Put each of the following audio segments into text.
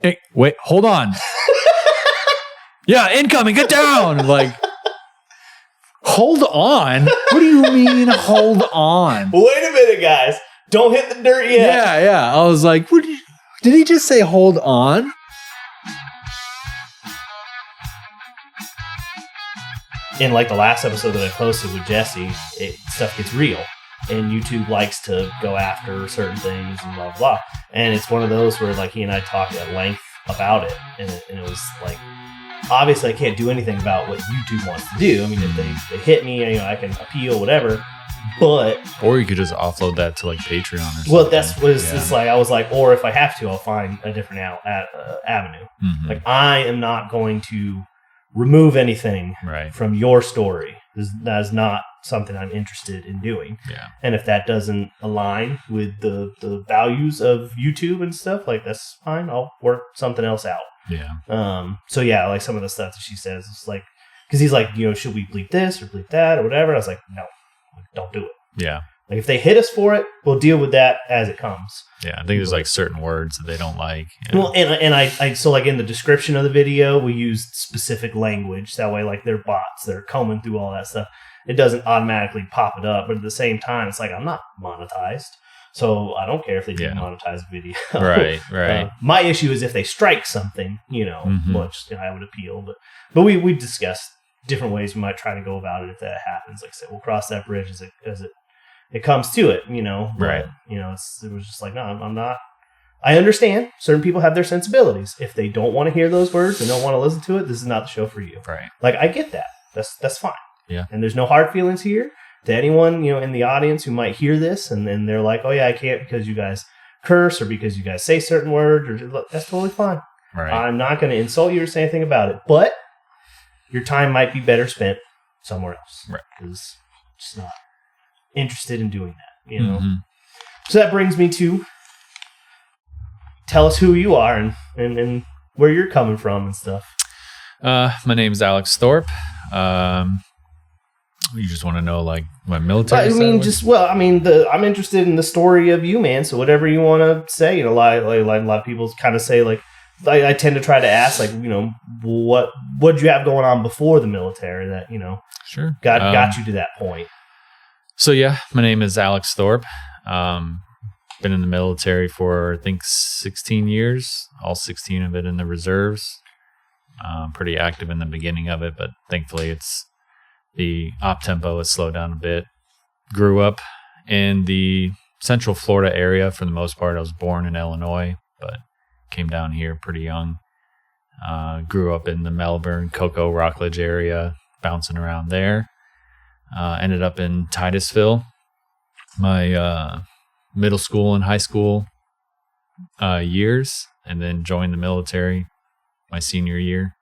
Hey, wait, hold on. Yeah, incoming, get down. Like, hold on? What do you mean, hold on? Wait a minute, guys. Don't hit the dirt yet. Yeah. I was like, did he just say hold on? In like the last episode that I posted with Jesse, stuff gets real. And YouTube likes to go after certain things and blah, blah. And it's one of those where like he and I talked at length about it. And it was like, obviously I can't do anything about what YouTube wants to do. I mean, if they hit me, I can appeal, whatever. But or you could just offload that to like Patreon or something. Well, that's what it's like. I was like, or if I have to, I'll find a different avenue. Mm-hmm. Like I am not going to remove anything from your story. That is not something I'm interested in doing. Yeah. And if that doesn't align with the values of YouTube and stuff, like that's fine. I'll work something else out. Yeah. So yeah, like some of the stuff that she says, it's like, because he's like, should we bleep this or bleep that or whatever? I was like, no, don't do it. Yeah. Like if they hit us for it, we'll deal with that as it comes. Yeah, I think there's like certain words that they don't like. Well, and I so like in the description of the video, we used specific language. That way, like they're bots, they're combing through all that stuff. It doesn't automatically pop it up, but at the same time, it's like I'm not monetized, so I don't care if they do monetize a video. Right. My issue is if they strike something, which I would appeal. But we discussed different ways we might try to go about it if that happens. Like I said, we'll cross that bridge as it comes to it, Right. It was just like, no, I'm not. I understand certain people have their sensibilities. If they don't want to hear those words and don't want to listen to it, this is not the show for you. Right. Like, I get that. That's fine. Yeah. And there's no hard feelings here to anyone, in the audience who might hear this and then they're like, oh yeah, I can't because you guys curse or because you guys say certain words. Or that's totally fine. Right. I'm not going to insult you or say anything about it, but your time might be better spent somewhere else. Right. Because it's not interested in doing that, Mm-hmm. So that brings me to tell us who you are and where you're coming from and stuff. My name's Alex Thorp. You just want to know like my military? I'm interested in the story of you, man. So whatever you want to say, a lot of people kind of say like, I tend to try to ask like, what'd you have going on before the military that, sure got you to that point. So yeah, my name is Alex Thorp. Been in the military for I think 16 years, all 16 of it in the reserves. Pretty active in the beginning of it, but thankfully the op tempo has slowed down a bit. Grew up in the Central Florida area for the most part. I was born in Illinois, but came down here pretty young. Grew up in the Melbourne, Cocoa, Rockledge area, bouncing around there. Ended up in Titusville. My middle school and high school years, and then joined the military my senior year.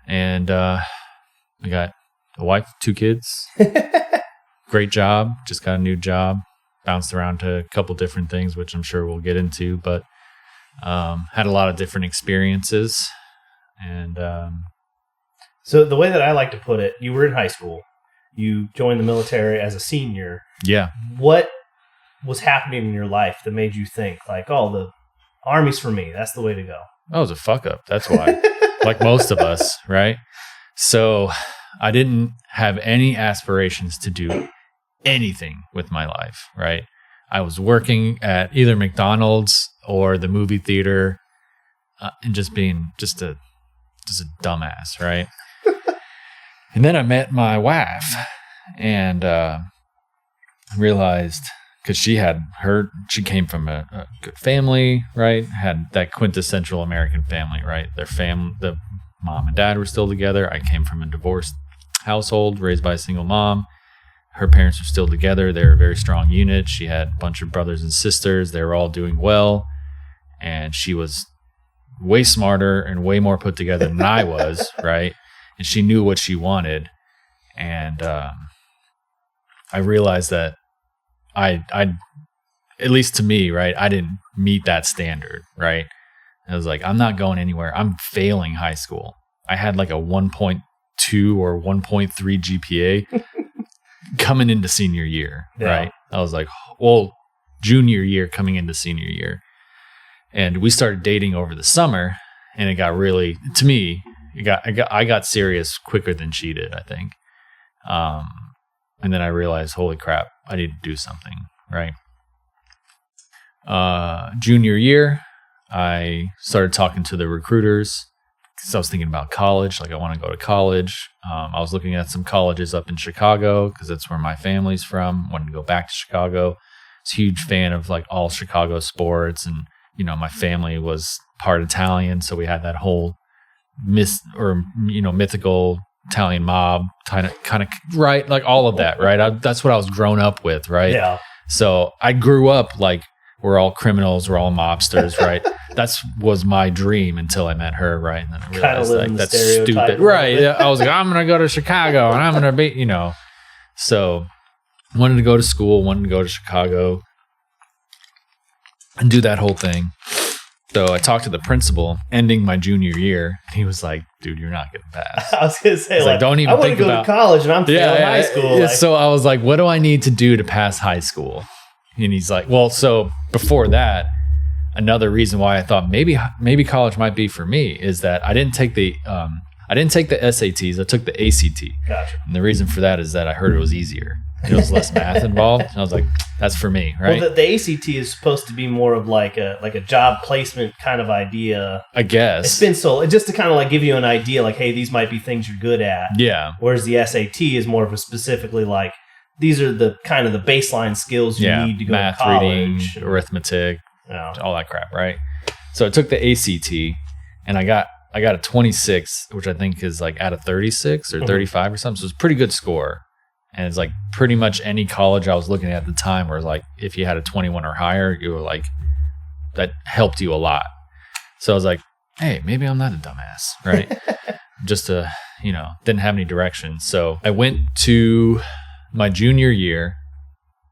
And I got a wife, 2 kids. Great job. Just got a new job. Bounced around to a couple different things, which I'm sure we'll get into, but had a lot of different experiences. And so the way that I like to put it, you were in high school. You joined the military as a senior. Yeah. What was happening in your life that made you think like, oh, the Army's for me. That's the way to go. I was a fuck up. That's why. Like most of us, right? So I didn't have any aspirations to do anything with my life, right? I was working at either McDonald's or the movie theater and just being just a dumbass, right? And then I met my wife and realized, because she came from a good family, right? Had that quintessential American family, right? The mom and dad were still together. I came from a divorced household, raised by a single mom. Her parents were still together. They were a very strong unit. She had a bunch of brothers and sisters. They were all doing well. And she was way smarter and way more put together than I was, right? And she knew what she wanted. And I realized that I at least to me, right, I didn't meet that standard, right? I was like, I'm not going anywhere. I'm failing high school. I had like a 1.2 or 1.3 GPA coming into senior year, right? I was like, well, junior year coming into senior year. And we started dating over the summer, and it got really, to me, I got serious quicker than she did, I think. And then I realized, holy crap, I need to do something, right? Junior year, I started talking to the recruiters because I was thinking about college. Like, I want to go to college. I was looking at some colleges up in Chicago because that's where my family's from. Wanted to go back to Chicago. I was a huge fan of like all Chicago sports, and my family was part Italian, so we had that whole mythical Italian mob kind of right, like all of that, right? That's what I was grown up with, right? Yeah. So I grew up like we're all criminals, we're all mobsters, right? That was my dream until I met her, right? And then I realized like that's stupid, right? Yeah, I was like, I'm gonna go to Chicago and I'm gonna be, So wanted to go to school, wanted to go to Chicago and do that whole thing. So I talked to the principal ending my junior year, and he was like, dude, you're not getting past. I was going to say, like, don't even think about... I want to go to college, and I'm failing high school. Yeah, so I was like, what do I need to do to pass high school? And he's like, well, so before that, another reason why I thought maybe college might be for me is that I didn't take the SATs, I took the ACT. Gotcha. And the reason for that is that I heard it was easier. It was less math involved. And I was like, that's for me, right? Well, the ACT is supposed to be more of like a job placement kind of idea. I guess. It's been sold just to kind of like give you an idea, like, hey, these might be things you're good at. Yeah. Whereas the SAT is more of a specifically like, these are the kind of the baseline skills you need to go math, to college. Reading, arithmetic, all that crap, right? So I took the ACT, and I got a 26, which I think is like out of 36 or 35 or something. So it's a pretty good score. And it's like pretty much any college I was looking at the time where like if you had a 21 or higher, you were like, that helped you a lot. So I was like, hey, maybe I'm not a dumbass, right? Just didn't have any direction. So I went to my junior year.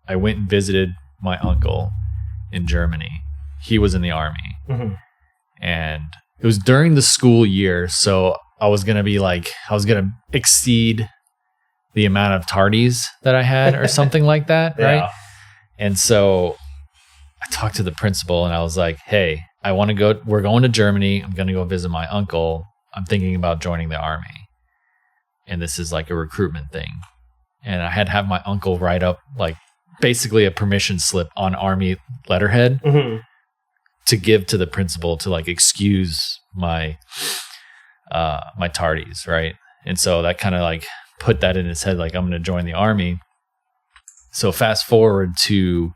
I went and visited my uncle in Germany. He was in the army. Mm-hmm. And it was during the school year. So I was going to exceed the amount of tardies that I had or something like that, right? Yeah. And so I talked to the principal and I was like, hey, we're going to Germany. I'm going to go visit my uncle. I'm thinking about joining the army. And this is like a recruitment thing. And I had to have my uncle write up like basically a permission slip on army letterhead to give to the principal to like excuse my tardies, right? And so that kind of like put that in his head, like I'm going to join the army. So fast forward to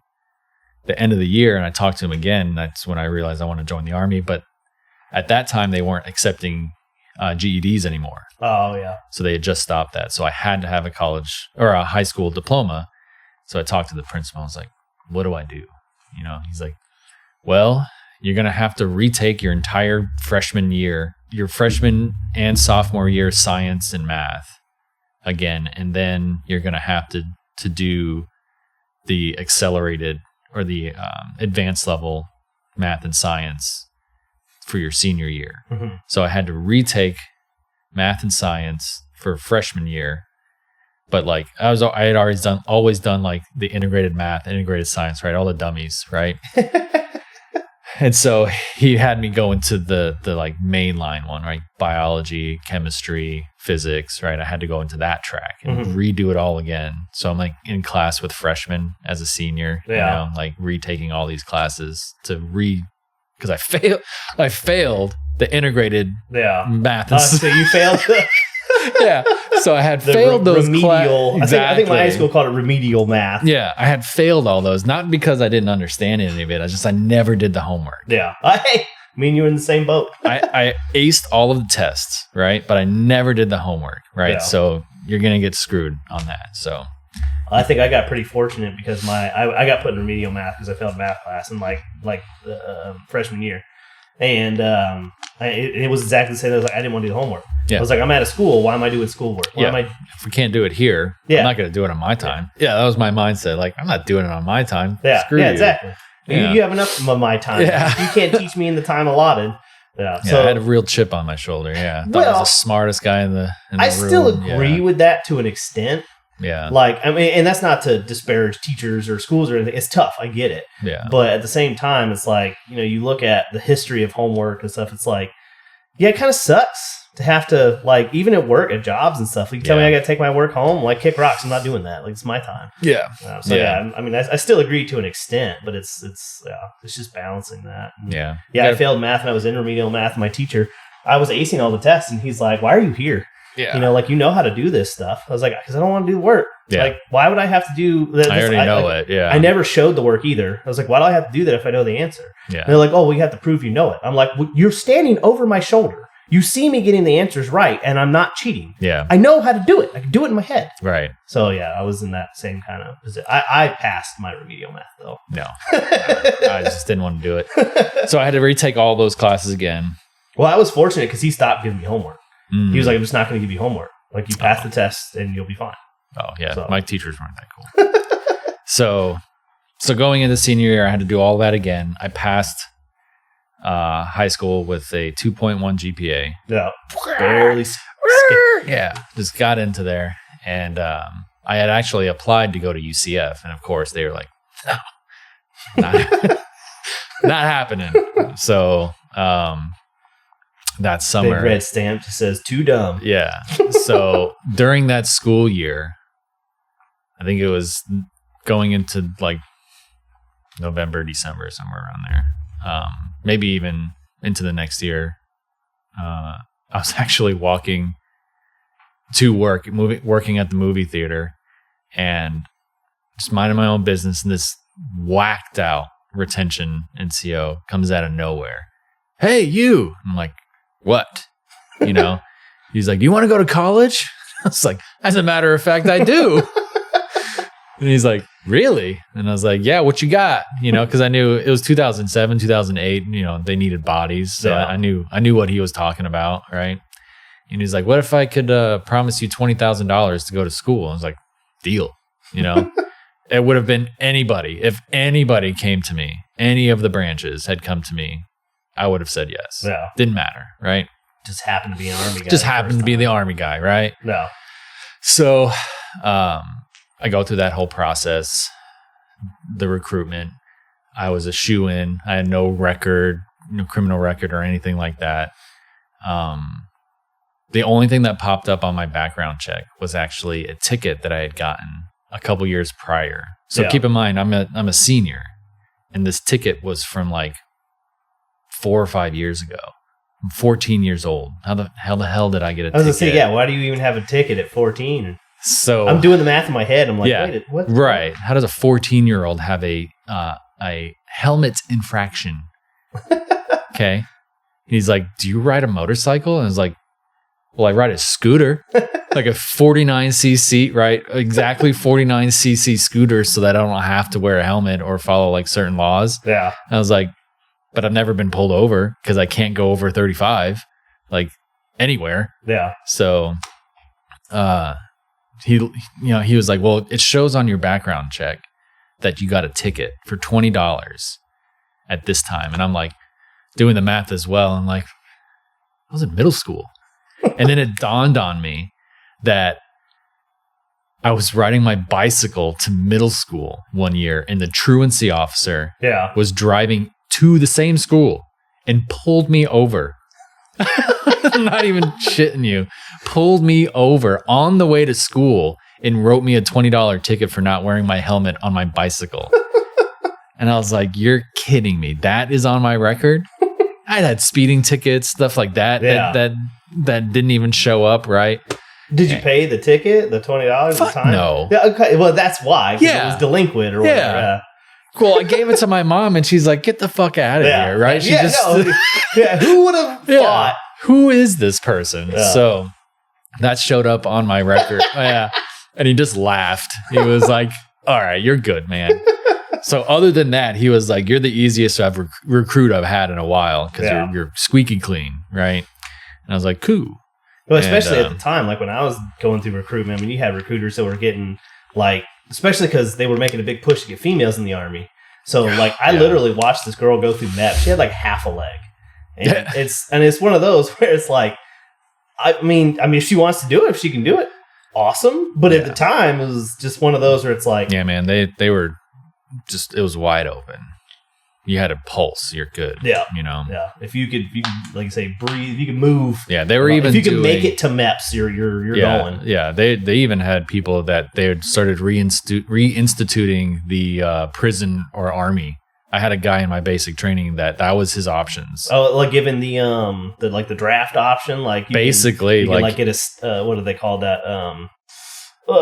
the end of the year, and I talked to him again. That's when I realized I want to join the army. But at that time, they weren't accepting GEDs anymore. Oh yeah. So they had just stopped that. So I had to have a college or a high school diploma. So I talked to the principal. I was like, "What do I do?" He's like, "Well, you're going to have to retake your entire freshman year, your freshman and sophomore year science and math again, and then you're going to have to do the accelerated or the advanced level math and science for your senior year." Mm-hmm. So I had to retake math and science for freshman year, but like I had always done like the integrated math, integrated science, right? All the dummies, right? And so he had me go into the like mainline one, right? Biology, chemistry, physics, right? I had to go into that track and redo it all again. So I'm like in class with freshmen as a senior, like retaking all these classes because I failed the integrated math. And so you failed yeah. So I had failed those remedial. Exactly. I think my high school called it remedial math. Yeah, I had failed all those, not because I didn't understand any of it. I never did the homework. Yeah. Me and you were in the same boat. I aced all of the tests, right? But I never did the homework, right? Yeah. So you're gonna get screwed on that. So I think I got pretty fortunate because I got put in remedial math because I failed math class in like freshman year, and it was exactly the same. I was like, I didn't want to do the homework. Yeah. I was like, I'm out of school. Why am I doing schoolwork? If we can't do it here, I'm not going to do it on my time. Yeah, that was my mindset. Like, I'm not doing it on my time. Yeah, Screw you. Exactly. Yeah. You have enough of my time. Yeah. You can't teach me in the time allotted. Yeah. So I had a real chip on my shoulder. Yeah. I thought I was the smartest guy in the room. I still agree with that to an extent. Yeah. Like, I mean, and that's not to disparage teachers or schools or anything. It's tough. I get it. Yeah. But at the same time, it's like, you know, you look at the history of homework and stuff. It's like, yeah, it kind of sucks to have to, like, even at work, at jobs and stuff. You tell me I got to take my work home, like, kick rocks. I'm not doing that. Like, it's my time. Yeah. I mean, I still agree to an extent, but it's just balancing that. And I failed math and I was in remedial math. And my teacher, I was acing all the tests, and he's like, "Why are you here? Yeah. You know, like, you know how to do this stuff." I was like, "Because I don't want to do the work. Yeah. Like, why would I have to do that? I already know it. Yeah. I never showed the work either. I was like, why do I have to do that if I know the answer?" Yeah. And they're like, "Oh, well, you have to prove you know it." I'm like, well, you're standing over my shoulder. You see me getting the answers right, and I'm not cheating. Yeah. I know how to do it. I can do it in my head. Right. So, yeah, I was in that same kind of position. I passed my remedial math, though. No. I just didn't want to do it. So I had to retake all those classes again. Well, I was fortunate because he stopped giving me homework. He was like, "I'm just not going to give you homework. Like, you pass the test and you'll be fine." Oh, yeah. So. My teachers weren't that cool. So going into senior year, I had to do all that again. I passed high school with a 2.1 GPA. Yeah. Barely. Yeah. Just got into there. And I had actually applied to go to UCF. And of course, they were like, "No, not happening." So that summer. Big red stamp that says "too dumb." Yeah. So during that school year, I think it was going into like November, December, somewhere around there. Maybe even into the next year. I was actually walking to work, working at the movie theater, and just minding my own business. And this whacked out retention NCO comes out of nowhere. "Hey, you!" I'm like, "What?" You know? He's like, "You want to go to college?" I was like, "As a matter of fact, I do." And he's like, "Really?" And I was like, "Yeah, what you got?" You know, because I knew it was 2007, 2008. You know, they needed bodies, so I knew what he was talking about, right? And he's like, "What if I could promise you $20,000 to go to school?" I was like, "Deal." You know, it would have been anybody. If anybody came to me, any of the branches had come to me, I would have said yes. Yeah, didn't matter, right? Just happened to be an Army guy. Just happened to be the Army guy, right? No. So, I go through that whole process, the recruitment. I was a shoo-in. I had no record, no criminal record or anything like that. The only thing that popped up on my background check was actually a ticket that I had gotten a couple years prior. So keep in mind, I'm a senior, and this ticket was from like 4 or 5 years ago. I'm 14 years old. How the hell did I get a ticket? I was going to say, why do you even have a ticket at 14? So I'm doing the math in my head. I'm like, wait, what? Right. How does a 14-year-old have a helmet infraction? Okay. He's like, "Do you ride a motorcycle?" And I was like, "Well, I ride a scooter." Like a 49cc, right? Exactly 49cc scooter, so that I don't have to wear a helmet or follow like certain laws. Yeah. And I was like, "But I've never been pulled over because I can't go over 35, like anywhere." Yeah. So, he was like, "Well, it shows on your background check that you got a ticket for $20 at this time." And I'm like doing the math as well. I'm like, I was in middle school. And then it dawned on me that I was riding my bicycle to middle school one year, and the truancy officer was driving to the same school and pulled me over. I'm not even shitting you. Pulled me over on the way to school and wrote me a $20 ticket for not wearing my helmet on my bicycle. And I was like, "You're kidding me. That is on my record?" I had speeding tickets, stuff like that, that didn't even show up, right? Did you pay the ticket, the $20 at the time? No. Yeah, okay. Well, that's why. Yeah. It was delinquent or whatever. Yeah. Well, I gave it to my mom, and she's like, "Get the fuck out of here," right? She who would have thought? Who is this person? Yeah. So that showed up on my record. Yeah. And he just laughed. He was like, "All right, you're good, man." So other than that, he was like, "You're the easiest recruit I've had in a while because you're squeaky clean," right? And I was like, "Cool." Well, especially at the time, like when I was going through recruitment, I mean, you had recruiters that were getting like, especially because they were making a big push to get females in the Army. So like, I literally watched this girl go through MEP. She had like half a leg, and it's one of those where it's like, I mean, if she wants to do it, if she can do it. awesome. But at the time, it was just one of those where it's like, yeah, man, they were just, it was wide open. You had a pulse, you're good. Yeah. You know? Yeah. If you could, like you say, breathe, if you could move. Yeah, they were even if you could make it to MEPS, you're going. Yeah, they even had people that they had started reinstituting the prison or army. I had a guy in my basic training that was his options. Oh, like given the draft option, like basically, you can get a what do they call that?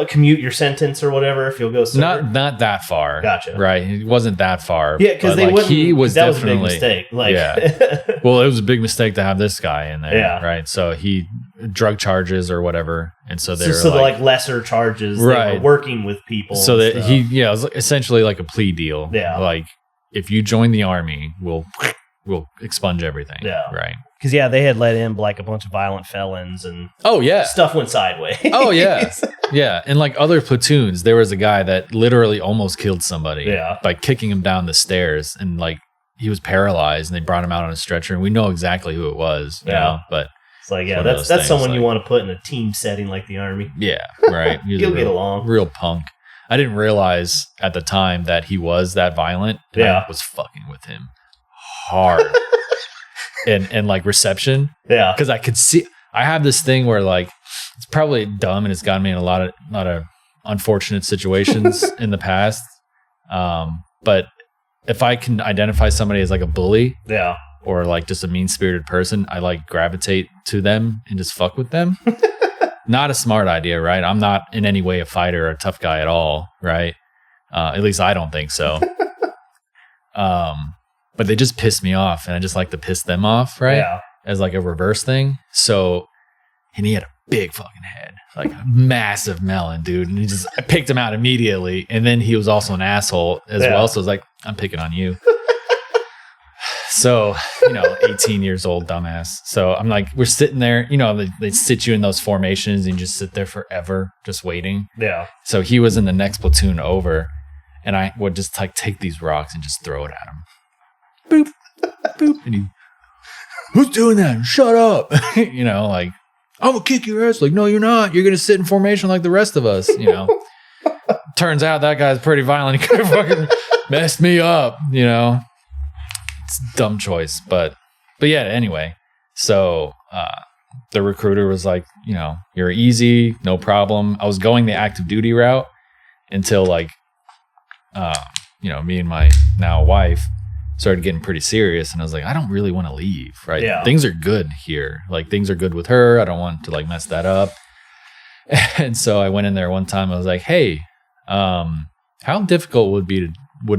Commute your sentence or whatever if you'll go serve. Not that far. Gotcha. Right, it wasn't that far. Yeah, because they wouldn't. He was that definitely was a big mistake. Like, yeah. Well, it was a big mistake to have this guy in there. Yeah. Right. So he drug charges or whatever, and so they're like lesser charges. Right. They were working with people. So that it was essentially like a plea deal. Yeah. Like if you join the army, we'll expunge everything. Yeah. Right. Because they had let in like a bunch of violent felons and stuff went sideways. Oh yeah, yeah. And like other platoons, there was a guy that literally almost killed somebody by kicking him down the stairs, and like he was paralyzed, and they brought him out on a stretcher, and we know exactly who it was. You know? But it's like that's someone you want to put in a team setting like the army. Yeah, right. You'll get along. Real punk. I didn't realize at the time that he was that violent. I was fucking with him hard. And like reception. Yeah. Because I could see, I have this thing where like, it's probably dumb and it's gotten me in a lot of unfortunate situations in the past. But if I can identify somebody as like a bully. Yeah. Or like just a mean-spirited person, I like gravitate to them and just fuck with them. Not a smart idea, right? I'm not in any way a fighter or a tough guy at all, right? At least I don't think so. But they just piss me off, and I just like to piss them off, right? Yeah. As like a reverse thing. So, and he had a big fucking head, like a massive melon, dude. And I picked him out immediately. And then he was also an asshole as well. So I was like, I'm picking on you. So, 18 years old, dumbass. So I'm like, we're sitting there, they sit you in those formations and you just sit there forever, just waiting. Yeah. So he was in the next platoon over, and I would just like take these rocks and just throw it at him. Boop, boop. And who's doing that? Shut up. Like, I'm going to kick your ass. Like, no, you're not. You're going to sit in formation like the rest of us, Turns out that guy's pretty violent. He could have fucking messed me up, It's a dumb choice. But yeah, anyway. So the recruiter was like, you're easy, no problem. I was going the active duty route until like, me and my now wife started getting pretty serious, and I was like, I don't really want to leave, right? Yeah. Things are good here. Like, things are good with her. I don't want to like mess that up. And so I went in there one time. I was like, hey, how difficult would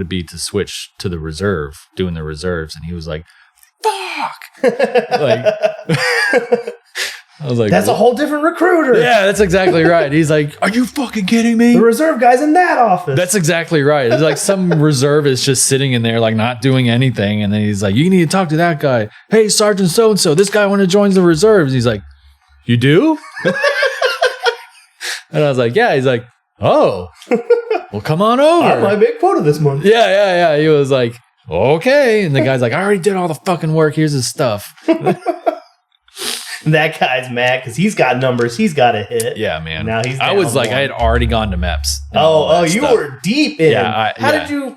it be to switch to the reserve, doing the reserves? And he was like, fuck. I was like, that's a whole different recruiter. Yeah, that's exactly right. He's like, are you fucking kidding me? The reserve guy's in that office. That's exactly right. It's like some reserve is just sitting in there, like not doing anything. And then he's like, you need to talk to that guy. Hey, Sergeant so-and-so, this guy want to join the reserves. He's like, you do? And I was like, yeah. He's like, oh, well, come on over. I'm my big quota this month. Yeah. He was like, okay. And the guy's like, I already did all the fucking work. Here's his stuff. That guy's mad because he's got numbers he's got to hit. Yeah, man. Now he's. I was like, I had already gone to MEPS. You were deep in. Yeah.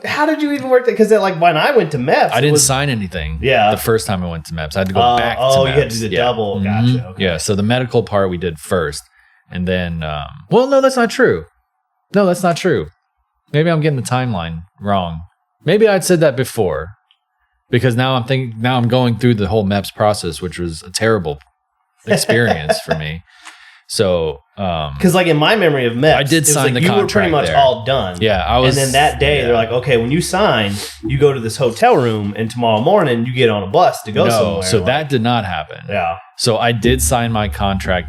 How did you even work that? Because like when I went to MEPS, I didn't sign anything. Yeah. The first time I went to MEPS, I had to go back to MEPS. You had to do the double. Mm-hmm. Gotcha. Okay. Yeah. So the medical part we did first, and then, well, no, that's not true. No, that's not true. Maybe I'm getting the timeline wrong. Maybe I'd said that before, because now I'm going through the whole MEPS process, which was a terrible experience for me. So because like in my memory of MEPS, I did sign the contract. You were pretty much all done. Yeah, I was. And then that day they're like, okay, when you sign, you go to this hotel room, and tomorrow morning you get on a bus to go somewhere. So that did not happen. Yeah. So I did sign my contract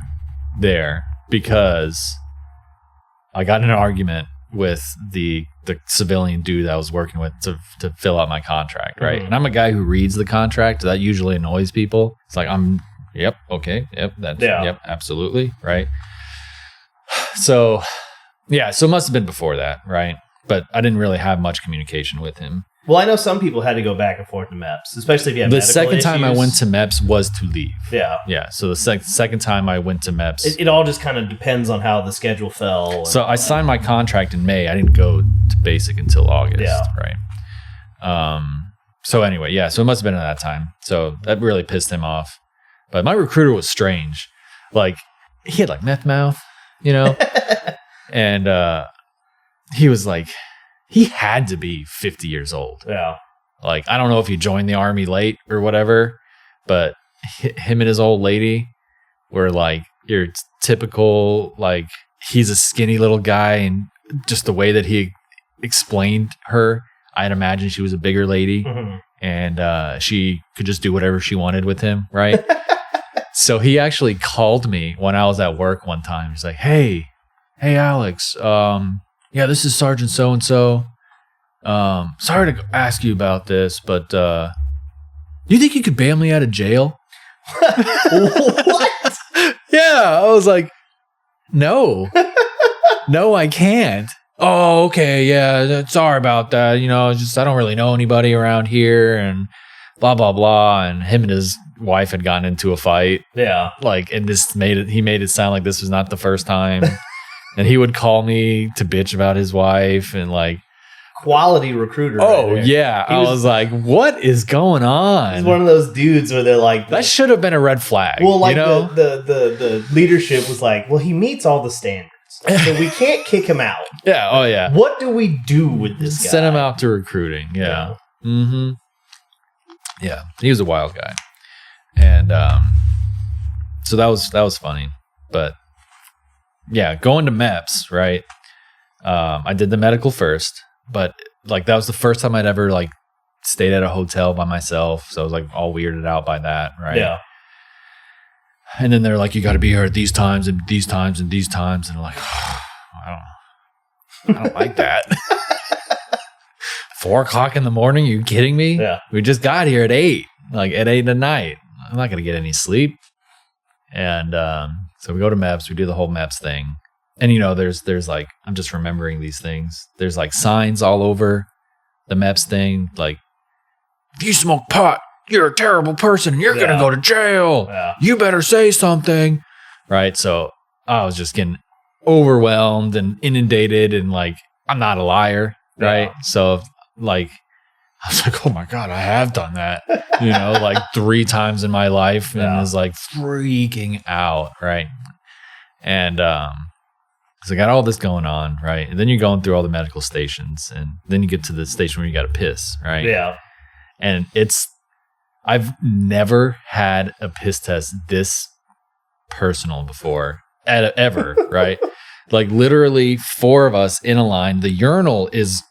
there because I got in an argument with the civilian dude that I was working with to fill out my contract, right? Mm-hmm. And I'm a guy who reads the contract. That usually annoys people. It's like yep, okay, yep, yep, absolutely, right? So, yeah, so it must have been before that, right? But I didn't really have much communication with him. Well, I know some people had to go back and forth to MEPS, especially if you have the second time I went to MEPS was to leave. Yeah. So the second time I went to MEPS, it all just kind of depends on how the schedule fell. So I signed my contract in May. I didn't go to basic until August. Yeah. Right. So anyway, so it must have been at that time. So that really pissed him off. But my recruiter was strange. Like, he had like meth mouth, you know? And he was like, he had to be 50 years old. Yeah. Like, I don't know if he joined the army late or whatever, but him and his old lady were like your typical, like, he's a skinny little guy, and just the way that he explained her, I'd imagine she was a bigger lady, and she could just do whatever she wanted with him, right? So he actually called me when I was at work one time. He's like, hey, Alex, this is Sergeant so-and-so. Sorry to ask you about this, but you think you could bail me out of jail? What? Yeah, I was like, no, I can't. Oh, okay, yeah, sorry about that. You know, just I don't really know anybody around here, and blah blah blah. And him and his wife had gotten into a fight. Yeah, like, and he made it sound like this was not the first time. And he would call me to bitch about his wife, and like, quality recruiter. Oh, right, yeah. I was like, what is going on? He's one of those dudes where they're like, that should have been a red flag. Well, like, you know? the leadership was like, well, he meets all the standards, so we can't kick him out. Yeah. Oh, yeah. What do we do with this guy? Send him out to recruiting. Yeah. Mm-hmm. Yeah. He was a wild guy. And so that was funny. But yeah, going to MEPS, right? I did the medical first. But like, that was the first time I'd ever like stayed at a hotel by myself. So I was like all weirded out by that. Right. Yeah. And then they're like, you got to be here at these times and these times and these times. And I'm like, oh, I don't like that. 4 o'clock in the morning. Are you kidding me? Yeah. We just got here at 8, like at 8 at night. I'm not going to get any sleep. And so we go to MEPS. We do the whole MEPS thing. And, you know, there's like, I'm just remembering these things. There's like signs all over the MEPS thing. Like, if you smoke pot, you're a terrible person and you're going to go to jail. Yeah. You better say something. Right. So I was just getting overwhelmed and inundated, and like, I'm not a liar. Right. Yeah. So like, I was like, oh my God, I have done that, you know, like 3 times in my life, and was like freaking out. Right. And, so I got all this going on, right? And then you're going through all the medical stations, and then you get to the station where you got to piss, right? Yeah. And I've never had a piss test this personal before, ever, right? Like, literally 4 of us in a line. The urinal is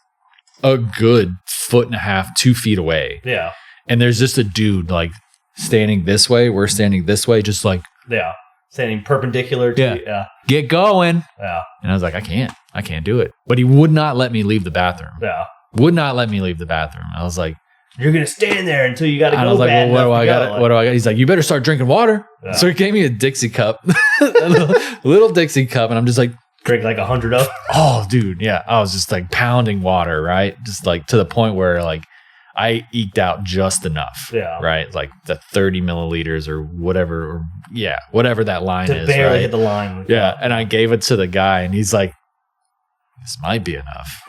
a good 1.5 to 2 feet away. Yeah. And there's just a dude like standing this way. We're standing this way, just like, yeah. Standing perpendicular to you. Yeah. Get going. Yeah. And I was like, I can't do it. But he would not let me leave the bathroom. Yeah. Would not let me leave the bathroom. I was like, you're going to stand there until you got to go. I was like, well, what do I got? He's like, you better start drinking water. Yeah. So he gave me a Dixie cup, a little Dixie cup. And I'm just like, drink like 100 of them. Oh, dude. Yeah. I was just like pounding water, right? Just like to the point where like I eked out just enough. Yeah. Right. Like the 30 milliliters or whatever. Or, whatever that line is. Barely right? hit the line. Yeah. And I gave it to the guy, and he's like, this might be enough.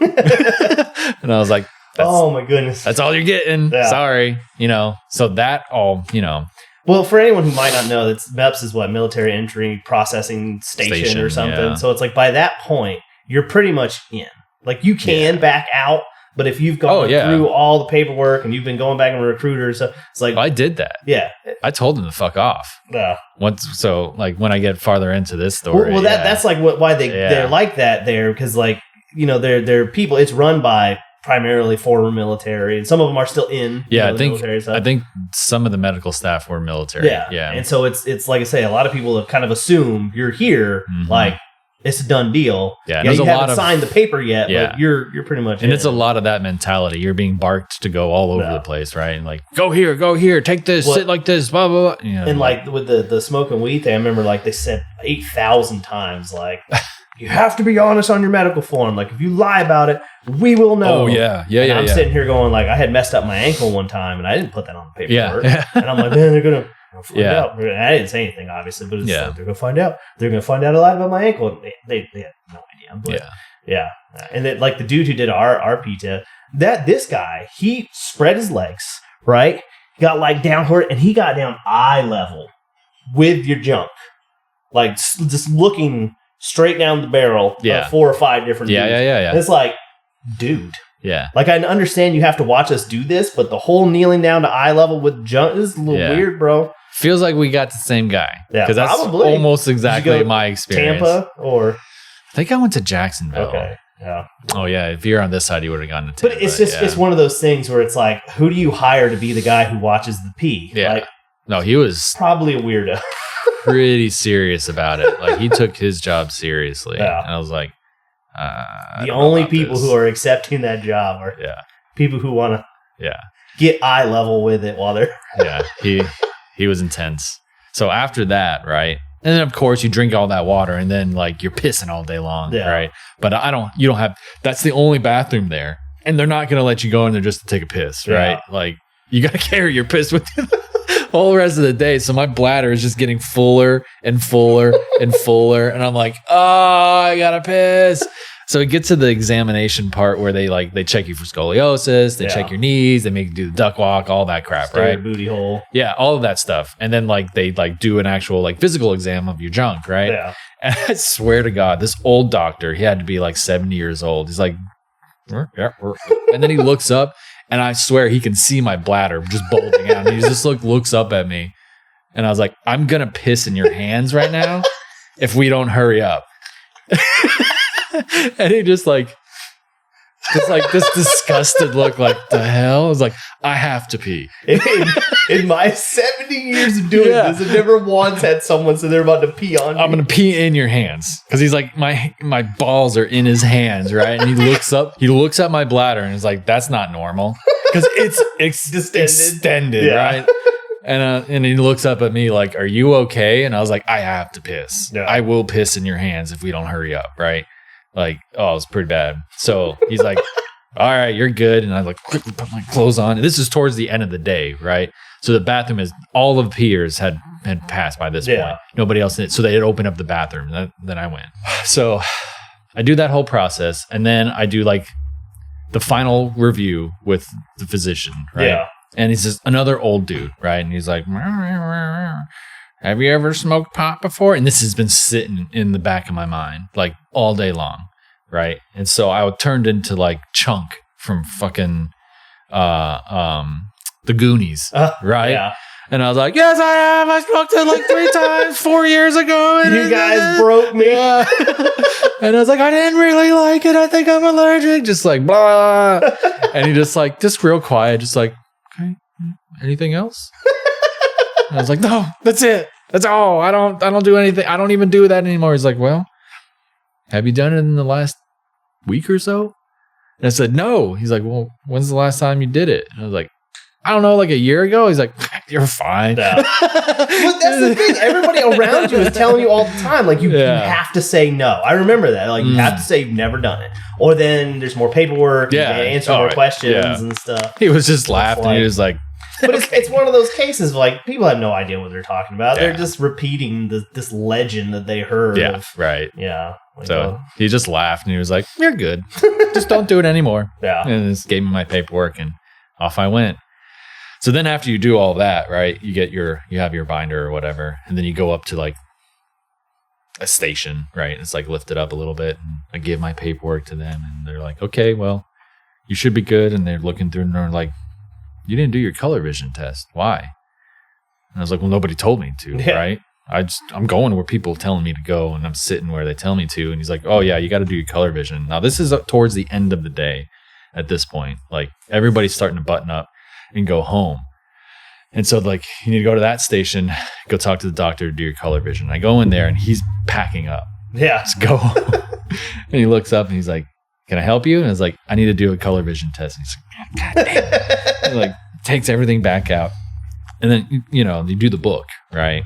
And I was like, oh my goodness. That's all you're getting. Yeah. Sorry. You know, so that all, you know. Well, for anyone who might not know, that's MEPS is what? Military Entry Processing Station or something. Yeah. So it's like by that point, you're pretty much in. Like, you can back out, but if you've gone through all the paperwork and you've been going back and recruiter, so it's like, I did that. Yeah. I told him to fuck off. Yeah. So like when I get farther into this story. Well, that's like why they're like that there, because like, you know, they're people, it's run by primarily former military, and some of them are still in. Yeah, I think some of the medical staff were military. Yeah. And so it's like I say, a lot of people have kind of assumed you're here, like it's a done deal. Yeah, you haven't signed the paper yet, but you're pretty much. And it's a lot of that mentality. You're being barked to go all over the place, right? And like, go here, take this, sit like this, blah blah blah. You know, and like with the smoking weed thing, I remember like they said 8,000 times, like you have to be honest on your medical form. Like, if you lie about it, we will know. Oh, yeah. I'm sitting here going, like, I had messed up my ankle one time, and I didn't put that on the paperwork. Yeah. And I'm like, man, they're going to find out. And I didn't say anything, obviously, but it's like, they're going to find out. They're going to find out a lot about my ankle. And they had no idea. But yeah. And then, like, the dude who did our PTA, this guy, he spread his legs, right? He got, like, downward, and he got down eye level with your junk. Like, just looking straight down the barrel of 4 or 5 different dudes. Yeah. And it's like, dude. Yeah. Like, I understand you have to watch us do this, but the whole kneeling down to eye level with junk is a little weird, bro. Feels like we got the same guy. Yeah, because that's almost exactly my experience. Tampa or? I think I went to Jacksonville. Okay. Yeah. Oh, yeah. If you're on this side, you would have gone to Tampa. But it's just, it's one of those things where it's like, who do you hire to be the guy who watches the pee? Yeah. Like, no, he was probably a weirdo. pretty serious about it. Like, he took his job seriously. Yeah. And I was like, the only people who are accepting that job are people who want to get eye level with it while they're he was intense. So after that, right? And then of course you drink all that water and then like you're pissing all day long, right? But you don't have, that's the only bathroom there. And they're not going to let you go in there just to take a piss, right? Like, you got to carry your piss with you the whole rest of the day. So my bladder is just getting fuller and fuller and fuller. And I'm like, oh, I got to piss. So it gets to the examination part where they check you for scoliosis, they check your knees, they make you do the duck walk, all that crap, Stare right? your booty hole. Yeah, all of that stuff. And then like they like do an actual like physical exam of your junk, right? Yeah. And I swear to God, this old doctor, he had to be like 70 years old. He's like, and then he looks up and I swear he can see my bladder just bulging out. And he just looks up at me. And I was like, I'm going to piss in your hands right now if we don't hurry up. And he just like this disgusted look, like, the hell? I was like, I have to pee. In my 70 years of doing this, I've never once had someone say they're about to pee on me. I'm going to pee in your hands. Because he's like, my balls are in his hands, right? And he looks at my bladder and is like, that's not normal. Because it's extended, right? And he looks up at me like, are you okay? And I was like, I have to piss. Yeah. I will piss in your hands if we don't hurry up, right? Like, oh, it's pretty bad. So he's like, all right, you're good. And I like quickly put my clothes on. And this is towards the end of the day, right? So the bathroom all of the peers had passed by this point. Nobody else did. So they had opened up the bathroom. Then I went. So I do that whole process. And then I do like the final review with the physician, right? Yeah. And he's just another old dude, right? And he's like, have you ever smoked pot before? And this has been sitting in the back of my mind like all day long, right? And so I turned into like Chunk from fucking The Goonies, right? Yeah. And I was like, yes, I have. I smoked it like 3 times 4 years ago. And you guys broke me. Yeah. And I was like, I didn't really like it. I think I'm allergic. Just like, blah. And he just real quiet, just like, okay, anything else? And I was like, no, that's it. That's all. I don't do anything. I don't even do that anymore. He's like, well, have you done it in the last week or so? And I said, no. He's like, well, when's the last time you did it? And I was like, I don't know, like a year ago. He's like, you're fine. Yeah. But that's the thing. Everybody around you is telling you all the time, like, you have to say no. I remember that. Like, you have to say you've never done it. Or then there's more paperwork. Yeah. You answer more questions and stuff. He was just laughing. He was like, but it's one of those cases like people have no idea what they're talking about. Yeah. They're just repeating this legend that they heard. Yeah, right. Yeah. Like, so he just laughed and he was like, you're good. Just don't do it anymore. Yeah. And just gave me my paperwork and off I went. So then after you do all that, right, you have your binder or whatever, and then you go up to like a station, right? It's like lifted up a little bit, and I give my paperwork to them, and they're like, okay, well, you should be good. And they're looking through and they're like, you didn't do your color vision test. Why? And I was like, well, nobody told me to, right? I'm going where people are telling me to go, and I'm sitting where they tell me to. And he's like, oh yeah, you got to do your color vision. Now this is towards the end of the day at this point. Like everybody's starting to button up and go home. And so like, you need to go to that station, go talk to the doctor, do your color vision. I go in there and he's packing up. Yeah. Let's go. And he looks up and he's like, can I help you? And I was like, I need to do a color vision test. And he's like, God damn. He like takes everything back out. And then, you do the book, right?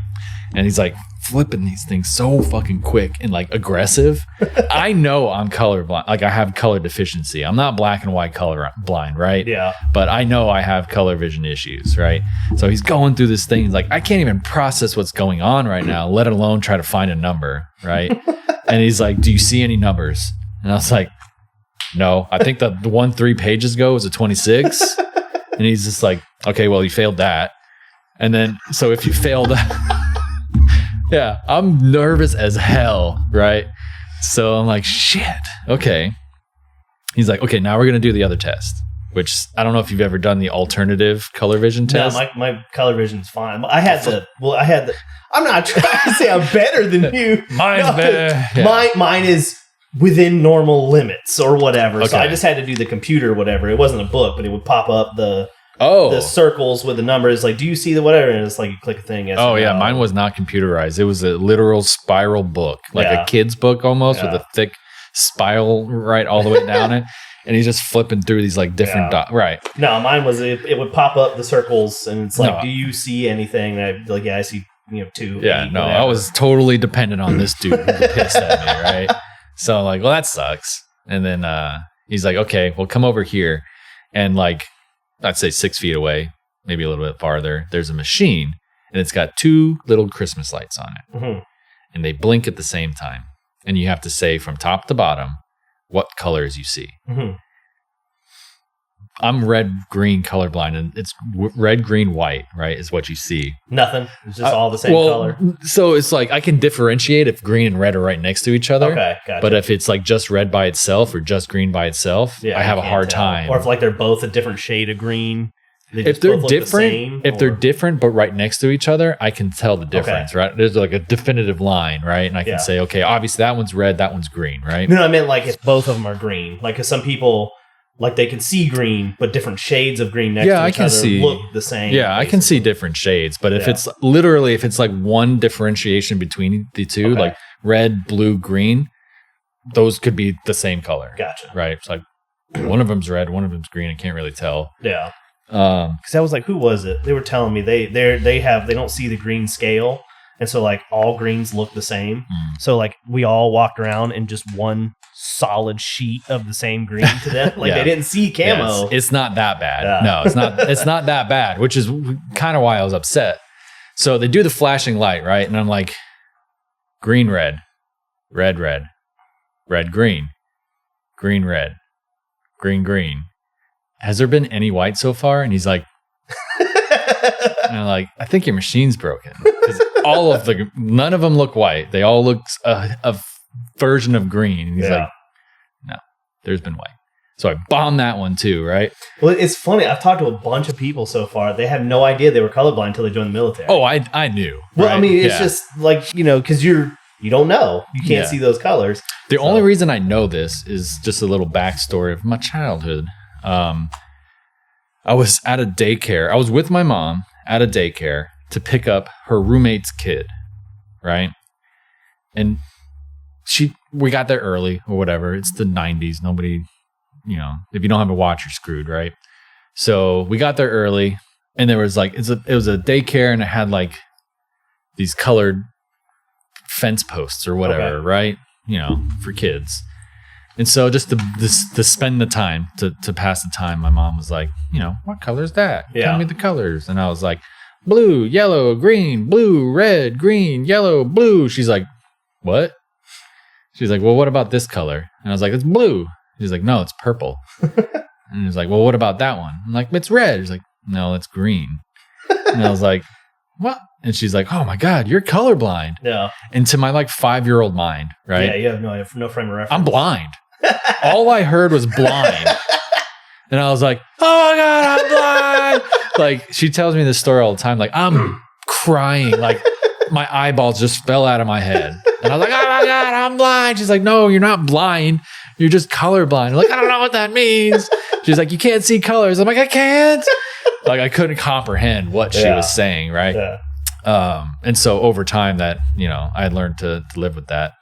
And he's like flipping these things so fucking quick and like aggressive. I know I'm colorblind. Like I have color deficiency. I'm not black and white color blind, right? Yeah. But I know I have color vision issues, right? So he's going through this thing. He's like, I can't even process what's going on right now, let alone try to find a number, right? And he's like, do you see any numbers? And I was like, no. I think the one 3 pages ago was a 26. And he's just like, okay, well, you failed that. And then, so if you failed yeah, I'm nervous as hell, right? So I'm like, shit, okay. He's like, okay, now we're going to do the other test, which I don't know if you've ever done the alternative color vision test. No, my color vision's fine. I'm not trying to say I'm better than you. Mine's better. Yeah. Mine is within normal limits or whatever. Okay. So I just had to do the computer or whatever. It wasn't a book, but it would pop up the circles with the numbers. Like, do you see the whatever? And it's like you click a thing. Yes, oh, yeah. Mine was not computerized. It was a literal spiral book, like a kid's book almost with a thick spiral right all the way down it. And he's just flipping through these like different dots. Right. No, mine was it would pop up the circles and it's like, do you see anything? And I'd be like, yeah, I see 2. Yeah, 8, no, whatever. I was totally dependent on this dude who pissed at me, right? So I'm like, well, that sucks. And then he's like, okay, well, come over here. And like, I'd say 6 feet away, maybe a little bit farther, there's a machine and it's got 2 little Christmas lights on it. Mm-hmm. And they blink at the same time. And you have to say from top to bottom what colors you see. Mm-hmm. I'm red-green colorblind, and it's red, green, white, right, is what you see. Nothing. It's just all the same color. So it's like I can differentiate if green and red are right next to each other. Okay, gotcha. But if it's like just red by itself or just green by itself, I have a hard time. Or if like they're both a different shade of green. If they're different, they're different but right next to each other, I can tell the difference, right? There's like a definitive line, right? And I can say, okay, obviously that one's red, that one's green, right? No, I meant like if both of them are green. Like, because some people... Like they can see green, but different shades of green next to each other look the same. Yeah, I can see different shades. But if it's literally, if it's like one differentiation between the two, like red, blue, green, those could be the same color. Gotcha. Right? It's like one of them's red, one of them's green. I can't really tell. Yeah. Because I was like, who was it? They were telling me they don't see the green scale. And so like all greens look the same. Mm. So like we all walked around in just one solid sheet of the same green to them. Like they didn't see camo. Yeah, it's not that bad. Yeah. No, it's not. It's not that bad, which is kind of why I was upset. So they do the flashing light, right? And I'm like, green, red, red, red, red, green, green, red, green, green. Has there been any white so far? And he's like, and I'm like, I think your machine's broken. Because none of them look white. They all look a version of green. And he's like, no, there's been white. So I bombed that one too, right? Well, it's funny. I've talked to a bunch of people so far. They had no idea they were colorblind until they joined the military. Oh, I knew. Well, right? I mean, it's just like, because you don't know. You can't see those colors. The only reason I know this is just a little backstory of my childhood. I was at a daycare. I was with my mom at a daycare to pick up her roommate's kid, right? And we got there early or whatever. It's the 90s. Nobody, if you don't have a watch, you're screwed, right? So we got there early, and there was like, it was a daycare, and it had like these colored fence posts or whatever, right? For kids. And so just to spend the time, to pass the time, my mom was like, what color is that? Yeah. Tell me the colors. And I was like, blue, yellow, green, blue, red, green, yellow, blue. She's like, what? She's like, well, what about this color? And I was like, it's blue. She's like, no, it's purple. And he's like, well, what about that one? I'm like, it's red. She's like, no, it's green. And I was like, what? And she's like, oh my God, you're colorblind. Yeah. And to my like 5-year-old mind, right? Yeah, you have no frame of reference. I'm blind. All I heard was blind. And I was like, oh my God, I'm blind. Like, she tells me this story all the time. Like, I'm crying. Like, my eyeballs just fell out of my head. And I was like, oh my God, I'm blind. She's like, no, you're not blind. You're just colorblind. I'm like, I don't know what that means. She's like, you can't see colors. I'm like, I can't. Like, I couldn't comprehend what she was saying, right? Yeah. And so over time that, I had learned to live with that.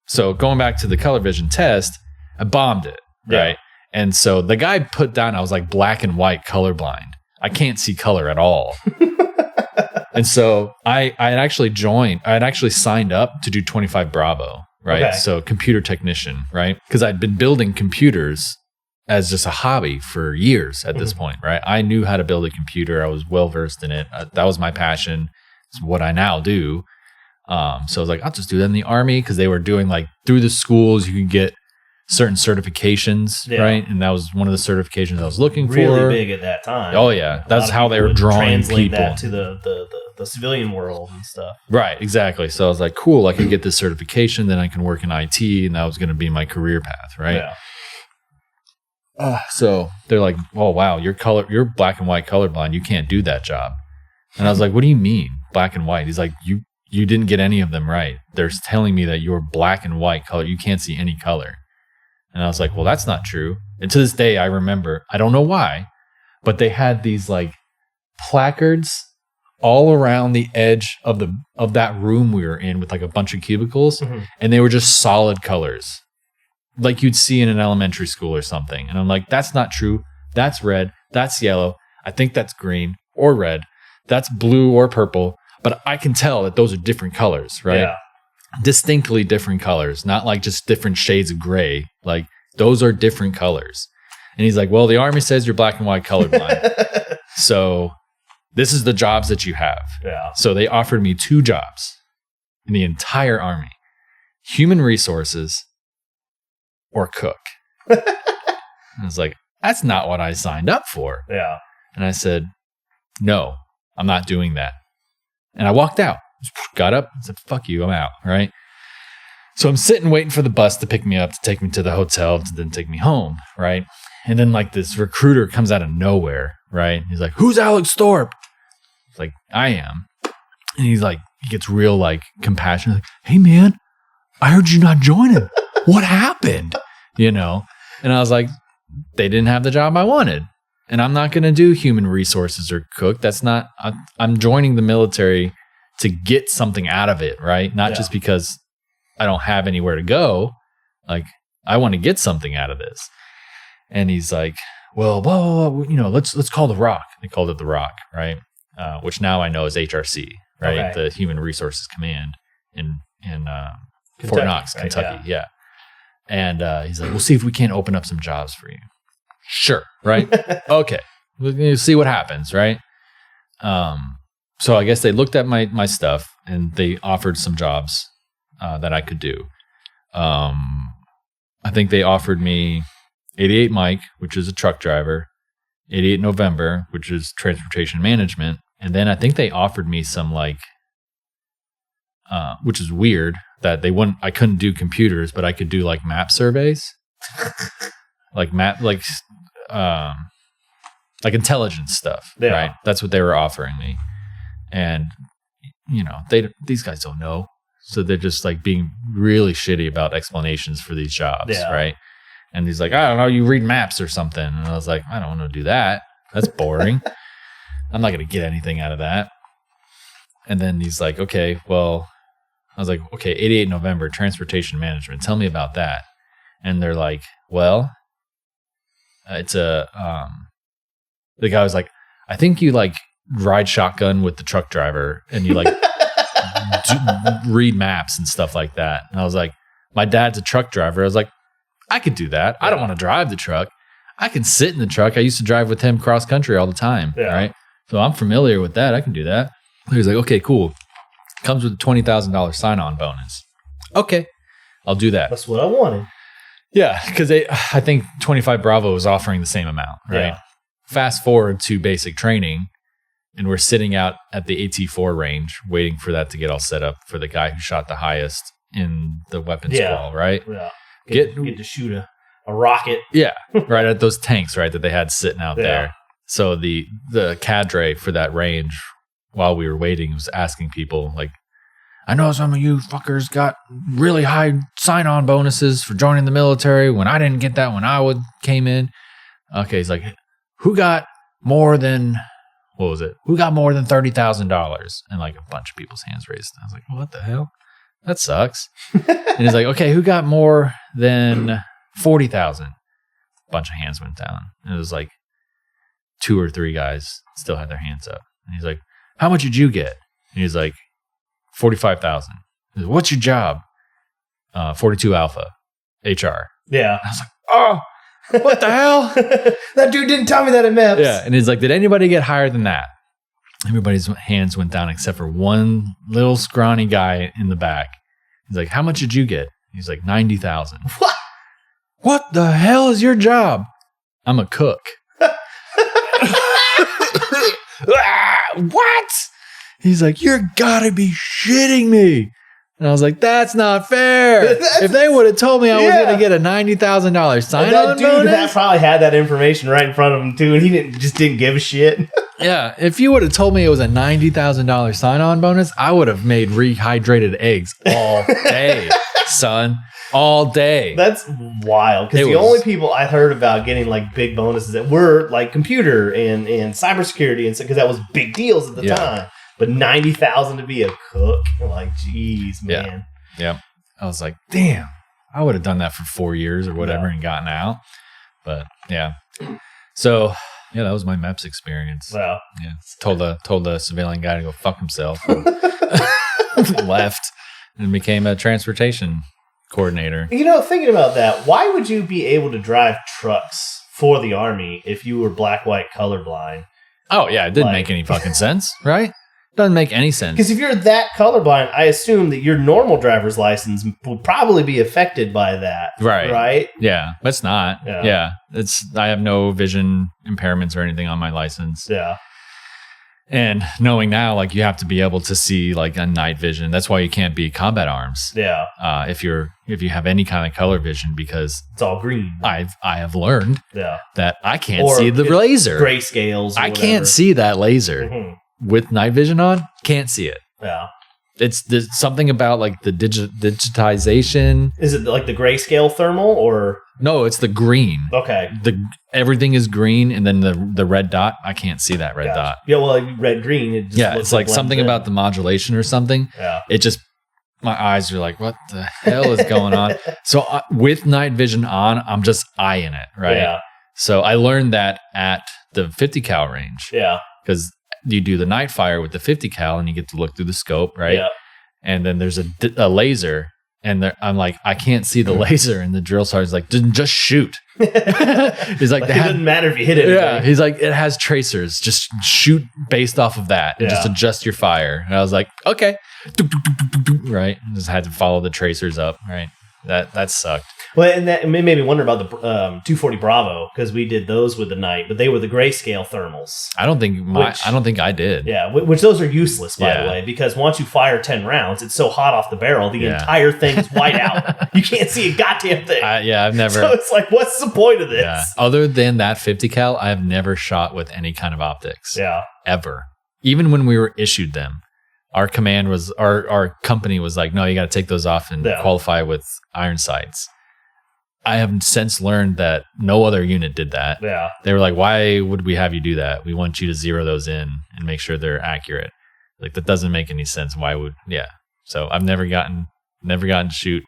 So going back to the color vision test, I bombed it, right? And so the guy put down, I was like black and white colorblind. I can't see color at all. And so I had actually signed up to do 25 Bravo, right? Okay. So computer technician, right? Because I'd been building computers as just a hobby for years at this point, right? I knew how to build a computer. I was well versed in it. That was my passion. It's what I now do. So I was like, I'll just do that in the Army, because they were doing like through the schools, you can get certain certifications, right? And that was one of the certifications I was looking for. Really big at that time. Oh yeah, that's how they were drawing translate people that to the civilian world and stuff. Right, exactly. So I was like, cool, I can get this certification, then I can work in IT, and that was going to be my career path, right? Yeah. So they're like, oh wow, you're black and white colorblind. You can't do that job. And I was like, what do you mean black and white? He's like, you didn't get any of them right. They're telling me that you're black and white color. You can't see any color. And I was like, well, that's not true. And to this day, I remember, I don't know why, but they had these like placards all around the edge of that room we were in with like a bunch of cubicles. And they were just solid colors, like you'd see in an elementary school or something. And I'm like, that's not true. That's red. That's yellow. I think that's green or red. That's blue or purple. But I can tell that those are different colors, right? Yeah. Distinctly different colors, not like just different shades of gray. Like those are different colors. And he's like, well, the Army says you're black and white colorblind. So this is the jobs that you have. Yeah. So they offered me 2 jobs in the entire Army: human resources or cook. I was like, that's not what I signed up for. Yeah. And I said, no, I'm not doing that. And I walked out, got up, and said, fuck you, I'm out, right? So I'm sitting waiting for the bus to pick me up, to take me to the hotel, to then take me home, right? And then like this recruiter comes out of nowhere, right? He's like, who's Alex Thorp? It's like, I am. And he's like, he gets real like compassionate, like, hey man, I heard you not joining. What happened? You know? And I was like, they didn't have the job I wanted. And I'm not going to do human resources or cook. That's not, I'm joining the military to get something out of it, right? Not just because I don't have anywhere to go. Like, I want to get something out of this. And he's like, well, you know, let's call the Rock. They called it the Rock, right? Which now I know is HRC, right? Okay. The Human Resources Command in Fort Knox, Kentucky. Yeah. And he's like, we'll see if we can't open up some jobs for you. Sure. Right. Okay. We'll see what happens. Right. So I guess they looked at my stuff and they offered some jobs that I could do. I think they offered me 88 Mike, which is a truck driver, 88 November, which is transportation management. And then I think they offered me some like, which is weird that I couldn't do computers, but I could do like map surveys. Like intelligence stuff, right? That's what they were offering me. And, you know, these guys don't know. So they're just like being really shitty about explanations for these jobs, right? And he's like, I don't know, you read maps or something. And I was like, I don't want to do that. That's boring. I'm not going to get anything out of that. And then he's like, okay, well, I was like, okay, 88 November, transportation management. Tell me about that. And they're like, well, it's the guy was like, I think you like ride shotgun with the truck driver and you like read maps and stuff like that. And I was like, my dad's a truck driver. I was like, I could do that. I don't want to drive the truck. I can sit in the truck. I used to drive with him cross country all the time. Yeah. Right. So I'm familiar with that. I can do that. He was like, okay, cool. Comes with a $20,000 sign-on bonus. Okay. I'll do that. That's what I wanted. Yeah, because I think 25 Bravo was offering the same amount, right? Yeah. Fast forward to basic training, and we're sitting out at the AT4 range waiting for that to get all set up for the guy who shot the highest in the weapons squall, right? Yeah. Get to shoot a rocket. Yeah, right at those tanks, right, that they had sitting out there. So the cadre for that range, while we were waiting, was asking people, like, I know some of you fuckers got really high sign-on bonuses for joining the military when I didn't get that when I came in. Okay, he's like, who got more than, what was it? Who got more than $30,000? And like a bunch of people's hands raised. I was like, what the hell? That sucks. And he's like, okay, who got more than 40,000? A bunch of hands went down. And it was like 2 or 3 guys still had their hands up. And he's like, how much did you get? And he's like, 45,000. What's your job? 42 Alpha, HR. Yeah. I was like, oh, what the hell? That dude didn't tell me that in MEPS. Yeah. And he's like, did anybody get higher than that? Everybody's hands went down except for one little scrawny guy in the back. He's like, how much did you get? He's like, 90,000. What? What the hell is your job? I'm a cook. What? He's like, you're gotta be shitting me. And I was like, that's not fair. If they would have told me I was going to get a $90,000 sign-on bonus. That probably had that information right in front of him, too, and he didn't give a shit. Yeah. If you would have told me it was a $90,000 sign-on bonus, I would have made rehydrated eggs all day, son. All day. That's wild. Because the only people I heard about getting like big bonuses that were like computer and cybersecurity and stuff, because that was big deals at the time. But 90,000 to be a cook, like, geez, man. Yeah. I was like, damn, I would have done that for 4 years or whatever and gotten out. But yeah. So yeah, that was my MEPS experience. Wow. Yeah. Told the civilian guy to go fuck himself. And left and became a transportation coordinator. You know, thinking about that, why would you be able to drive trucks for the Army if you were black, white, colorblind? Oh yeah, it didn't make any fucking sense, right? Doesn't make any sense. Because if you're that colorblind, I assume that your normal driver's license would probably be affected by that. Right? Yeah. It's not. Yeah. I have no vision impairments or anything on my license. Yeah. And knowing now, like, you have to be able to see like a night vision. That's why you can't be combat arms. Yeah. If you have any kind of color vision, because it's all green. I have learned that I can't or see the laser. Grayscales. I can't see that laser with night vision on. Can't see it. Yeah. There's something about like the digitization. Is it like the grayscale thermal or? No, it's the green. Okay. Everything is green, and then the red dot. I can't see that red dot. Yeah, well, like red green. It just it's like something about the modulation or something. Yeah. It just, my eyes are like, what the hell is going on? So with night vision on, I'm just eyeing it, right? Yeah. So I learned that at the 50 cal range. Yeah. Because you do the night fire with the 50 cal, and you get to look through the scope, right? Yeah. And then there's a laser. And I'm like, I can't see the laser. And the drill sergeant's like, just shoot. He's like, it doesn't matter if you hit it. Yeah. He's like, it has tracers. Just shoot based off of that and just adjust your fire. And I was like, okay. Right. Just had to follow the tracers up. Right. That sucked. Well, and that made me wonder about the 240 Bravo, because we did those with the night, but they were the grayscale thermals. I don't think I did. Yeah, which those are useless, by the way, because once you fire 10 rounds, it's so hot off the barrel, the entire thing is white out. You can't see a goddamn thing. I've never. So it's like, what's the point of this? Yeah. Other than that 50 cal, I have never shot with any kind of optics. Yeah. Ever. Even when we were issued them. Our command was, our company was like, no, you got to take those off and qualify with iron sights. I have since learned that no other unit did that. Yeah. They were like, why would we have you do that? We want you to zero those in and make sure they're accurate. Like, that doesn't make any sense. Why would, So I've never gotten to shoot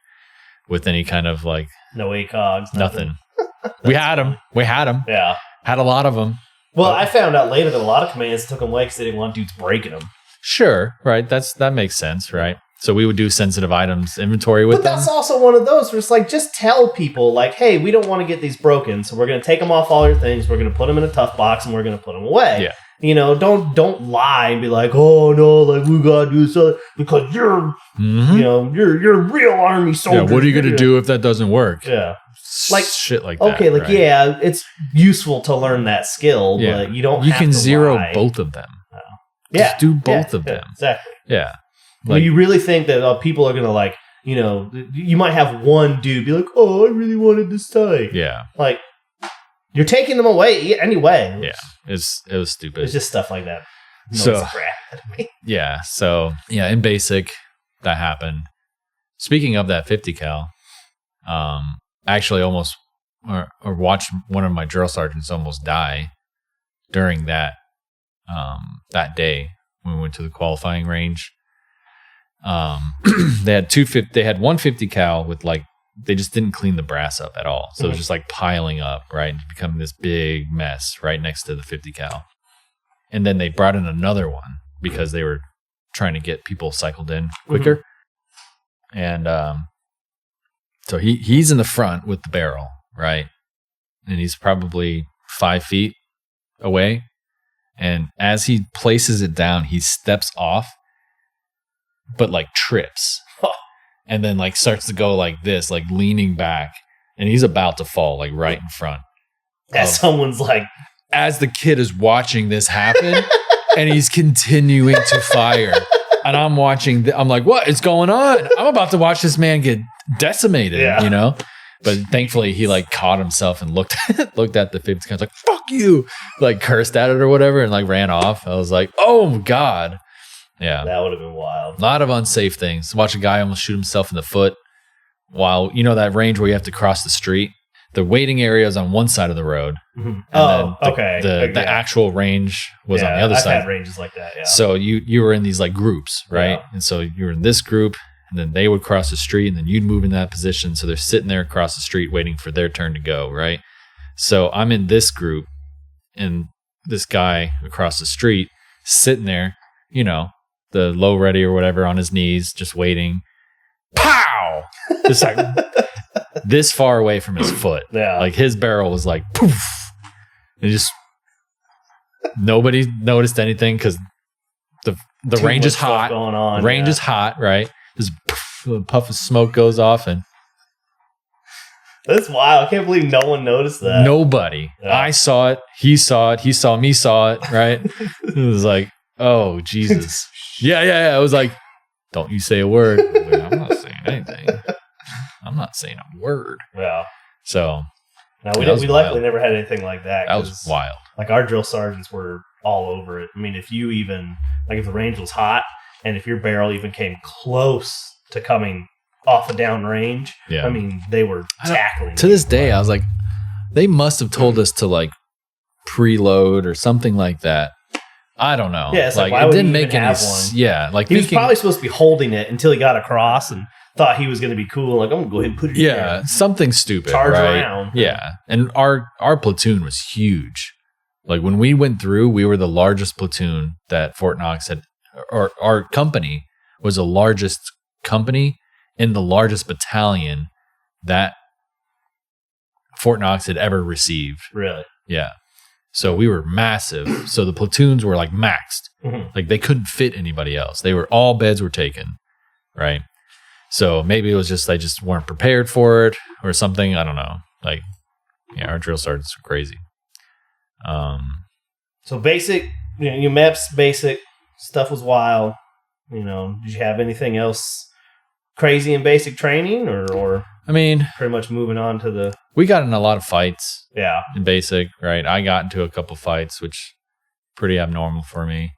with any kind of like. No ACOGs. Nothing. We had them. Yeah. Had a lot of them. Well, I found out later that a lot of commands took them away because they didn't want dudes breaking them. Sure, right. That makes sense, right? So we would do sensitive items inventory with them. But that's also one of those where it's like, just tell people, like, hey, we don't want to get these broken, so we're going to take them off all your things, we're going to put them in a tough box, and we're going to put them away. Yeah. You know, don't lie and be like, oh no, like we gotta do so because you're, you know, you're a real Army soldier. Yeah, what are you gonna do if that doesn't work? Yeah, like shit like that. Okay, like right? yeah, it's useful to learn that skill, but you don't. You have can to zero lie. both of them. Just do both of them. Exactly. Yeah. Like, you really think that people are gonna like, you know, you might have one dude be like, oh, I really wanted this tie. Yeah. Like. You're taking them away anyway. Yeah, it was stupid. It's just stuff like that. Yeah. So in basic, that happened. Speaking of that 50 cal, actually almost or watched one of my drill sergeants almost die during that day when we went to the qualifying range. They had 150 cal with like. They just didn't clean the brass up at all. So it was just like piling up, right? Becoming this big mess right next to the 50 cal. And then they brought in another one because they were trying to get people cycled in quicker. And so he's in the front with the barrel, right? And he's probably 5 feet away. And as he places it down, he steps off, but like trips. And then like starts to go like this, like leaning back. And he's about to fall like right in front. As someone's like... As the kid is watching this happen, and he's continuing to fire. And I'm watching, I'm like, what is going on? I'm about to watch this man get decimated, you know? But thankfully, he like caught himself and looked at the 50 gun, like, fuck you, like cursed at it or whatever, and like ran off. I was like, oh God. Yeah. That would have been wild. A lot of unsafe things. Watch a guy almost shoot himself in the foot while, you know, that range where you have to cross the street. The waiting area is on one side of the road. And the actual range was on the other side. I've had ranges like that, yeah. So you were in these like groups, right? Yeah. And so you were in this group, and then they would cross the street, and then you'd move in that position. So they're sitting there across the street waiting for their turn to go, right? So I'm in this group, and this guy across the street sitting there, you know, the low ready or whatever on his knees, just waiting. Pow! Just like... this far away from his foot. Yeah. Like his barrel was like poof. And just nobody noticed anything because the range is hot. Going on, range is hot, right? Just poof, a puff of smoke goes off, and that's wild. I can't believe no one noticed that. Nobody. Yeah. I saw it. He saw it. He saw me saw it, right? It was like, oh Jesus. Yeah. It was like, don't you say a word. I'm not saying anything. I'm not saying a word. Yeah. So. No, we luckily never had anything like that. That was wild. Like our drill sergeants were all over it. I mean, if you even, like if the range was hot and if your barrel even came close to coming off a down range, I mean, they were tackling. To this day, I was like, they must have told us to like preload or something like that. I don't know. Yeah, it's like why it didn't make any sense. Yeah, like he was probably supposed to be holding it until he got across and thought he was going to be cool. Like, I'm going to go ahead and put it in. Yeah, something stupid. Charge right? around. Yeah. And our platoon was huge. Like, when we went through, we were the largest platoon that Fort Knox had, or our company was the largest company and the largest battalion that Fort Knox had ever received. Really? Yeah. So we were massive. So the platoons were like maxed. Mm-hmm. Like, they couldn't fit anybody else. All beds were taken. Right? So maybe it was just they just weren't prepared for it or something. I don't know. Like, yeah, our drill sergeants were crazy. So basic, your MEPS basic stuff was wild. You know, did you have anything else crazy in basic training or? I mean, pretty much moving on to the. We got in a lot of fights. Yeah. In basic, right? I got into a couple fights, which pretty abnormal for me.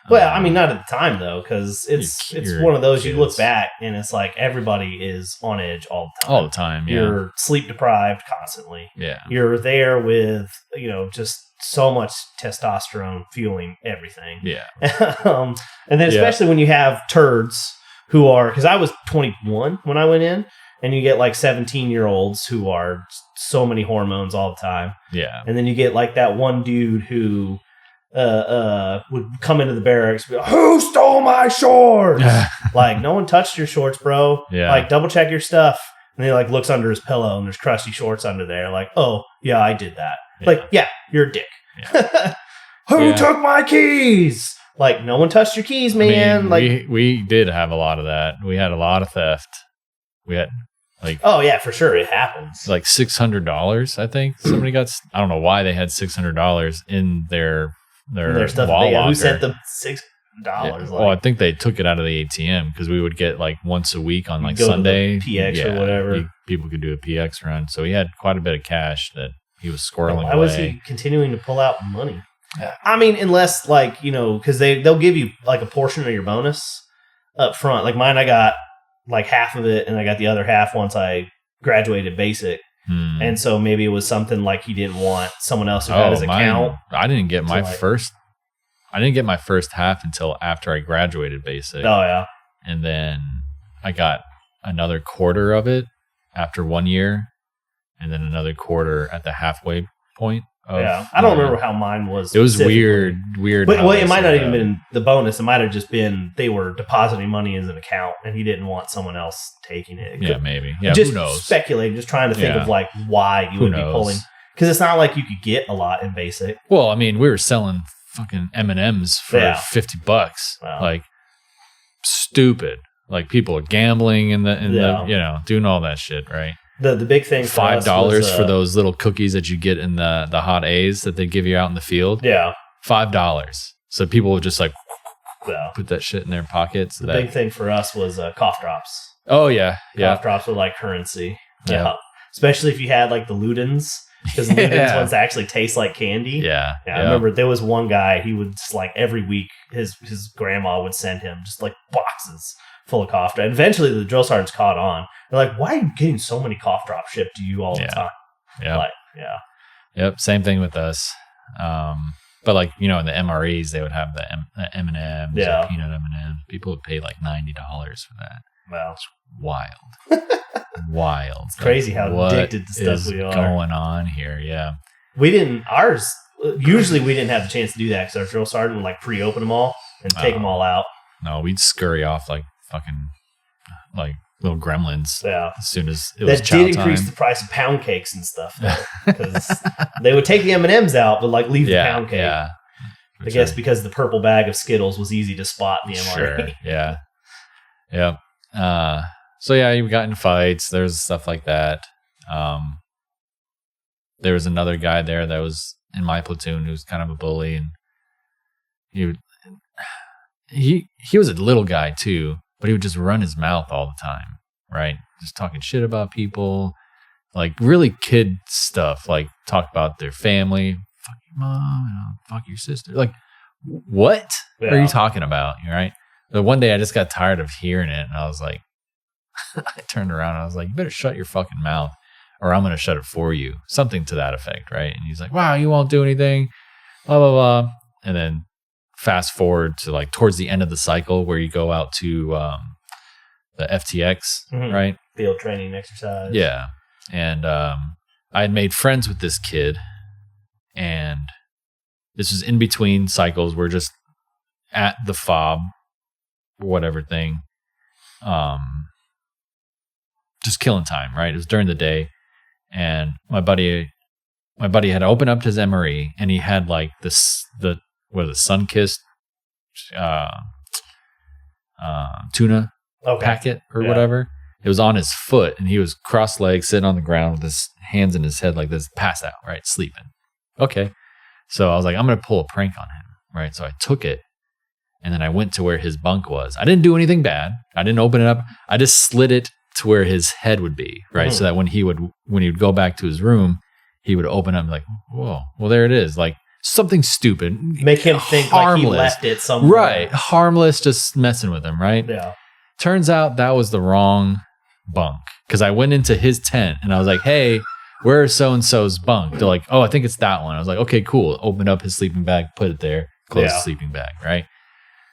Well, I mean, not at the time though, because it's one of those you look back and it's like everybody is on edge all the time. All the time, yeah. You're sleep deprived constantly. Yeah. You're there with, just so much testosterone fueling everything. Yeah. And then especially when you have turds who are, because I was 21 when I went in, and you get like 17-year-olds who are so many hormones all the time. Yeah. And then you get like that one dude who would come into the barracks and be like, who stole my shorts? Like, no one touched your shorts, bro. Yeah. Like, double check your stuff. And he like looks under his pillow and there's crusty shorts under there. Like, oh yeah, I did that. Yeah. Like, yeah, you're a dick. Yeah. Who took my keys? Like, no one touched your keys, man. I mean, we did have a lot of that. We had a lot of theft. We had like, oh yeah, for sure, it happens. Like $600, I think. Somebody got. I don't know why they had $600 in their stuff. Wall locker. Who sent them $6? Yeah. Well, I think they took it out of the ATM because we would get like once a week on like Sunday PX or whatever. People could do a PX run, so he had quite a bit of cash that he was squirreling away. Why was he continuing to pull out money? I mean, unless like because they'll give you like a portion of your bonus up front. Like mine, I got like half of it, and I got the other half once I graduated basic. And so maybe it was something like he didn't want someone else who had his account. I didn't get my first. I didn't get my first half until after I graduated basic. Oh yeah, and then I got another quarter of it after 1 year, and then another quarter at the halfway point. I don't remember how mine was. It was weird. But it might not even been the bonus. It might have just been they were depositing money as an account, and he didn't want someone else taking it. Maybe. Yeah, just who knows? Speculating, just trying to think of like why you would be pulling. Because it's not like you could get a lot in basic. Well, I mean, we were selling fucking M&Ms for $50. Wow. Like stupid. Like people are gambling in the doing all that shit, right? The big thing for $5 for those little cookies that you get in the hot A's that they give you out in the field. Yeah. $5. So people would just like put that shit in their pockets. The big thing for us was cough drops. Oh yeah. Cough drops were like currency. Yeah. Especially if you had like the Ludens. Because the Ludens ones actually taste like candy. Yeah. I remember there was one guy, he would just like every week his grandma would send him just like boxes full of cough drops. Eventually the drill sergeants caught on. They're like, why are you getting so many cough drops shipped to you all the time? Yeah. Like, Yep. Same thing with us. But like, in the MREs, they would have the M&Ms, peanut M&Ms. People would pay like $90 for that. Wow. It's wild. Wild. It's crazy how addicted to stuff we are. Going on here. Yeah. Usually we didn't have the chance to do that because our drill sergeant would like pre-open them all and take them all out. No, we'd scurry off like fucking like little gremlins. Yeah. As soon as it was that did increase the price of pound cakes and stuff because they would take the M&Ms out but like leave the pound cake. Yeah. I guess because the purple bag of Skittles was easy to spot in the MRE. Sure. Yeah. Yep. So yeah, you got in fights. There's stuff like that. There was another guy there that was in my platoon who was kind of a bully, and he was a little guy too, but he would just run his mouth all the time, right? Just talking shit about people, like really kid stuff, like talk about their family, fuck your mom, fuck your sister. Like, what are you talking about? Right? But one day I just got tired of hearing it, and I was like, I turned around and I was like, you better shut your fucking mouth or I'm going to shut it for you. Something to that effect, right? And he's like, wow, you won't do anything, blah, blah, blah. And then fast forward to like towards the end of the cycle where you go out to the FTX, right? Field training exercise. Yeah. And I had made friends with this kid, and this was in between cycles. We're just at the fob, whatever thing. Just killing time, right? It was during the day, and my buddy had opened up his MRE, and he had like the sun-kissed tuna packet or whatever. It was on his foot, and he was cross-legged, sitting on the ground with his hands in his head like this, passed out, right, sleeping. Okay, so I was like, I'm gonna pull a prank on him, right? So I took it, and then I went to where his bunk was. I didn't do anything bad. I didn't open it up. I just slid it to where his head would be, right? So that when he would go back to his room, he would open up and be like, whoa, well, there it is. Like something stupid. Make him think harmless. Like he left it somewhere. Right. Harmless, just messing with him, right? Yeah. Turns out that was the wrong bunk, because I went into his tent and I was like, hey, where's so-and-so's bunk? They're like, oh, I think it's that one. I was like, okay, cool. Opened up his sleeping bag, put it there, closed the sleeping bag, right?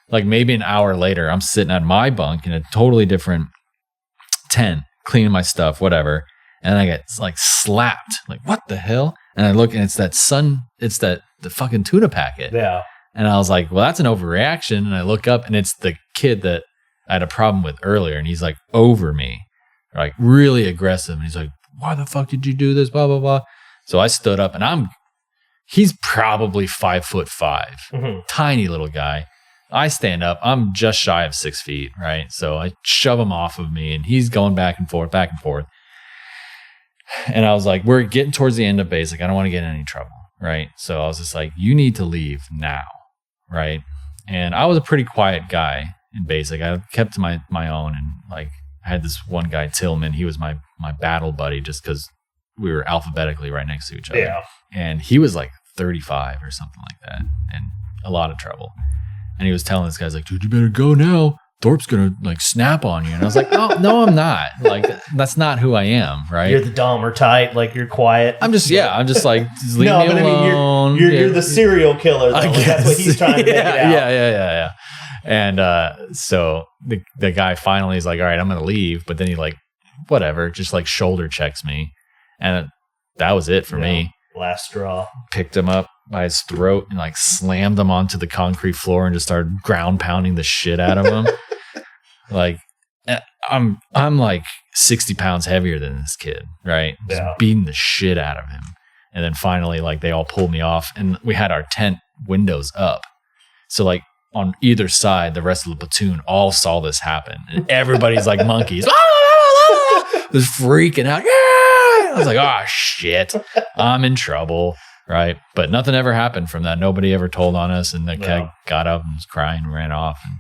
Like maybe an hour later, I'm sitting at my bunk in a totally different tent, cleaning my stuff, whatever, and I get like slapped. Like, what the hell? And I look, and it's the fucking tuna packet. Yeah. And I was like, well, that's an overreaction. And I look up, and it's the kid that I had a problem with earlier, and he's like over me, like really aggressive. And he's like, why the fuck did you do this? Blah blah blah. So I stood up, and he's probably 5'5", tiny little guy. I stand up. I'm just shy of 6 feet, right? So I shove him off of me, and he's going back and forth, back and forth. And I was like, we're getting towards the end of basic. I don't want to get in any trouble, right? So I was just like, you need to leave now, right? And I was a pretty quiet guy in basic. I kept to my own, and like I had this one guy, Tillman. He was my battle buddy just because we were alphabetically right next to each other. Yeah. And he was like 35 or something like that, and a lot of trouble. And he was telling this guy, like, dude, you better go now. Thorp's going to like snap on you. And I was like, oh, no, I'm not. Like, that's not who I am, right? You're the Dahmer type, like you're quiet. I'm just like, just leave me alone. I mean, you're the serial killer, though. Like, that's what he's trying to make it out. Yeah. And so the guy finally is like, all right, I'm going to leave. But then he like, whatever, just like shoulder checks me. And that was it for me. Last straw. Picked him up by his throat and like slammed him onto the concrete floor and just started ground pounding the shit out of him. Like, I'm like 60 pounds heavier than this kid, right? Just beating the shit out of him. And then finally, like, they all pulled me off, and we had our tent windows up. So like on either side, the rest of the platoon all saw this happen. And everybody's like monkeys. Was freaking out. Yeah! I was like, oh shit, I'm in trouble. Right. But nothing ever happened from that. Nobody ever told on us. And the kid got up and was crying and ran off and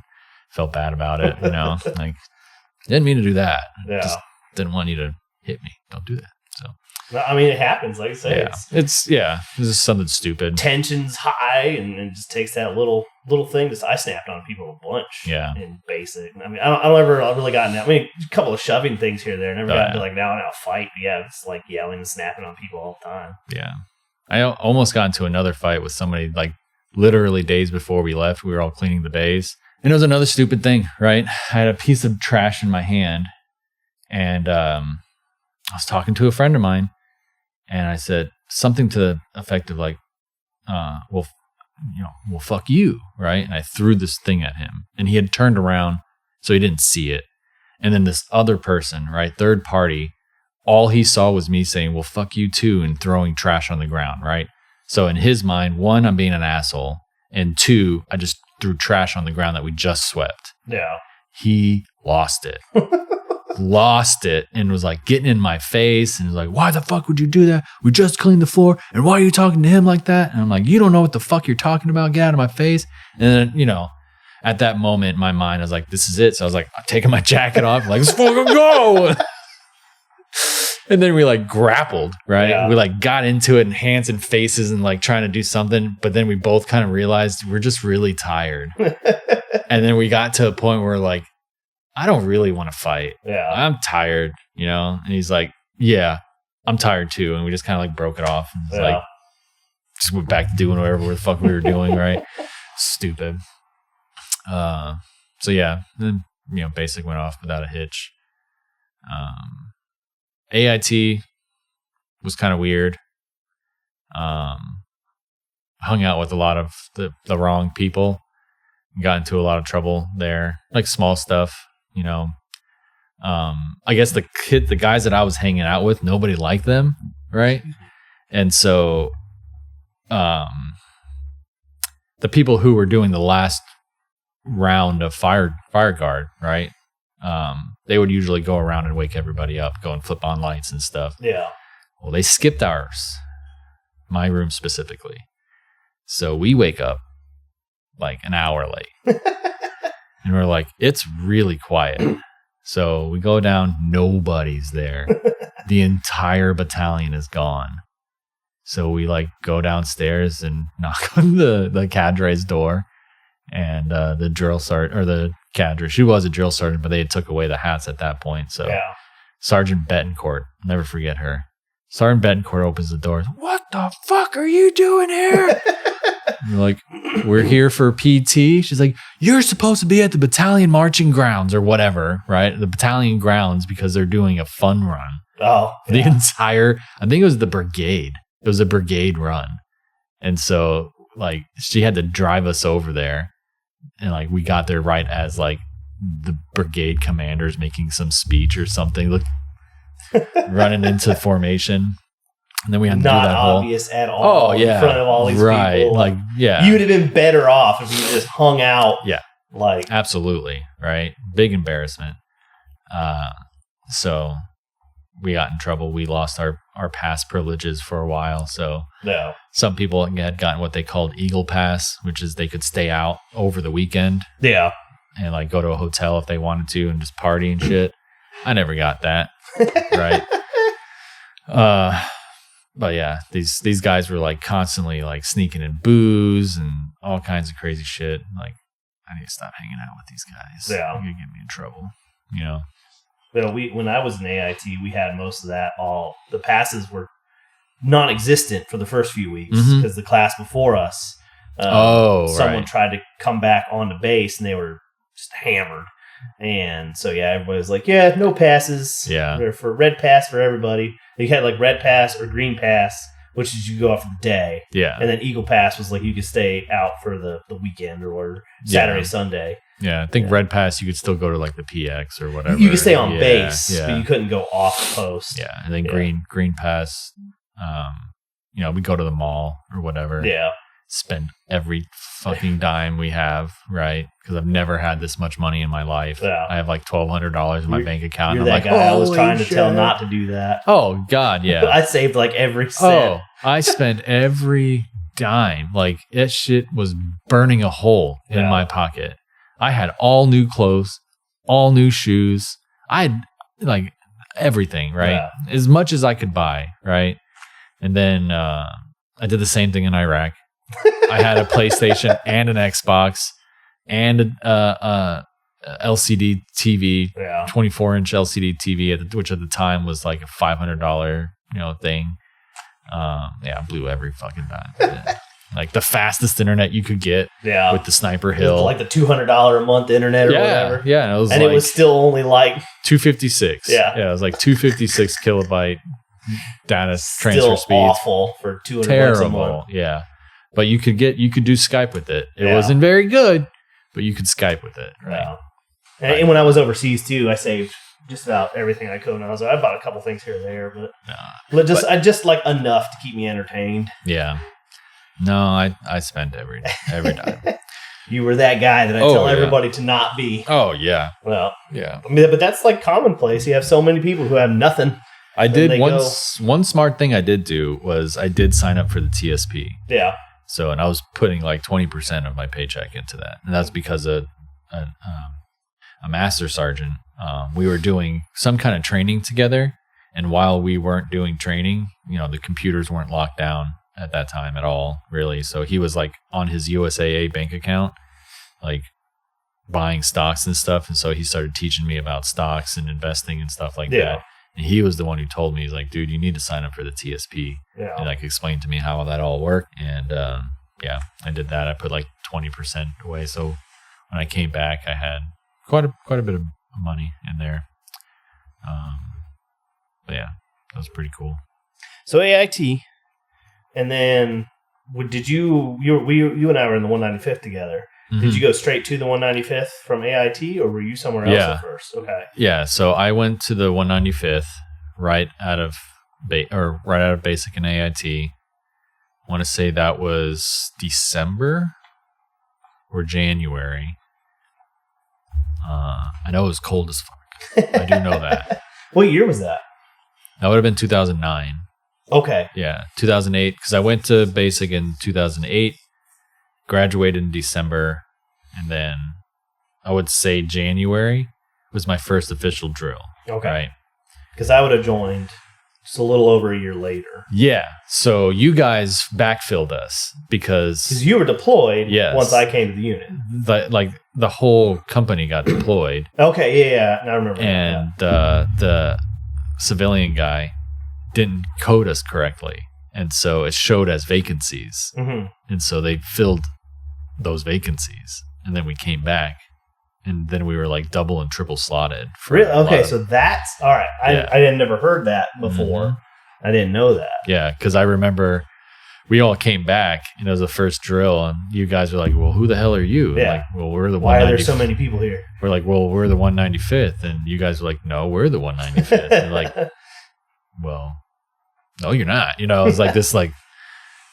felt bad about it. You know, like, didn't mean to do that. Just didn't want you to hit me. Don't do that. So, I mean, it happens. Like I say, it's just something stupid. Tension's high, and it just takes that little thing. I snapped on people a bunch. Yeah. In basic. I mean, I don't ever really gotten that. I mean, a couple of shoving things here or there. Never got to like now and out fight. But yeah, it's like yelling and snapping on people all the time. Yeah. I almost got into another fight with somebody like literally days before we left. We were all cleaning the bays. And it was another stupid thing, right? I had a piece of trash in my hand, and I was talking to a friend of mine, and I said something to the effect of like, well, fuck you, right? And I threw this thing at him, and he had turned around, so he didn't see it. And then this other person, right, third party, all he saw was me saying, well, fuck you too, and throwing trash on the ground, right? So in his mind, 1, I'm being an asshole, and 2, I just threw trash on the ground that we just swept. Yeah. He lost it. Lost it, and was like getting in my face and was like, why the fuck would you do that? We just cleaned the floor, and why are you talking to him like that? And I'm like, you don't know what the fuck you're talking about. Get out of my face. And then, at that moment, in my mind, I was like, this is it. So I was like, I'm taking my jacket off, like, let's fucking go. And then we like grappled, right? Yeah. We like got into it in hands and faces and like trying to do something. But then we both kind of realized we're just really tired. And then we got to a point where like, I don't really want to fight. Yeah. I'm tired, And he's like, yeah, I'm tired too. And we just kind of like broke it off. And it's like, just went back to doing whatever the fuck we were doing, right? Stupid. So yeah, then, basic went off without a hitch. AIT was kind of weird. Hung out with a lot of the wrong people. Got into a lot of trouble there, like small stuff, I guess the guys that I was hanging out with, nobody liked them, right? And so, the people who were doing the last round of fire guard, right? They would usually go around and wake everybody up, go and flip on lights and stuff. Yeah. Well, they skipped ours, my room specifically. So we wake up like an hour late. And we're like, it's really quiet. So we go down, nobody's there. The entire battalion is gone. So we like go downstairs and knock on the cadre's door. And the drill sergeant, or the cadre, she was a drill sergeant, but they had took away the hats at that point. So Sergeant Betancourt, never forget her. Sergeant Betancourt opens the door. What the fuck are you doing here? We're like, we're here for PT. She's like, you're supposed to be at the battalion marching grounds or whatever, right? The battalion grounds, because they're doing a fun run. Oh, the entire, I think it was the brigade. It was a brigade run. And so like she had to drive us over there. And like we got there right as like the brigade commander's making some speech or something. Look, running into formation. And then we had to not do that obvious at all. Oh yeah, in front of all these people. Like yeah, you would have been better off if you just hung out. Yeah, like absolutely right. Big embarrassment. So we got in trouble. We lost our pass privileges for a while. So some people had gotten what they called Eagle Pass, which is they could stay out over the weekend. Yeah, and like go to a hotel if they wanted to and just party and shit. I never got that. Right. But yeah, these guys were like constantly like sneaking in booze and all kinds of crazy shit. Like, I need to stop hanging out with these guys. Yeah, you're gonna get me in trouble. Well, when I was in AIT, we had most of that. All the passes were non-existent for the first few weeks because the class before us, someone tried to come back onto base and they were just hammered. And so everybody was like, no passes. Yeah, for red pass for everybody. You had like red pass or green pass which is you go out for the day. Yeah. And then Eagle Pass was like you could stay out for the weekend or Saturday, Sunday. Yeah, I think Red Pass, you could still go to like the PX or whatever. You could stay on base, but you couldn't go off post. Yeah, and then Green Pass, we go to the mall or whatever. Yeah. Spend every fucking dime we have, right? Because I've never had this much money in my life. Yeah. I have like $1,200 in my bank account. You're that guy I was trying to tell not to do that. Oh, God, yeah. I saved like every cent. Oh, I spent every dime. Like, that shit was burning a hole in my pocket. I had all new clothes, all new shoes. I had like everything, right? Yeah. As much as I could buy, right? And then I did the same thing in Iraq. I had a PlayStation and an Xbox and a LCD TV, 24-inch LCD TV, which at the time was like a $500, thing. I blew every fucking dime. Yeah. Like the fastest internet you could get with the Sniper Hill. Like the $200 a month internet or whatever. Yeah. It was still only like 256. Yeah. It was like 256 kilobyte data transfer speed. Awful for $200 a month. Yeah. But you could do Skype with it. It wasn't very good, but you could Skype with it. Right. Yeah. And when I was overseas too, I saved just about everything I could. And I bought a couple things here and there, but I just like enough to keep me entertained. Yeah. No, I spent every dime. You were that guy that I tell everybody to not be. Oh, yeah. Well, yeah. I mean, but that's like commonplace. You have so many people who have nothing. I did one smart thing I did do was I did sign up for the TSP. Yeah. So, and I was putting like 20% of my paycheck into that. And that's because a master sergeant, we were doing some kind of training together. And while we weren't doing training, the computers weren't locked down at that time at all, really. So he was like on his USAA bank account, like buying stocks and stuff. And so he started teaching me about stocks and investing and stuff like that. And he was the one who told me, he's like, dude, you need to sign up for the TSP. Yeah. And like explained to me how that all worked. And I did that. I put like 20% away. So when I came back, I had quite a bit of money in there. But yeah, that was pretty cool. So AIT. And then, did you and I were in the 195th together. Mm-hmm. Did you go straight to the 195th from AIT, or were you somewhere else at first? Okay. Yeah, so I went to the 195th right out of basic and AIT. I want to say that was December or January. I know it was cold as fuck. I do know that. What year was that? That would have been 2009. Okay. Yeah, 2008, because I went to basic in 2008, graduated in December, and then I would say January was my first official drill. Okay. Right? Because I would have joined just a little over a year later. Yeah. So you guys backfilled us because you were deployed once I came to the unit. The whole company got deployed. Okay, yeah. I remember. And the civilian guy didn't code us correctly, and so it showed as vacancies. Mm-hmm. And so they filled those vacancies, and then we came back, and then we were like double and triple slotted. Really? Okay, so that's all right. I had never heard that before. Mm-hmm. I didn't know that. Yeah, because I remember we all came back, and it was the first drill, and you guys were like, "Well, who the hell are you?" Yeah. Like, well, we're the. Why are there so many people here? We're like, well, we're the 195th, and you guys were like, no, we're the 195th. And like, well, no, you're not. It was like this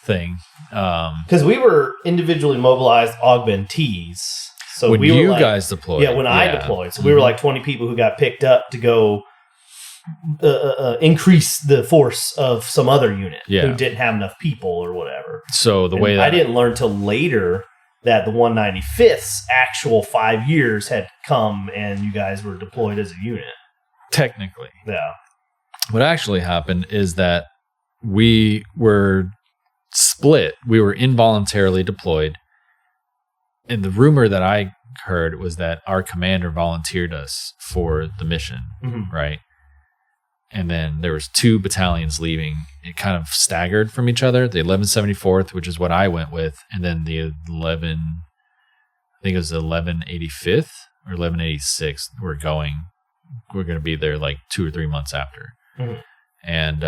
thing. Because we were individually mobilized augmentees. So when we were guys deployed. Yeah, when I deployed. So we were like 20 people who got picked up to go increase the force of some other unit who didn't have enough people or whatever. So the way that I didn't learn till later that the 195th's actual 5 years had come and you guys were deployed as a unit. Technically. Yeah. What actually happened is that we were split. We were involuntarily deployed. And the rumor that I heard was that our commander volunteered us for the mission, right? And then there was 2 battalions leaving. It kind of staggered from each other. The 1174th, which is what I went with, and then the 1185th or 1186th. We're going to be there like 2 or 3 months after. Mm-hmm. And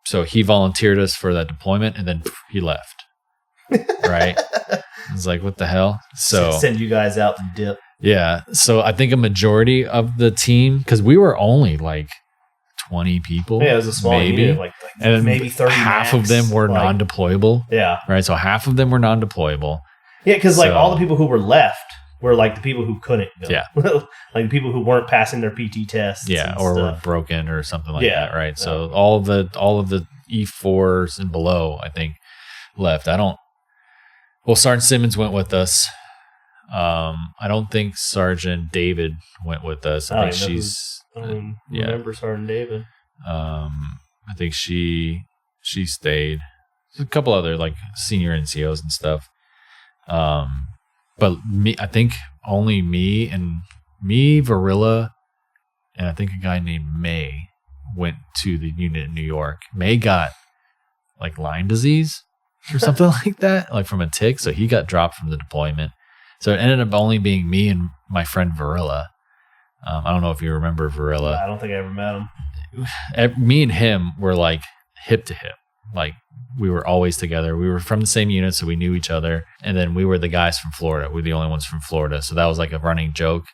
So he volunteered us for that deployment, and then he left. Right? It's like, what the hell? So send you guys out to dip. Yeah. So I think a majority of the team, because we were only like 20 people. Yeah, it was a small unit, like and maybe 30 half max, of them were non-deployable. Yeah. Right. So half of them were non-deployable. Yeah, because like all the people who were left were like the people who couldn't go. Yeah. Like the people who weren't passing their PT tests. Yeah, or were broken or something like that, right? Yeah. So all of the E4s and below, I think, left. Well, Sergeant Simmons went with us. I don't think Sergeant David went with us. I think remember Sergeant David. I think she stayed. There's a couple other like senior NCOs and stuff. But I think only me, Varilla, and I think a guy named May went to the unit in New York. May got like Lyme disease or something like that, like from a tick. So he got dropped from the deployment. So it ended up only being me and my friend Varilla. I don't know if you remember Varilla. I don't think I ever met him. Me and him were like hip to hip. Like we were always together. We were from the same unit, so we knew each other. And then we were the guys from Florida. We were the only ones from Florida. So that was like a running joke,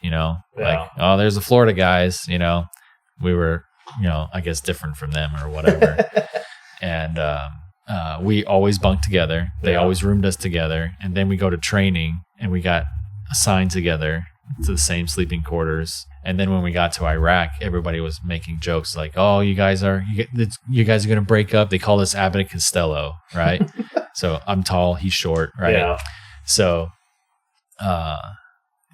like, oh, there's the Florida guys, we were, I guess different from them or whatever. And we always bunked together. They always roomed us together. And then we go to training and we got assigned together to the same sleeping quarters. And then when we got to Iraq, everybody was making jokes like, "Oh, you guys are going to break up." They call us Abbott and Costello, right? So I'm tall, he's short, right? Yeah. So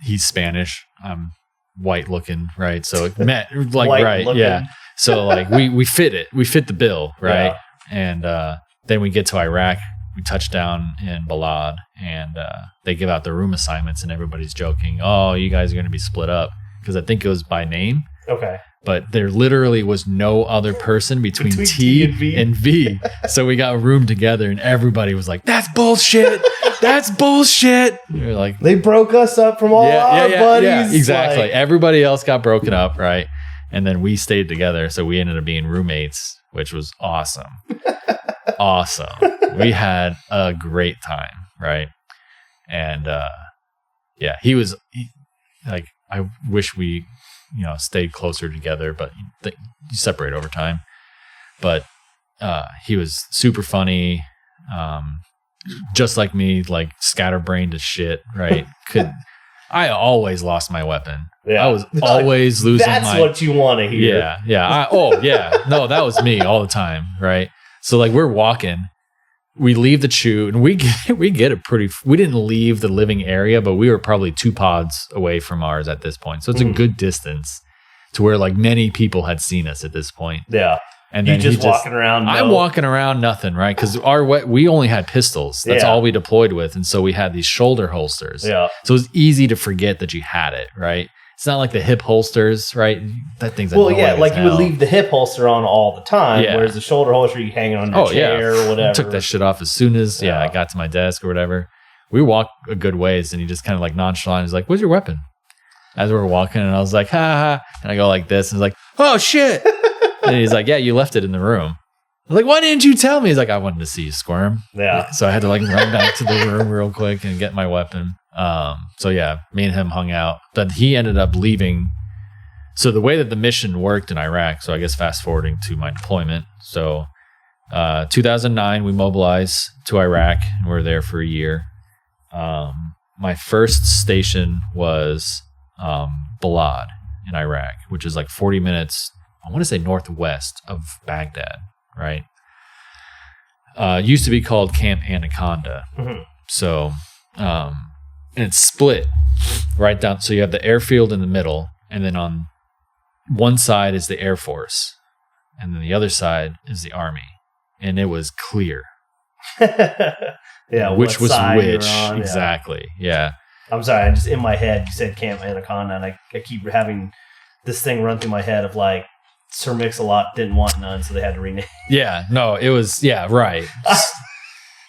he's Spanish, I'm white looking, right? So it met like white right, looking. yeah. So like we fit the bill, right? Yeah. And then we get to Iraq. We touch down in Balad, and they give out the room assignments, and everybody's joking, "Oh, you guys are going to be split up." Because I think it was by name. Okay. But there literally was no other person between T and V. So we got a room together and everybody was like, "That's bullshit. That's bullshit." You're like, they broke us up from all our buddies. Yeah, exactly. Like, everybody else got broken up, right? And then we stayed together. So we ended up being roommates, which was awesome. Awesome. We had a great time, right? And like, I wish we, stayed closer together, but you separate over time. But he was super funny, just like me, like scatterbrained as shit, right? I always lost my weapon. Yeah. I was always losing That's what you want to hear. Yeah. No, that was me all the time, right? So like we're walking. We leave the chew and we get a we didn't leave the living area, but we were probably 2 pods away from ours at this point. So it's a good distance to where like many people had seen us at this point. Yeah. And then just walking around. I'm walking around nothing, right? Because we only had pistols. That's all we deployed with. And so we had these shoulder holsters. Yeah. So it was easy to forget that you had it, right? It's not like the hip holsters, right? That thing's like you would leave the hip holster on all the time, whereas the shoulder holster you hang on your chair or whatever. I took that shit off as soon as I got to my desk or whatever. We walked a good ways, and he just kind of like nonchalant. He's like, "Where's your weapon?" As we were walking, and I was like, "Ha ha!" And I go like this, and he's like, "Oh shit!" And he's like, "Yeah, you left it in the room." I was like, "Why didn't you tell me?" He's like, "I wanted to see you squirm." Yeah. So I had to like run back to the room real quick and get my weapon. So yeah, me and him hung out. But he ended up leaving. So the way that the mission worked in Iraq, so I guess fast forwarding to my deployment. So 2009, we mobilized to Iraq, and we were there for a year. My first station was Balad in Iraq, which is like 40 minutes, I want to say northwest of Baghdad, right? Used to be called Camp Anaconda. Mm-hmm. So, and it's split right down. So you have the airfield in the middle, and then on one side is the Air Force, and then the other side is the Army. And it was clear. Yeah, which was which. Exactly. Yeah. I'm sorry, just in my head, you said Camp Anaconda, and I keep having this thing run through my head of like, Sir Mix-a-Lot didn't want none, so they had to rename. Yeah, no, it was, right.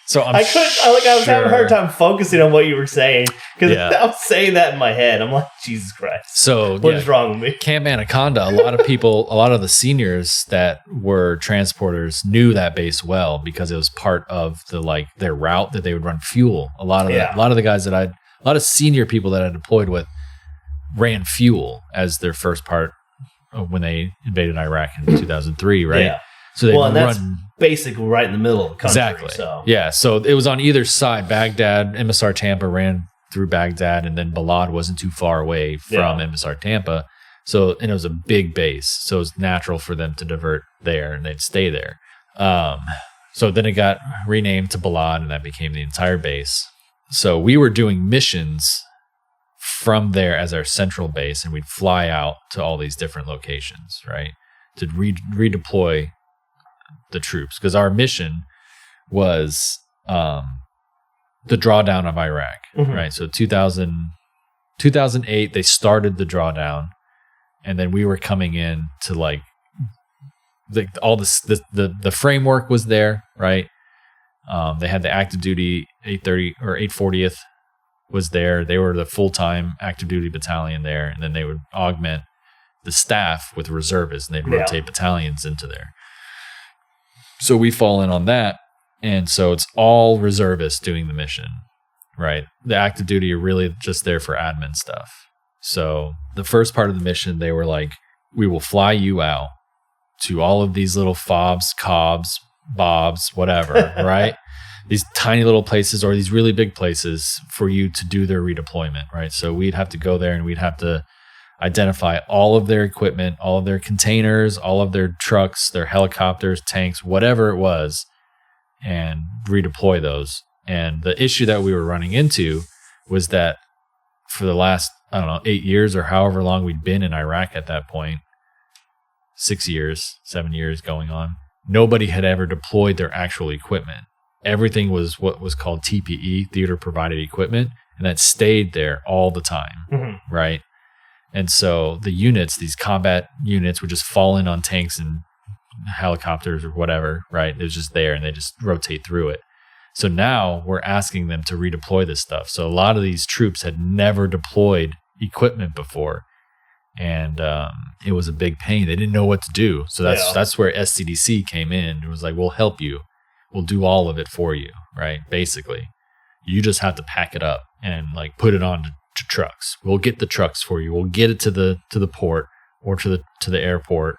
So I was having a hard time focusing on what you were saying because I was saying that in my head. I'm like, Jesus Christ. So what is wrong with me? Camp Anaconda, a lot of the seniors that were transporters knew that base well because it was part of their route that they would run fuel. A lot of senior people that I deployed with ran fuel as their first part of when they invaded Iraq in 2003, right? Yeah. So they that's basically right in the middle of the country. Exactly. So. Yeah. So it was on either side. Baghdad, MSR Tampa ran through Baghdad, and then Balad wasn't too far away from MSR Tampa. So, and it was a big base. So it was natural for them to divert there, and they'd stay there. So then it got renamed to Balad, and that became the entire base. So we were doing missions from there as our central base, and we'd fly out to all these different locations, right, to redeploy the troops, because our mission was the drawdown of Iraq, right? So 2008, they started the drawdown, and then we were coming in to the framework was there, right? They had the active duty 830 or 840th was there. They were the full-time active duty battalion there, and then they would augment the staff with reservists, and they'd rotate battalions into there. So we fall in on that, and so it's all reservists doing the mission, right? The active duty are really just there for admin stuff. So the first part of the mission, they were like, we will fly you out to all of these little fobs, cobs, bobs, whatever, right? These tiny little places or these really big places for you to do their redeployment, right? So we'd have to go there and we'd have to identify all of their equipment, all of their containers, all of their trucks, their helicopters, tanks, whatever it was, and redeploy those. And the issue that we were running into was that for the last, 8 years or however long we'd been in Iraq at that point, 6 years, 7 years going on, nobody had ever deployed their actual equipment. Everything was what was called TPE, theater provided equipment, and that stayed there all the time, right? And so the units, these combat units, would just fall in on tanks and helicopters or whatever, right? It was just there, and they just rotate through it. So now we're asking them to redeploy this stuff. So a lot of these troops had never deployed equipment before, and it was a big pain. They didn't know what to do. So that's where SCDC came in. It was like, we'll help you. We'll do all of it for you, right? Basically, you just have to pack it up and put it on to trucks. We'll get the trucks for you. We'll get it to the port or to the airport,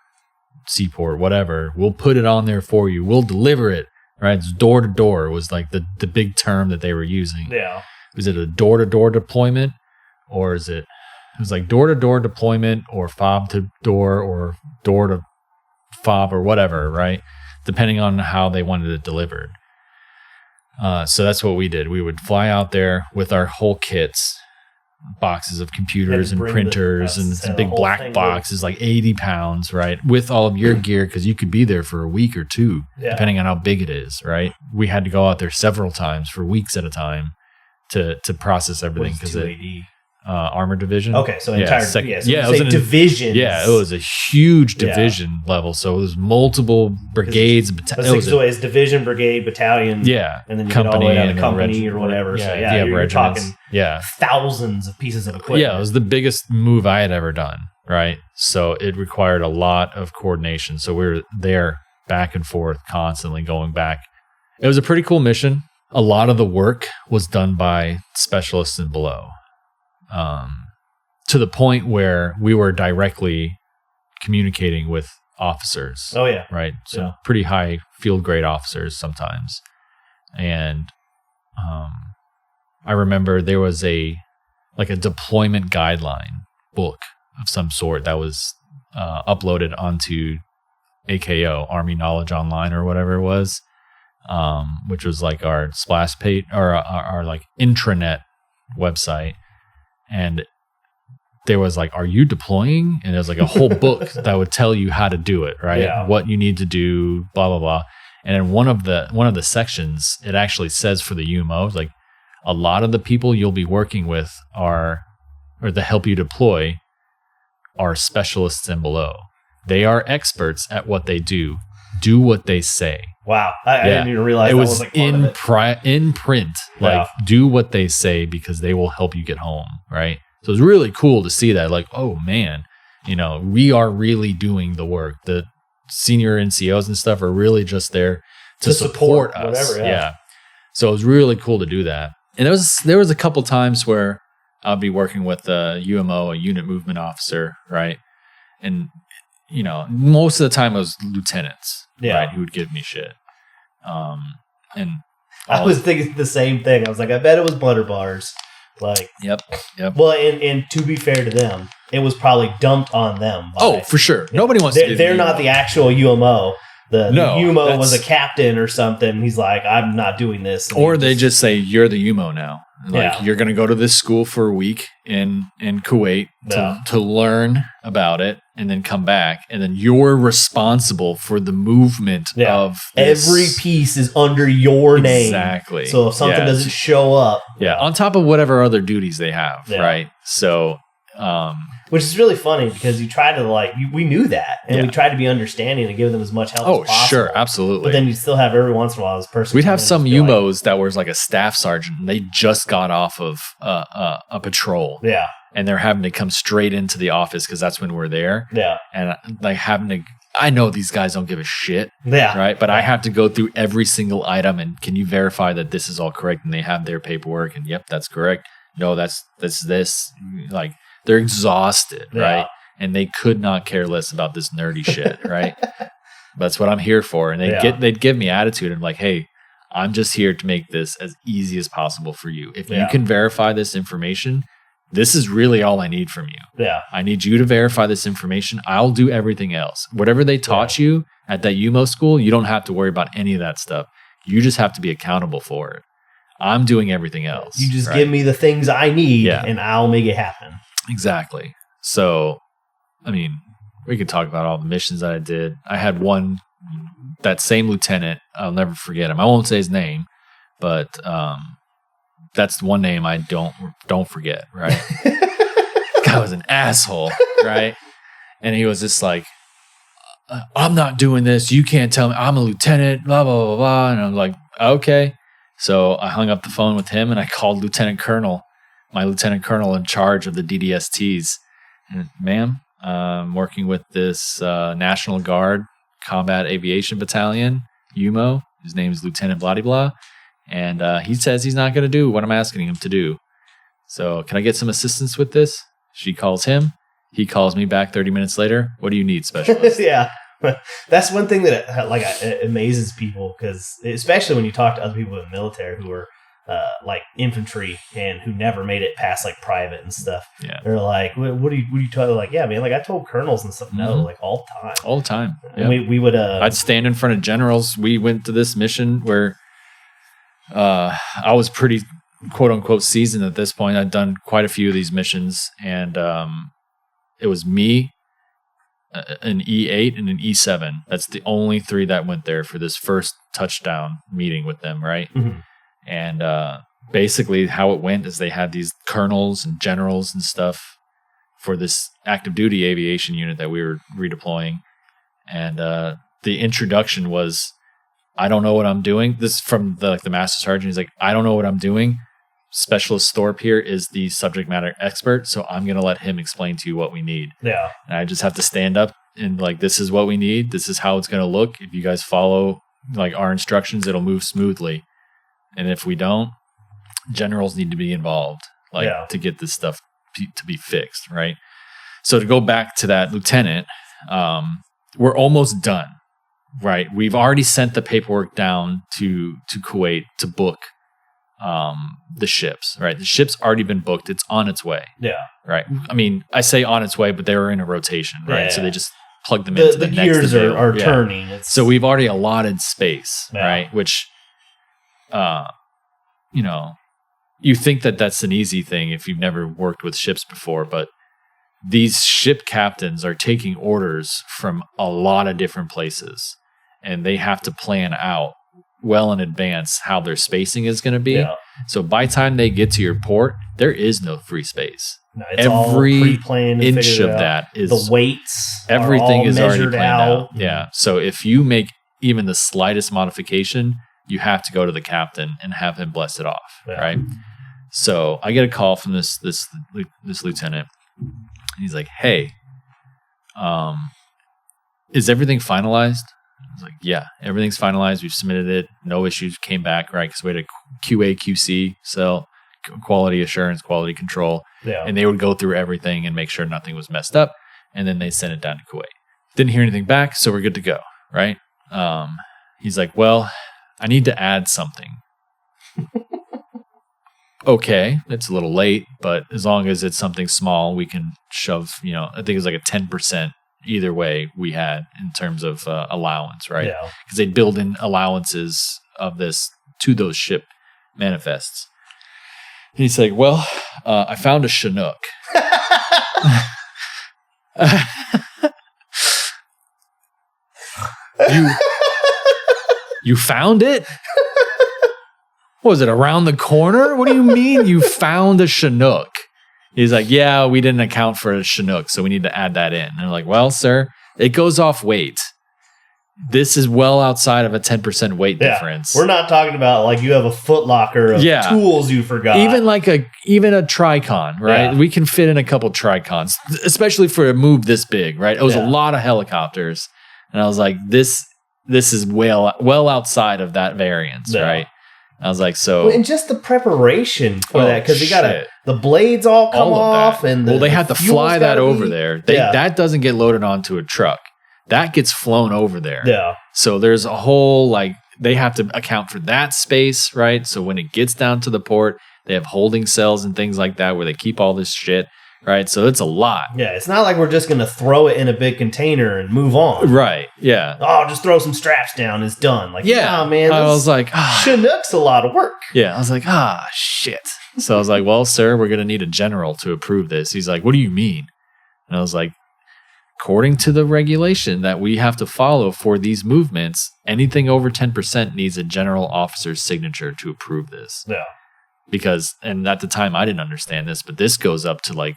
seaport, whatever. We'll put it on there for you. We'll deliver it, right? It's door to door. It was the big term that they were using. Yeah. Was it a door to door deployment, or is it? It was like door to door deployment, or fob to door, or door to fob, or whatever, right? Depending on how they wanted it delivered. So that's what we did. We would fly out there with our whole kits, boxes of computers and printers, and it's a big black box is 80 pounds, right? With all of your gear, because you could be there for a week or two, depending on how big it is, right? We had to go out there several times for weeks at a time to process everything, because armor division. Okay, so entire it was a division. Yeah, it was a huge division level. So it was multiple brigades. So it's division, brigade, battalion. Yeah, and then you company, get all the way down to company or whatever. Yeah, so you're talking thousands of pieces of equipment. Yeah, it was the biggest move I had ever done. Right, so it required a lot of coordination. So we were there back and forth, constantly going back. It was a pretty cool mission. A lot of the work was done by specialists and below. To the point where we were directly communicating with officers. Oh, yeah. Right? So pretty high field grade officers sometimes. And I remember there was a deployment guideline book of some sort that was uploaded onto AKO, Army Knowledge Online, or whatever it was, which was our splash page, or our intranet website. And there was are you deploying? And there's a whole book that would tell you how to do it, right? Yeah. What you need to do, blah, blah, blah. And in one of the sections, it actually says for the UMO, a lot of the people you'll be working with or to help you deploy are specialists and below. They are experts at what they do. do what they say. Wow. I didn't even realize it that was like in print. Like, do what they say because they will help you get home, right? So it's really cool to see that. Like, oh, man, we are really doing the work. The senior NCOs and stuff are really just there to support us. Whatever, yeah. So it was really cool to do that. And there was a couple times where I'll be working with a UMO, a unit movement officer, right? And, most of the time it was lieutenants, right, who would give me shit. And I was thinking the same thing. I was like, I bet it was butter bars. Like, yep. Well, and to be fair to them, it was probably dumped on them. For sure. Nobody wants to. They're not the actual UMO. The UMO was a captain or something. He's like, I'm not doing this. Or they just say, you're the UMO now. Like, you're going to go to this school for a week in Kuwait to learn about it and then come back. And then you're responsible for the movement of this. Every piece is under your name. Exactly. So if something doesn't show up. Yeah. On top of whatever other duties they have. Right. So. Which is really funny because you try to we knew that and we tried to be understanding and give them as much help as possible. Oh, sure, absolutely. But then you still have every once in a while this person. We'd have some UMOs that was like a staff sergeant and they just got off of a patrol. Yeah. And they're having to come straight into the office because that's when we're there. Yeah. And I know these guys don't give a shit. Yeah. Right. But I have to go through every single item and can you verify that this is all correct? And they have their paperwork and yep, that's correct. No, that's this. Like, they're exhausted, right? And they could not care less about this nerdy shit, right? That's what I'm here for. And they'd give me attitude and like, hey, I'm just here to make this as easy as possible for you. If you can verify this information, this is really all I need from you. Yeah. I need you to verify this information. I'll do everything else. Whatever they taught you at that UMO school, you don't have to worry about any of that stuff. You just have to be accountable for it. I'm doing everything else. You just give me the things I need and I'll make it happen. Exactly. So, I mean, we could talk about all the missions that I did. I had one, that same lieutenant, I'll never forget him. I won't say his name, but that's one name I don't forget, right? Guy was an asshole, right? And he was just like, I'm not doing this. You can't tell me. I'm a lieutenant, blah, blah, blah, blah. And I was like, okay. So I hung up the phone with him and I called my lieutenant colonel in charge of the DDSTs. And, ma'am, I'm working with this National Guard Combat Aviation Battalion, UMO. His name is Lieutenant blah-de-blah. And he says he's not going to do what I'm asking him to do. So can I get some assistance with this? She calls him. He calls me back 30 minutes later. What do you need, specialist? Yeah. That's one thing that it amazes people because especially when you talk to other people in the military who are like infantry and who never made it past like private and stuff. Yeah. They're like, what do you tell? Like, yeah, man, like I told colonels and stuff, no, like all the time. And yep. we would, I'd stand in front of generals. We went to this mission where I was pretty quote unquote seasoned at this point. I'd done quite a few of these missions and it was me, an E8 and an E7. That's the only three that went there for this first touchdown meeting with them. Right. Mm-hmm. And basically how it went is they had these colonels and generals and stuff for this active duty aviation unit that we were redeploying. And the introduction was, I don't know what I'm doing. This is from the master sergeant. He's like, I don't know what I'm doing. Specialist Thorp here is the subject matter expert. So I'm going to let him explain to you what we need. Yeah. And I just have to stand up and like, this is what we need. This is how it's going to look. If you guys follow like our instructions, it'll move smoothly. And if we don't, generals need to be involved, to get this stuff to be fixed, right? So to go back to that lieutenant, we're almost done, right? We've already sent the paperwork down to Kuwait to book the ships, right? The ship's already been booked. It's on its way. Yeah. Right. I mean, I say on its way, but they were in a rotation, right? Yeah. So they just plug them into the next. The gears are turning. So we've already allotted space, right? Which, you think that that's an easy thing if you've never worked with ships before, but these ship captains are taking orders from a lot of different places and they have to plan out well in advance how their spacing is going to be. Yeah. So by the time they get to your port, there is no free space. No, it's every all pre-planned inch of that is the weights. Everything is already planned out. Yeah. So if you make even the slightest modification, you have to go to the captain and have him bless it off, right? So I get a call from this lieutenant. He's like, "Hey, is everything finalized?" I was like, "Yeah, everything's finalized. We've submitted it. No issues. Came back, right? Because we had a QA, QC, so quality assurance, quality control, and they would go through everything and make sure nothing was messed up, and then they sent it down to Kuwait. Didn't hear anything back, so we're good to go, right?" He's like, "Well, I need to add something." Okay, it's a little late, but as long as it's something small, we can shove, I think it was like a 10% either way we had in terms of allowance, right? Yeah. Because they build in allowances of this to those ship manifests. And he's like, "Well, I found a Chinook." You found it? Was it around the corner? What do you mean you found a Chinook? He's like, "Yeah, we didn't account for a Chinook, so we need to add that in." And they're like, "Well, sir, it goes off weight. This is well outside of a 10% weight difference." We're not talking about like you have a Foot Locker of tools you forgot. Even a Tricon, right? Yeah. We can fit in a couple Tricons, especially for a move this big, right? It was a lot of helicopters. And I was like, this is well outside of that variance, right? I was like, and just the preparation for that, because you got the blades all come off, and they had to fly that over there. That doesn't get loaded onto a truck. That gets flown over there. Yeah. So there's a whole they have to account for that space, right? So when it gets down to the port, they have holding cells and things like that where they keep all this shit. Right, so it's a lot. Yeah, it's not like we're just going to throw it in a big container and move on. Right, yeah. Oh, just throw some straps down, it's done. Like, nah, man. I was like, Chinook's a lot of work. Yeah, I was like, shit. So I was like, "Well, sir, we're going to need a general to approve this." He's like, "What do you mean?" And I was like, "According to the regulation that we have to follow for these movements, anything over 10% needs a general officer's signature to approve this." Yeah. Because, and at the time I didn't understand this, but this goes up to like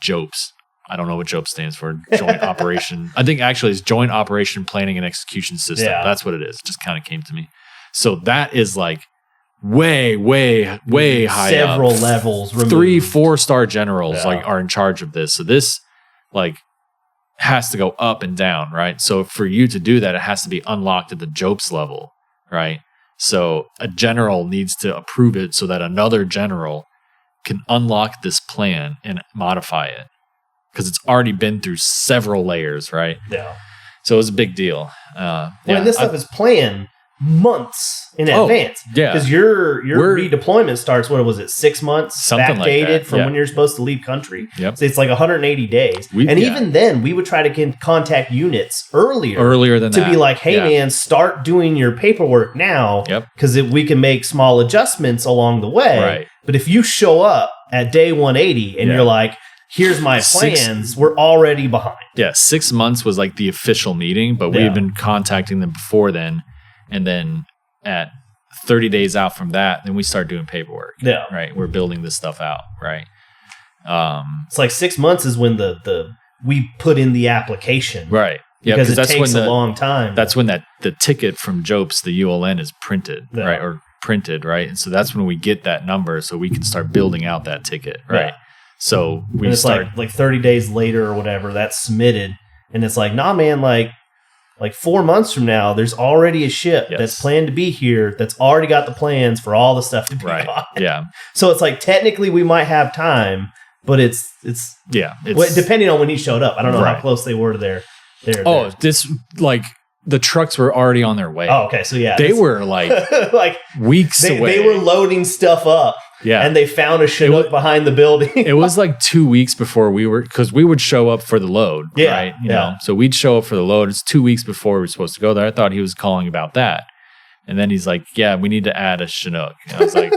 JOPS. I don't know what JOPS stands for. Joint Operation. I think actually it's Joint Operation Planning and Execution System. Yeah. That's what it is. It just kind of came to me. So that is like way high Several up. levels removed. 3-4 star generals are in charge of this. So this has to go up and down, right? So for you to do that, it has to be unlocked at the JOPS level, right? So a general needs to approve it so that another general can unlock this plan and modify it, because it's already been through several layers, right? Yeah. So it was a big deal. And this stuff is planned months in advance. Yeah. Because your redeployment starts, 6 months? Something backdated like that. From when you're supposed to leave country. Yep. So it's like 180 days. Even then, we would try to contact units earlier than to that. Be like, "Hey, man, start doing your paperwork now." Yep. Because we can make small adjustments along the way. Right. But if you show up at day 180 and you're like, "Here's my plans," we're already behind. Yeah, 6 months was like the official meeting, but we had been contacting them before then. And then at 30 days out from that, then we start doing paperwork. Yeah. Right. We're building this stuff out. Right. It's like 6 months is when we put in the application. Right. Yeah. Because it takes a long time. That's when the ticket from JOPS, the ULN, is printed. Yeah. Right. Or printed. Right. And so that's when we get that number so we can start building out that ticket. Right. Yeah. So it's like 30 days later or whatever, that's submitted. And it's like, nah, man, like 4 months from now, there's already a ship that's planned to be here that's already got the plans for all the stuff to be on. Yeah. So it's like technically we might have time, but it's depending on when he showed up. I don't know how close they were to their the trucks were already on their way. Oh, okay. So they were like weeks away. They were loading stuff up. Yeah. And they found a Chinook behind the building. It was like 2 weeks before because we would show up for the load. Yeah. Right. You know, so we'd show up for the load. It's 2 weeks before we were supposed to go there. I thought he was calling about that. And then he's like, "Yeah, we need to add a Chinook." And I was like,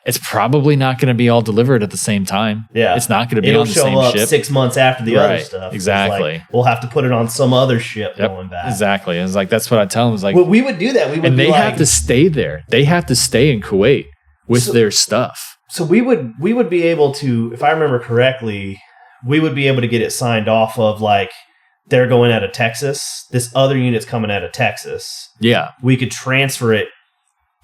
it's probably not going to be all delivered at the same time. Yeah. It's not going to be on the same ship. It'll show up 6 months after the other stuff. Exactly. Like, we'll have to put it on some other ship going back. Exactly. And it's like, that's what I tell him. It's like, well, we would do that. They have to stay there. They have to stay in Kuwait with their stuff. So we would be able to, if I remember correctly, we would be able to get it signed off of like they're going out of Texas. This other unit's coming out of Texas. Yeah. We could transfer it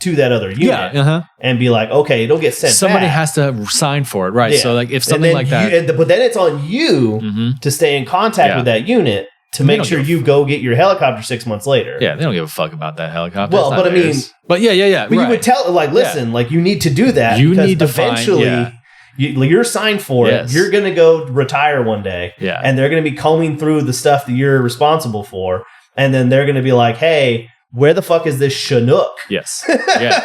to that other unit and be like, okay, it'll get sent Somebody back. has to sign for it. Right. Yeah. So like if something like that. But then it's on you to stay in contact with that unit to make sure you go get your helicopter 6 months later. Yeah. They don't give a fuck about that helicopter. Well, but I mean. But yeah. But you would tell, like, listen, like you need to do that. You need to eventually you're signed for it. You're going to go retire one day. Yeah. And they're going to be combing through the stuff that you're responsible for. And then they're going to be like, hey, where the fuck is this Chinook? Yes. Yeah.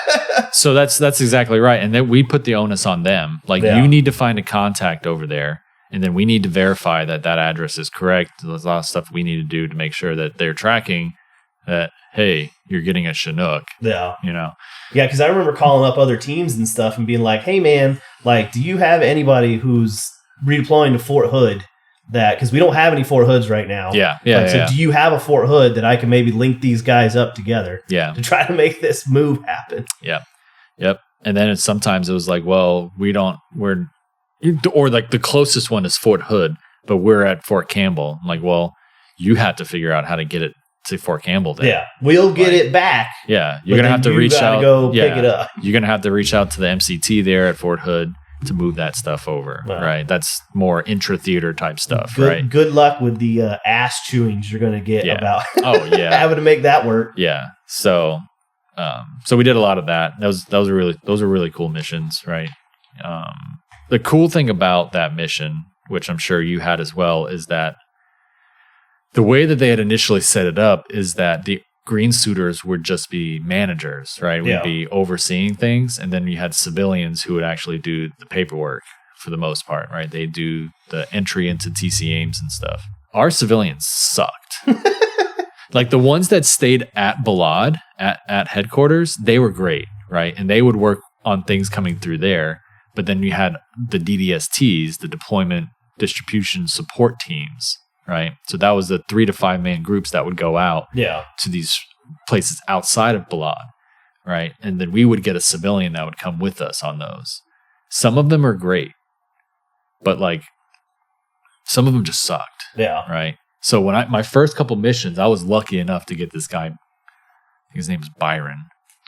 So that's exactly right. And then we put the onus on them. Like you need to find a contact over there. And then we need to verify that address is correct. There's a lot of stuff we need to do to make sure that they're tracking that, hey, you're getting a Chinook. Yeah. You know? Yeah, because I remember calling up other teams and stuff and being like, hey, man, like, do you have anybody who's redeploying to Fort Hood? That because we don't have any Fort Hoods right now. So do you have a Fort Hood that I can maybe link these guys up together? Yeah. To try to make this move happen. Yeah. Yep. And then sometimes it was like, well, or like the closest one is Fort Hood, but we're at Fort Campbell. I'm like, well, you have to figure out how to get it to Fort Campbell then. Yeah. We'll get it back. Yeah. You're gonna have to reach out. Go pick it up. You're gonna have to reach out to the MCT there at Fort Hood to move that stuff over, right? That's more intra-theater type stuff, right? Good luck with the ass chewings you're going to get about having to make that work. Yeah. So we did a lot of that. Those are really cool missions, right? The cool thing about that mission, which I'm sure you had as well, is that the way that they had initially set it up is that the green suiters would just be managers, right? We'd be overseeing things, and then you had civilians who would actually do the paperwork for the most part, right? They do the entry into TC aims and stuff. Our civilians sucked. Like the ones that stayed at Balad, at headquarters, they were great, right? And they would work on things coming through there. But then you had the DDSTs, the deployment distribution support teams, right? So that was the 3 to 5 man groups that would go out to these places outside of Balad, right? And then we would get a civilian that would come with us on those. Some of them are great, but like some of them just sucked. Yeah. Right. So when my first couple missions, I was lucky enough to get this guy. I think his name is Byron.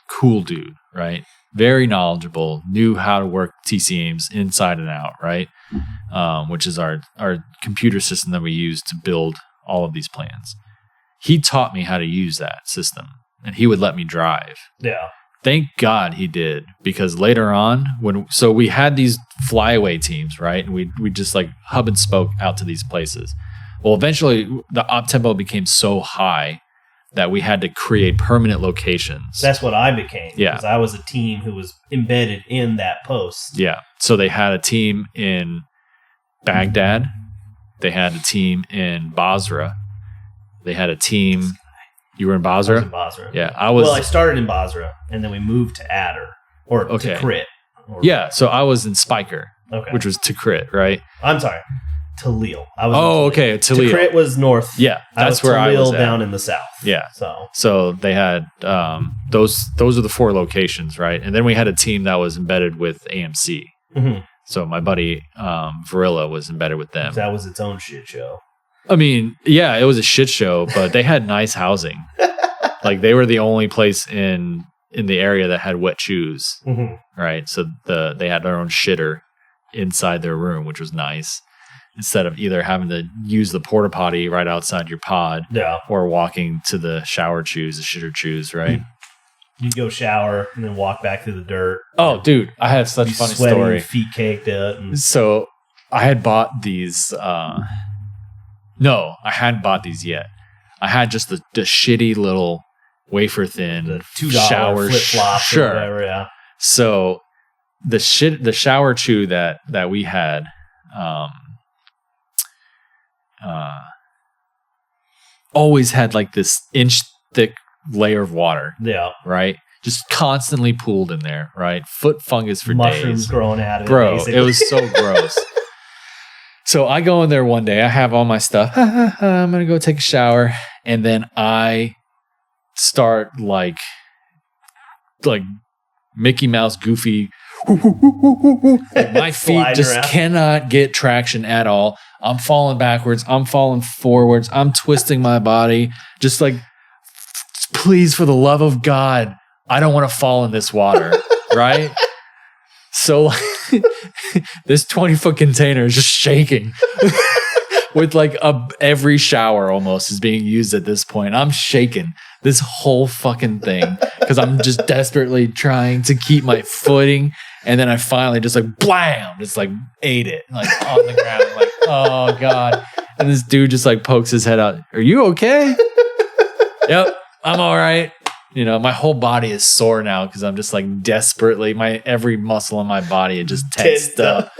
Cool dude, right? Very knowledgeable, knew how to work TC aims inside and out, right? Which is our computer system that we use to build all of these plans. He taught me how to use that system, and he would let me drive. Yeah. Thank God he did, because later on, so we had these flyaway teams, right? And we just like hub and spoke out to these places. Well, eventually the op tempo became so high that we had to create permanent locations. That's what I became. Yeah. Because I was a team who was embedded in that post. Yeah. So they had a team in Baghdad. They had a team in Basra. They had a team. You were in Basra? I was in Basra. Yeah. I started in Basra, and then we moved to Adder, or to Tikrit. Yeah. So I was in Spiker, which was Tikrit, right? I'm sorry. Talil. I was okay. Talil. Tikrit was north. Yeah. That's where I was at. Down in the south. Yeah. So they had those are the 4 locations, right? And then we had a team that was embedded with AMC. Mm-hmm. So my buddy Varilla was embedded with them. That was its own shit show. I mean, yeah, it was a shit show, but they had nice housing. Like they were the only place in the area that had wet shoes, right? So they had their own shitter inside their room, which was nice. Instead of either having to use the porta potty right outside your pod, or walking to the shower choose, the shitter choose, right? You'd go shower and then walk back through the dirt. Oh, dude, I have such a funny story. Feet caked up. So I had bought these. No, I hadn't bought these yet. I had just the shitty little wafer thin the $2 shower flip flops or whatever. Yeah. So the shower chew that we had. Always had like this inch thick layer of water. Yeah. Right? Just constantly pooled in there, right? Foot fungus for Mushrooms days. growing out of it. Bro, basically. it was so gross. So I go in there one day. I have all my stuff. I'm going to go take a shower. And then I start like Mickey Mouse, Goofy My feet just cannot get traction at all. I'm falling backwards. I'm falling forwards. I'm twisting my body. Just like, please, for the love of God, I don't want to fall in this water. Right? So this 20-foot container is just shaking. With like every shower almost is being used at this point. I'm shaking this whole fucking thing because I'm just desperately trying to keep my footing. And then I finally just like blam, just like ate it like on the ground. I'm like, oh God. And this dude just like pokes his head out. Are you okay? Yep, I'm all right. You know, my whole body is sore now because I'm just like desperately, every muscle in my body is just tensed up.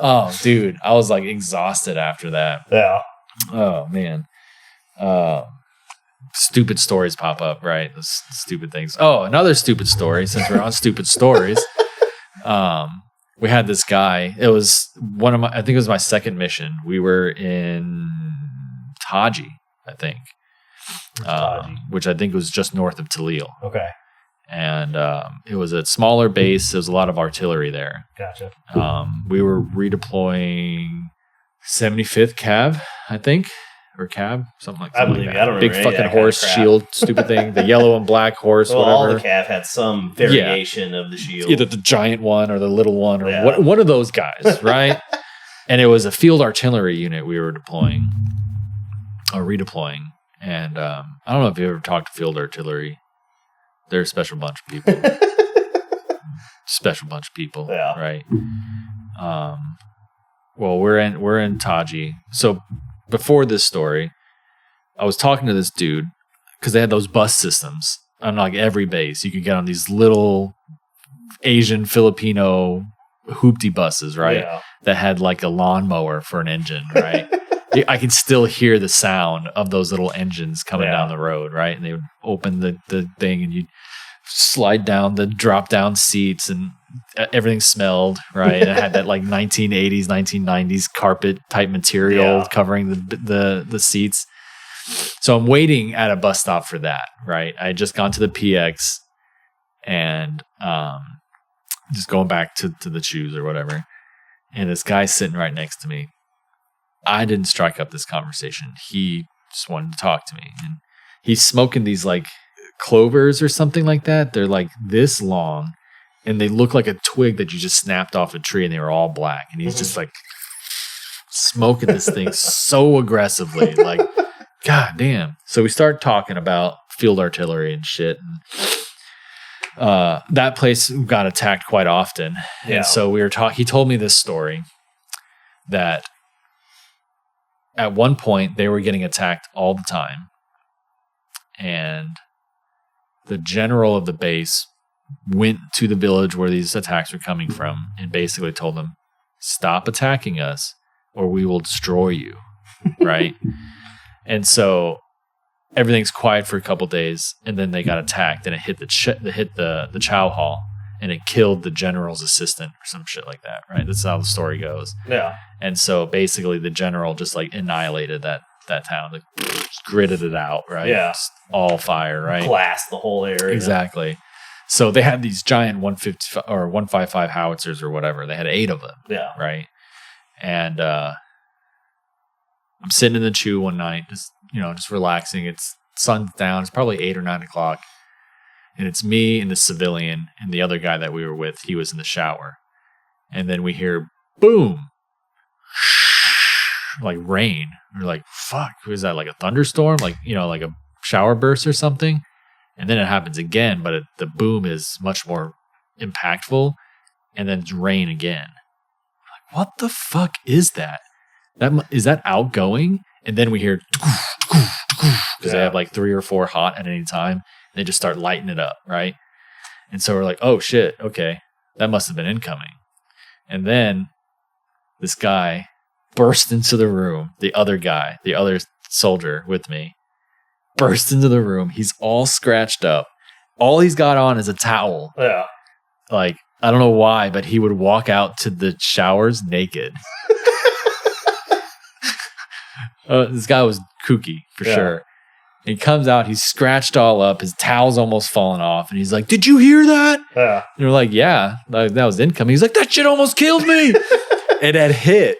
Oh, dude, I was like exhausted after that. Yeah. Oh, man. Stupid stories pop up, right? Those stupid things. Oh, another stupid story, since we're on stupid stories. We had this guy. It was I think it was my second mission. We were in Taji, I think. Which I think was just north of Talil. Okay. And it was a smaller base. There was a lot of artillery there. Gotcha. We were redeploying 75th Cav, I think, or Cab, something like that. I believe you. I don't remember. Big fucking horse shield, stupid thing. The yellow and black horse, well, whatever. All the Cav had some variation of the shield. Either the giant one or the little one or one of those guys, right? And it was a field artillery unit we were deploying or redeploying. And I don't know if you ever talked to field artillery. They're a special bunch of people. Right? Well, we're in Taji. So before this story, I was talking to this dude because they had those bus systems on like every base. You could get on these little Asian Filipino hoopty buses, right? Yeah. That had like a lawnmower for an engine, right? I can still hear the sound of those little engines coming down the road, right? And they would open the thing and you'd slide down the drop down seats and everything smelled, right? And it had that like 1980s, 1990s carpet type material covering the seats. So I'm waiting at a bus stop for that, right? I had just gone to the PX and just going back to the Chews or whatever. And this guy's sitting right next to me. I didn't strike up this conversation. He just wanted to talk to me. And he's smoking these like clovers or something like that. They're like this long and they look like a twig that you just snapped off a tree and they were all black. And he's just like smoking this thing so aggressively. Like, God damn. So we start talking about field artillery and shit. And that place got attacked quite often. Yeah. And so we were talking. He told me this story that at one point, they were getting attacked all the time. And the general of the base went to the village where these attacks were coming from and basically told them, stop attacking us or we will destroy you. Right? And so everything's quiet for a couple days and then they got attacked and it hit the chow hall. And it killed the general's assistant or some shit like that, right? That's how the story goes. Yeah. And so basically the general just like annihilated that town, like gritted it out, right? Yeah. Just all fire, right? Blast the whole area. Exactly. So they had these giant 150 or 155 howitzers or whatever. They had 8 of them. Yeah. Right. And I'm sitting in the Chew one night, just relaxing. It's sun's down. It's probably 8 or 9 o'clock. And it's me and the civilian and the other guy that we were with. He was in the shower. And then we hear boom, like rain. We're like, fuck, was that like a thunderstorm? Like, like a shower burst or something? And then it happens again, but the boom is much more impactful. And then it's rain again. We're like, what the fuck is that? Is that outgoing? And then we hear because they have like 3 or 4 hot at any time. They just start lighting it up, right? And so we're like, oh shit, okay, that must have been incoming. And then this guy burst into the room. The other soldier with me, burst into the room. He's all scratched up. All he's got on is a towel. Yeah. Like, I don't know why, but he would walk out to the showers naked. This guy was kooky for sure. He comes out, he's scratched all up, his towel's almost fallen off, and he's like, "Did you hear that?" Yeah. And we're like, "Yeah, that was incoming." He's like, "That shit almost killed me." It had hit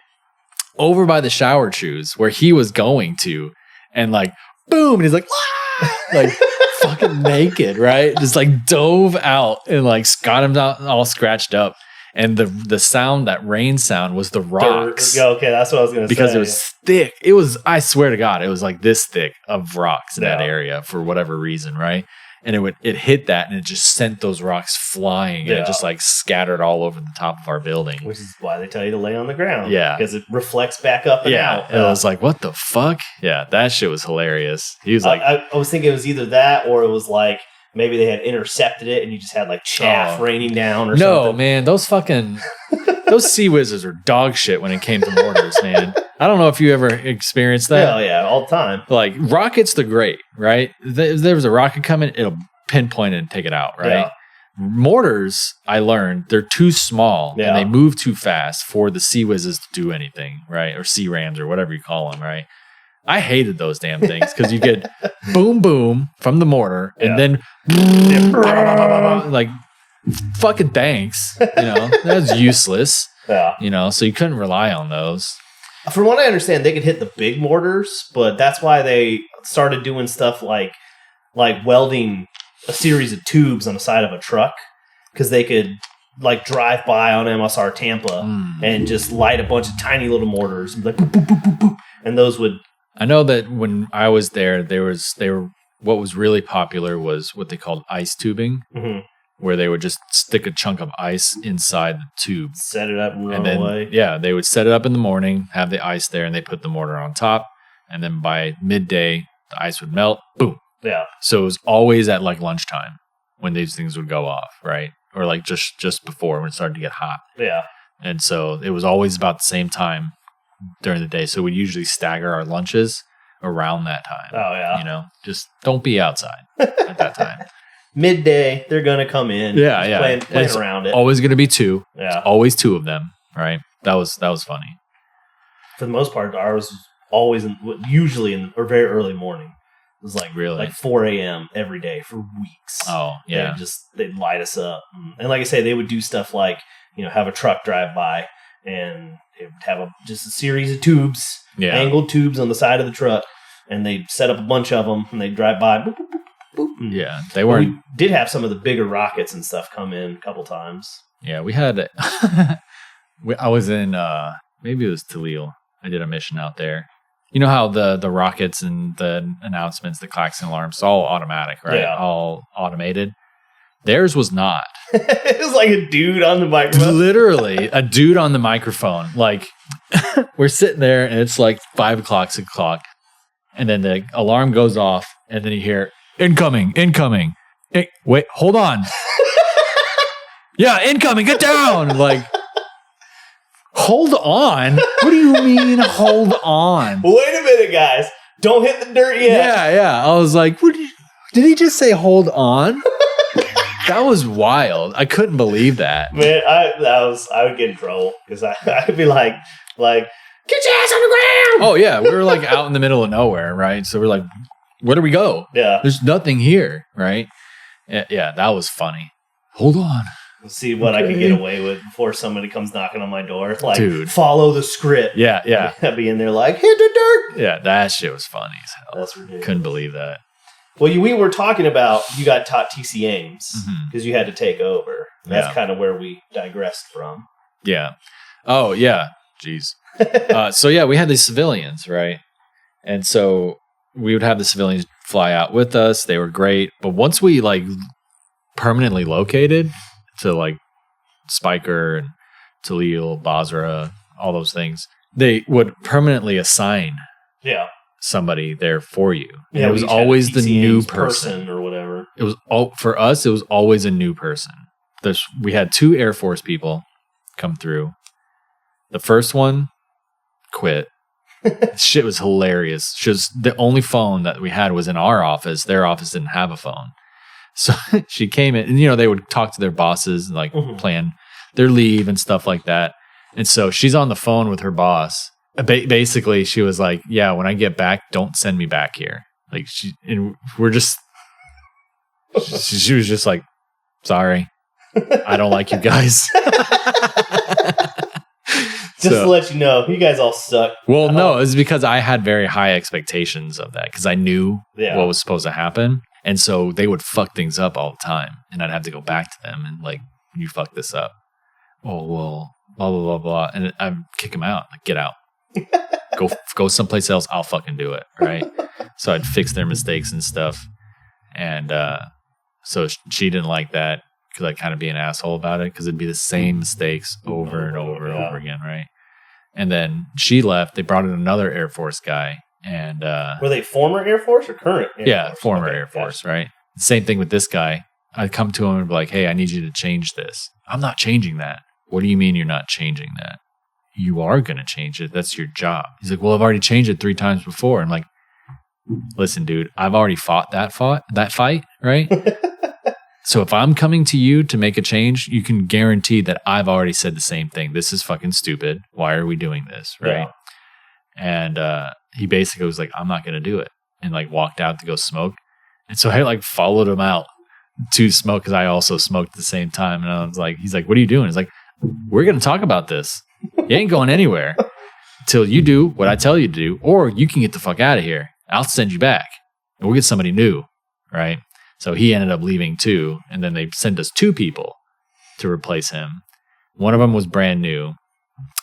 over by the shower shoes where he was going to, and like, boom, and he's like, "Ah!" Like fucking naked, right? Just like dove out and like got him out all scratched up. And the sound, that rain sound, was the rocks. Yeah, okay, that's what I was going to say. Because it was thick. It was, I swear to God, it was like this thick of rocks in that area for whatever reason, right? And it hit that, and it just sent those rocks flying, and it just like scattered all over the top of our building. Which is why they tell you to lay on the ground. Yeah. Because it reflects back up and out. And I was like, what the fuck? Yeah, that shit was hilarious. He was like... I was thinking it was either that, or it was like, maybe they had intercepted it and you just had like chaff raining down or something. No, man, those sea whizzes are dog shit when it came to mortars, man. I don't know if you ever experienced that. Hell yeah, all the time. Like rockets, they're great, right? If there was a rocket coming, it'll pinpoint it and take it out, right? Yeah. Mortars, I learned, they're too small and they move too fast for the sea whizzes to do anything, right? Or sea rams or whatever you call them, right? I hated those damn things because you get boom, boom from the mortar and then like fucking thanks, that's useless, so you couldn't rely on those. From what I understand, they could hit the big mortars, but that's why they started doing stuff like welding a series of tubes on the side of a truck, because they could like drive by on MSR Tampa and just light a bunch of tiny little mortars and be like boop, boop, boop, boop, boop, and those would... I know that when I was there, what was really popular was what they called ice tubing, where they would just stick a chunk of ice inside the tube, set it up, and run away. Yeah, they would set it up in the morning, have the ice there, and they put the mortar on top, and then by midday the ice would melt. Boom. Yeah. So it was always at like lunchtime when these things would go off, right? Or like just before when it started to get hot. Yeah. And so it was always about the same time during the day, so we usually stagger our lunches around that time. Oh yeah, just don't be outside at that time. Midday, they're gonna come in. Yeah, playing around it. Always gonna be two. Yeah, it's always two of them. Right. That was funny. For the most part, ours was always usually or very early morning. It was like really 4 a.m. every day for weeks. Oh yeah, they'd light us up, and like I say, they would do stuff like have a truck drive by. And it would have just a series of tubes, angled tubes on the side of the truck, and they'd set up a bunch of them, and they'd drive by. Boop, boop, boop, boop. Yeah, they weren't. We did have some of the bigger rockets and stuff come in a couple times. Yeah, we had. I was in maybe it was Talil. I did a mission out there. You know how the rockets and the announcements, the klaxon alarms, it's all automatic, right? Yeah. All automated. Theirs was not. It was like a dude on the microphone. Literally, a dude on the microphone. Like, we're sitting there, and it's like 5 o'clock, 6 o'clock. And then the alarm goes off, and then you hear, incoming. Wait, hold on. Yeah, incoming, get down. Like, hold on? What do you mean, hold on? Wait a minute, guys. Don't hit the dirt yet. Yeah. I was like, did he just say hold on? That was wild. I couldn't believe that. Man, I would get in trouble because I'd be like, get your ass on the ground. Oh yeah, we were like out in the middle of nowhere, right? So we're like, where do we go? Yeah, there's nothing here, right? Yeah, that was funny. Hold on. Let's see what I can get away with before somebody comes knocking on my door. Like, dude, follow the script. Yeah. I'd be in there like, hit the dirt. Yeah, that shit was funny as hell. That's ridiculous. Couldn't believe that. Well, we were talking about you got taught TC Ames because you had to take over. That's kind of where we digressed from. Yeah. Oh, yeah. Jeez. So, yeah, we had these civilians, right? And so we would have the civilians fly out with us. They were great. But once we, permanently located to, Spiker and Talil, Basra, all those things, they would permanently assign somebody there for you. Yeah, it was always the new person or whatever. It was for us. It was always a new person. We had 2 Air Force people come through. The first one quit. Shit was hilarious. The only phone that we had was in our office. Their office didn't have a phone, so she came in, and they would talk to their bosses and plan their leave and stuff like that. And so she's on the phone with her boss. Basically, she was like, yeah, when I get back, don't send me back here. Like we're just, she was just like, sorry, I don't like you guys. Just to let you know, you guys all suck. Well, no, it's because I had very high expectations of that because I knew what was supposed to happen. And so they would fuck things up all the time. And I'd have to go back to them and like, you fucked this up. Oh, well, blah, blah, blah, blah. And I'd kick them out. Like, get out. Go someplace else. I'll fucking do it. Right. So I'd fix their mistakes and stuff. And so she didn't like that because I'd kind of be an asshole about it because it'd be the same mistakes over and over and over again. Right. And then she left. They brought in another Air Force guy. And were they former Air Force or current Air Force? Former Air Force, right? Same thing with this guy. I'd come to him and be like, hey, I need you to change this. I'm not changing that. What do you mean you're not changing that? You are going to change it. That's your job. He's like, well, I've already changed it 3 times before. I'm like, listen, dude, I've already fought that fight, right? So if I'm coming to you to make a change, you can guarantee that I've already said the same thing. This is fucking stupid. Why are we doing this, right? Yeah. And he basically was like, I'm not going to do it. And like walked out to go smoke. And so I like followed him out to smoke because I also smoked at the same time. And I was like, he's like, what are you doing? He's like, we're going to talk about this. You ain't going anywhere until you do what I tell you to do, or you can get the fuck out of here. I'll send you back and we'll get somebody new, right? So he ended up leaving too. And then they sent us 2 people to replace him. One of them was brand new.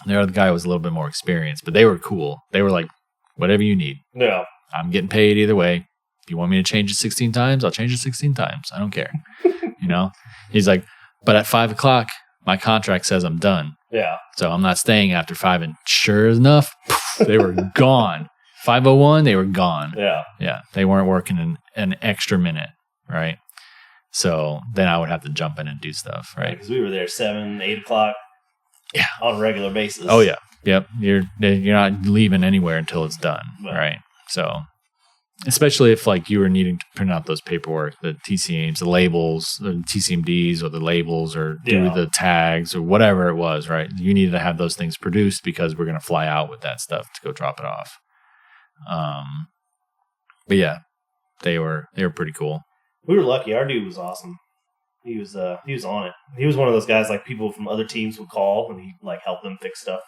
The other guy was a little bit more experienced, but they were cool. They were like, whatever you need. Yeah. I'm getting paid either way. If you want me to change it 16 times, I'll change it 16 times. I don't care. You know? He's like, but at 5 o'clock, my contract says I'm done. Yeah. So I'm not staying after 5. And sure enough, they were gone. 5:01, they were gone. Yeah. Yeah. They weren't working an extra minute. Right. So then I would have to jump in and do stuff. Right. Because we were there 7, 8 o'clock. Yeah. On a regular basis. Oh, yeah. Yep. You're not leaving anywhere until it's done. Well, right. So especially if like you were needing to print out those paperwork, the TCMs, the labels, the TCMDs or the labels or do the tags or whatever it was, right? You needed to have those things produced because we're going to fly out with that stuff to go drop it off. But yeah, they were pretty cool. We were lucky. Our dude was awesome. He was on it. He was one of those guys like people from other teams would call and he'd like help them fix stuff.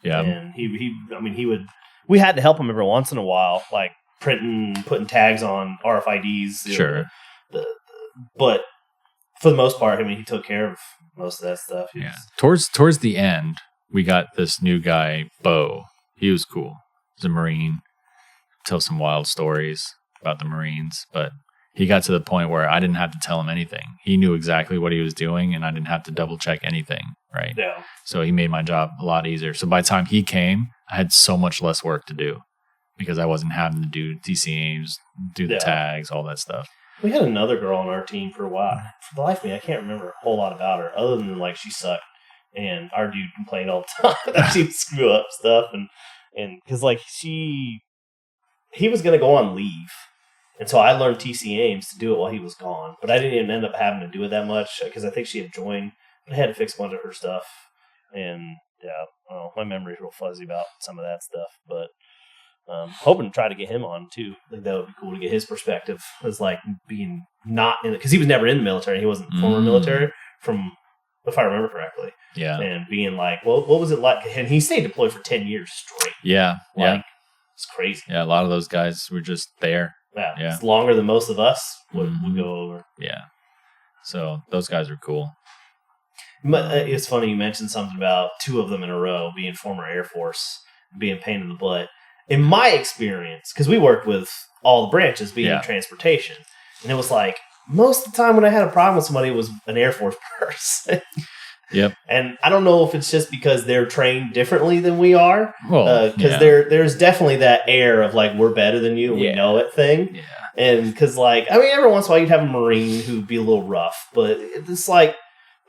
Yeah. And he would, we had to help him every once in a while, like putting tags on RFIDs. Sure. But for the most part, he took care of most of that stuff. Yeah. Towards the end, we got this new guy, Bo. He was cool. He's a Marine. Tell some wild stories about the Marines, but he got to the point where I didn't have to tell him anything. He knew exactly what he was doing, and I didn't have to double check anything, right? Yeah. So he made my job a lot easier. So by the time he came, I had so much less work to do because I wasn't having to do TCAs, do the tags, all that stuff. We had another girl on our team for a while. For the life of me, I can't remember a whole lot about her other than like she sucked, and our dude complained all the time that she would screw up stuff, and because like he was going to go on leave. And so I learned TC Ames to do it while he was gone. But I didn't even end up having to do it that much because I think she had joined. But I had to fix a bunch of her stuff. And, yeah, well, my memory's real fuzzy about some of that stuff. But hoping to try to get him on, too. I think that would be cool to get his perspective as, like, being not in it. Because he was never in the military. He wasn't former military if I remember correctly. Yeah. And being like, well, what was it like? And he stayed deployed for 10 years straight. Yeah. It's crazy. Yeah, a lot of those guys were just there. Yeah. It's longer than most of us would go over. Yeah. So those guys are cool. It's funny you mentioned something about 2 of them in a row being former Air Force, being a pain in the butt. In my experience, because we worked with all the branches being transportation, and it was like most of the time when I had a problem with somebody, it was an Air Force person. Yep. And I don't know if it's just because they're trained differently than we are. Well, because there's definitely that air of like, we're better than you and we know it thing. Yeah. And because like, I mean, every once in a while you'd have a Marine who'd be a little rough, but it's like,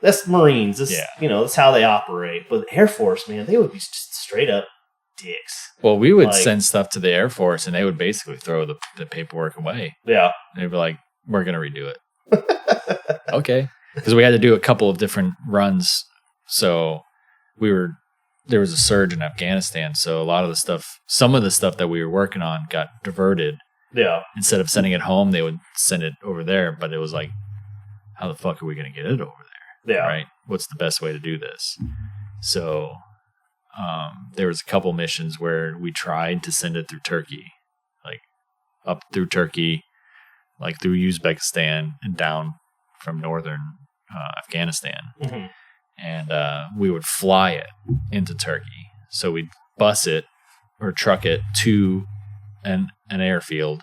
that's Marines. That's how they operate. But Air Force, man, they would be just straight up dicks. Well, we would send stuff to the Air Force and they would basically throw the paperwork away. Yeah. They'd be like, we're going to redo it. Okay. Because we had to do a couple of different runs. So there was a surge in Afghanistan. So some of the stuff that we were working on got diverted Yeah. Instead of sending it home, they would send it over there. But it was like, how the fuck are we going to get it over there? Yeah. Right? What's the best way to do this? So there was a couple missions where we tried to send it through Turkey, like up through Turkey, like through Uzbekistan and down from northern Afghanistan. Mm-hmm. And we would fly it into Turkey. So we'd bus it or truck it to an airfield,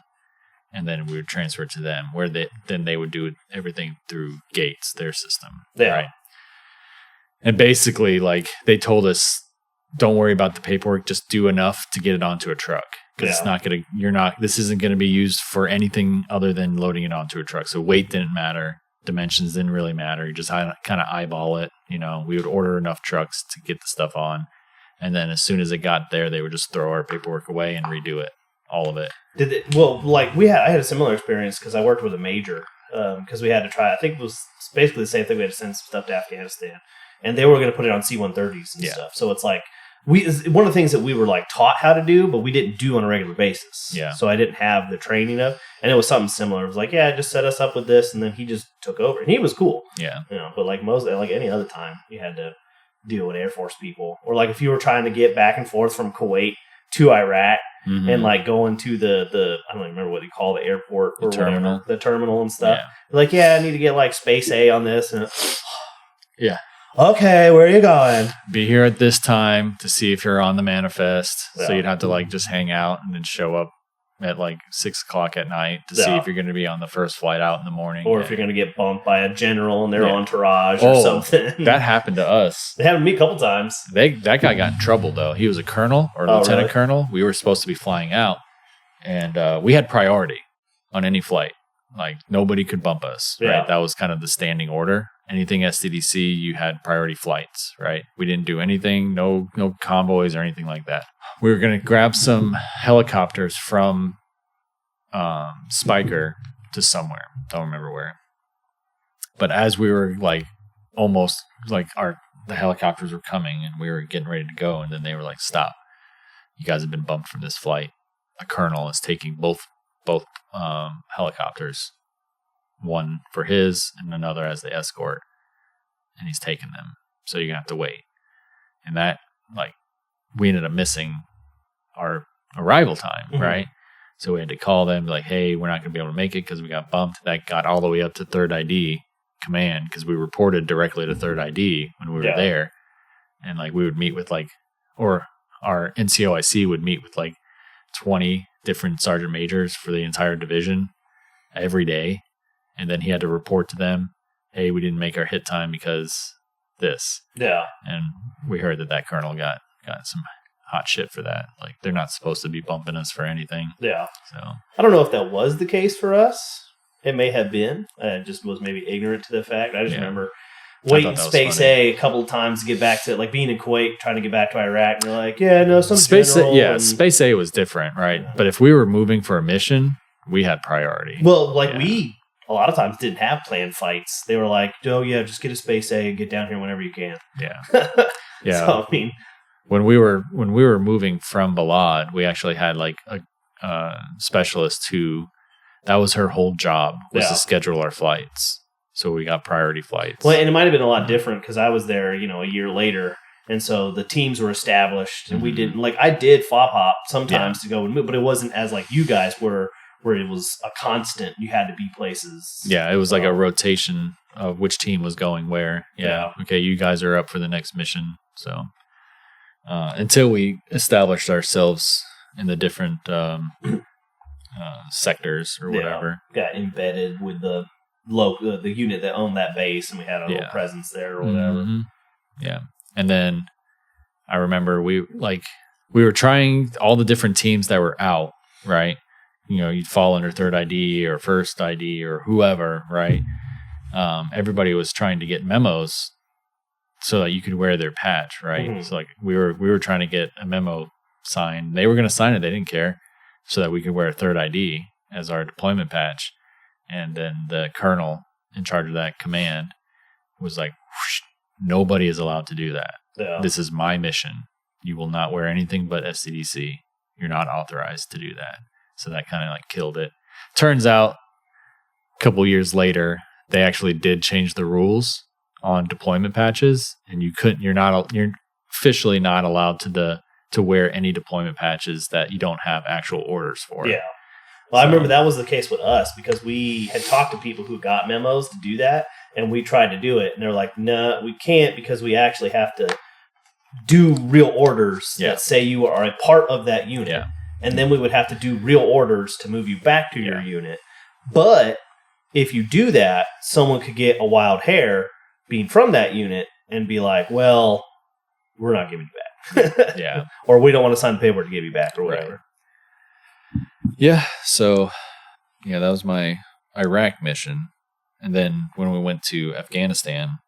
and then we would transfer it to them, where they would do everything through Gates, their system. Yeah. Right? And basically, like, they told us, don't worry about the paperwork, just do enough to get it onto a truck. Because it's not going to, this isn't going to be used for anything other than loading it onto a truck. So weight didn't matter. Dimensions didn't really matter. You just kind of eyeball it. You know, we would order enough trucks to get the stuff on. And then as soon as it got there, they would just throw our paperwork away and redo it. All of it. I had a similar experience because I worked with a major because we had to try, I think it was basically the same thing. We had to send some stuff to Afghanistan, and they were going to put it on C-130s and stuff. So it's like, one of the things that we were like taught how to do, but we didn't do on a regular basis. Yeah. So I didn't have the training of, and it was something similar. It was like, just set us up with this, and then he just took over, and he was cool. Yeah. You know, but like any other time, you had to deal with Air Force people, or like if you were trying to get back and forth from Kuwait to Iraq, mm-hmm. and like going to the I don't even remember what you call the airport or terminal, the terminal and stuff. Yeah. Like, I need to get like space A on this, and yeah. Okay, where are you going? Be here at this time to see if you're on the manifest. Yeah. So you'd have to like just hang out and then show up at like 6:00 at night to see if you're going to be on the first flight out in the morning. Or if you're going to get bumped by a general and their entourage or something. That happened to us. It happened to me a couple times. That guy got in trouble though. He was a colonel or lieutenant colonel. We were supposed to be flying out, and we had priority on any flight. Like, nobody could bump us, right? Yeah. That was kind of the standing order. Anything SDDC, you had priority flights, right? We didn't do anything, no convoys or anything like that. We were going to grab some helicopters from Spiker to somewhere. Don't remember where. But as we were like almost like the helicopters were coming and we were getting ready to go, and then they were like, stop. You guys have been bumped from this flight. A colonel is taking both helicopters, one for his and another as the escort, and he's taking them, so you're gonna have to wait. And that, like, we ended up missing our arrival time, mm-hmm. right? So we had to call them like, hey, we're not gonna be able to make it because we got bumped. That got all the way up to 3rd ID command because we reported directly to 3rd ID when we were there, and like we would meet with or our NCOIC would meet with like 20 different sergeant majors for the entire division every day. And then he had to report to them, hey, we didn't make our hit time because this. Yeah. And we heard that colonel got some hot shit for that. Like, they're not supposed to be bumping us for anything. Yeah. So I don't know if that was the case for us. It may have been. I just was maybe ignorant to the fact. I just remember waiting space A couple of times to get back to, like, being in Kuwait, trying to get back to Iraq, and you're like, some space general. Space A was different, right? Yeah. But if we were moving for a mission, we had priority. Well, we a lot of times didn't have planned flights. They were like, just get a space A and get down here whenever you can. Yeah. Yeah. So, I mean, when we were moving from Balad, we actually had like a specialist who, that was her whole job, was to schedule our flights. So we got priority flights. Well, and it might have been a lot different because I was there, a year later. And so the teams were established, and mm-hmm. we didn't, like, I did FOB hop sometimes to go and move, but it wasn't as like you guys were, where it was a constant. You had to be places. Yeah, it was like a rotation of which team was going where. Yeah. Okay, you guys are up for the next mission. So until we established ourselves in the different sectors or whatever. Got embedded with the unit that owned that base, and we had a little presence there or whatever. Mm-hmm. Yeah. And then I remember we were trying all the different teams that were out, right? You'd fall under 3rd ID or 1st ID or whoever, right? Everybody was trying to get memos so that you could wear their patch, right? Mm-hmm. So like we were trying to get a memo signed. They were going to sign it. They didn't care, so that we could wear a 3rd ID as our deployment patch. And then the colonel in charge of that command was like, nobody is allowed to do that. Yeah. This is my mission. You will not wear anything but SCDC. You're not authorized to do that. So that kind of like killed it. Turns out a couple years later, they actually did change the rules on deployment patches, and you're officially not allowed to wear any deployment patches that you don't have actual orders for. Yeah. Well, I remember that was the case with us because we had talked to people who got memos to do that, and we tried to do it, and they're like, "No, we can't because we actually have to do real orders that say you are a part of that unit." Yeah. And then we would have to do real orders to move you back to your unit. But if you do that, someone could get a wild hair being from that unit and be like, well, we're not giving you back. Yeah. Or we don't want to sign the paperwork to give you back or whatever. Right. Yeah. So, that was my Iraq mission. And then when we went to Afghanistan,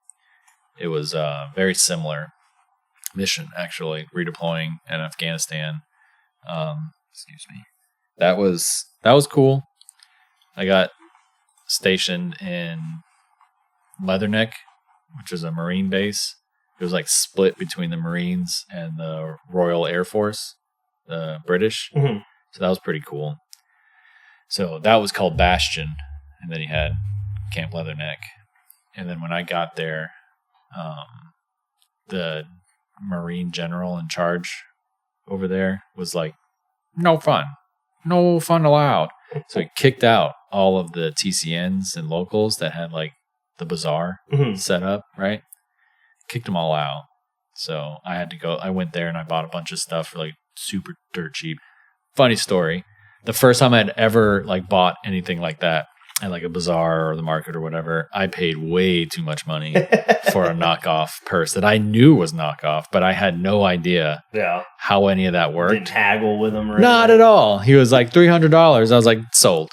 it was a very similar mission, actually, redeploying in Afghanistan. Excuse me. That was cool. I got stationed in Leatherneck, which is a Marine base. It was like split between the Marines and the Royal Air Force, the British. Mm-hmm. So that was pretty cool. So that was called Bastion, and then you had Camp Leatherneck. And then when I got there, the Marine general in charge over there was like, no fun allowed. So he kicked out all of the TCNs and locals that had like the bazaar set up, right? Kicked them all out. So I had to go. I went there and I bought a bunch of stuff for like super dirt cheap. Funny story. The first time I'd ever like bought anything like that at like a bazaar or the market or whatever, I paid way too much money for a knockoff purse that I knew was knockoff, but I had no idea how any of that worked. Didn't haggle with him or not at all. He was like $300. I was like, sold.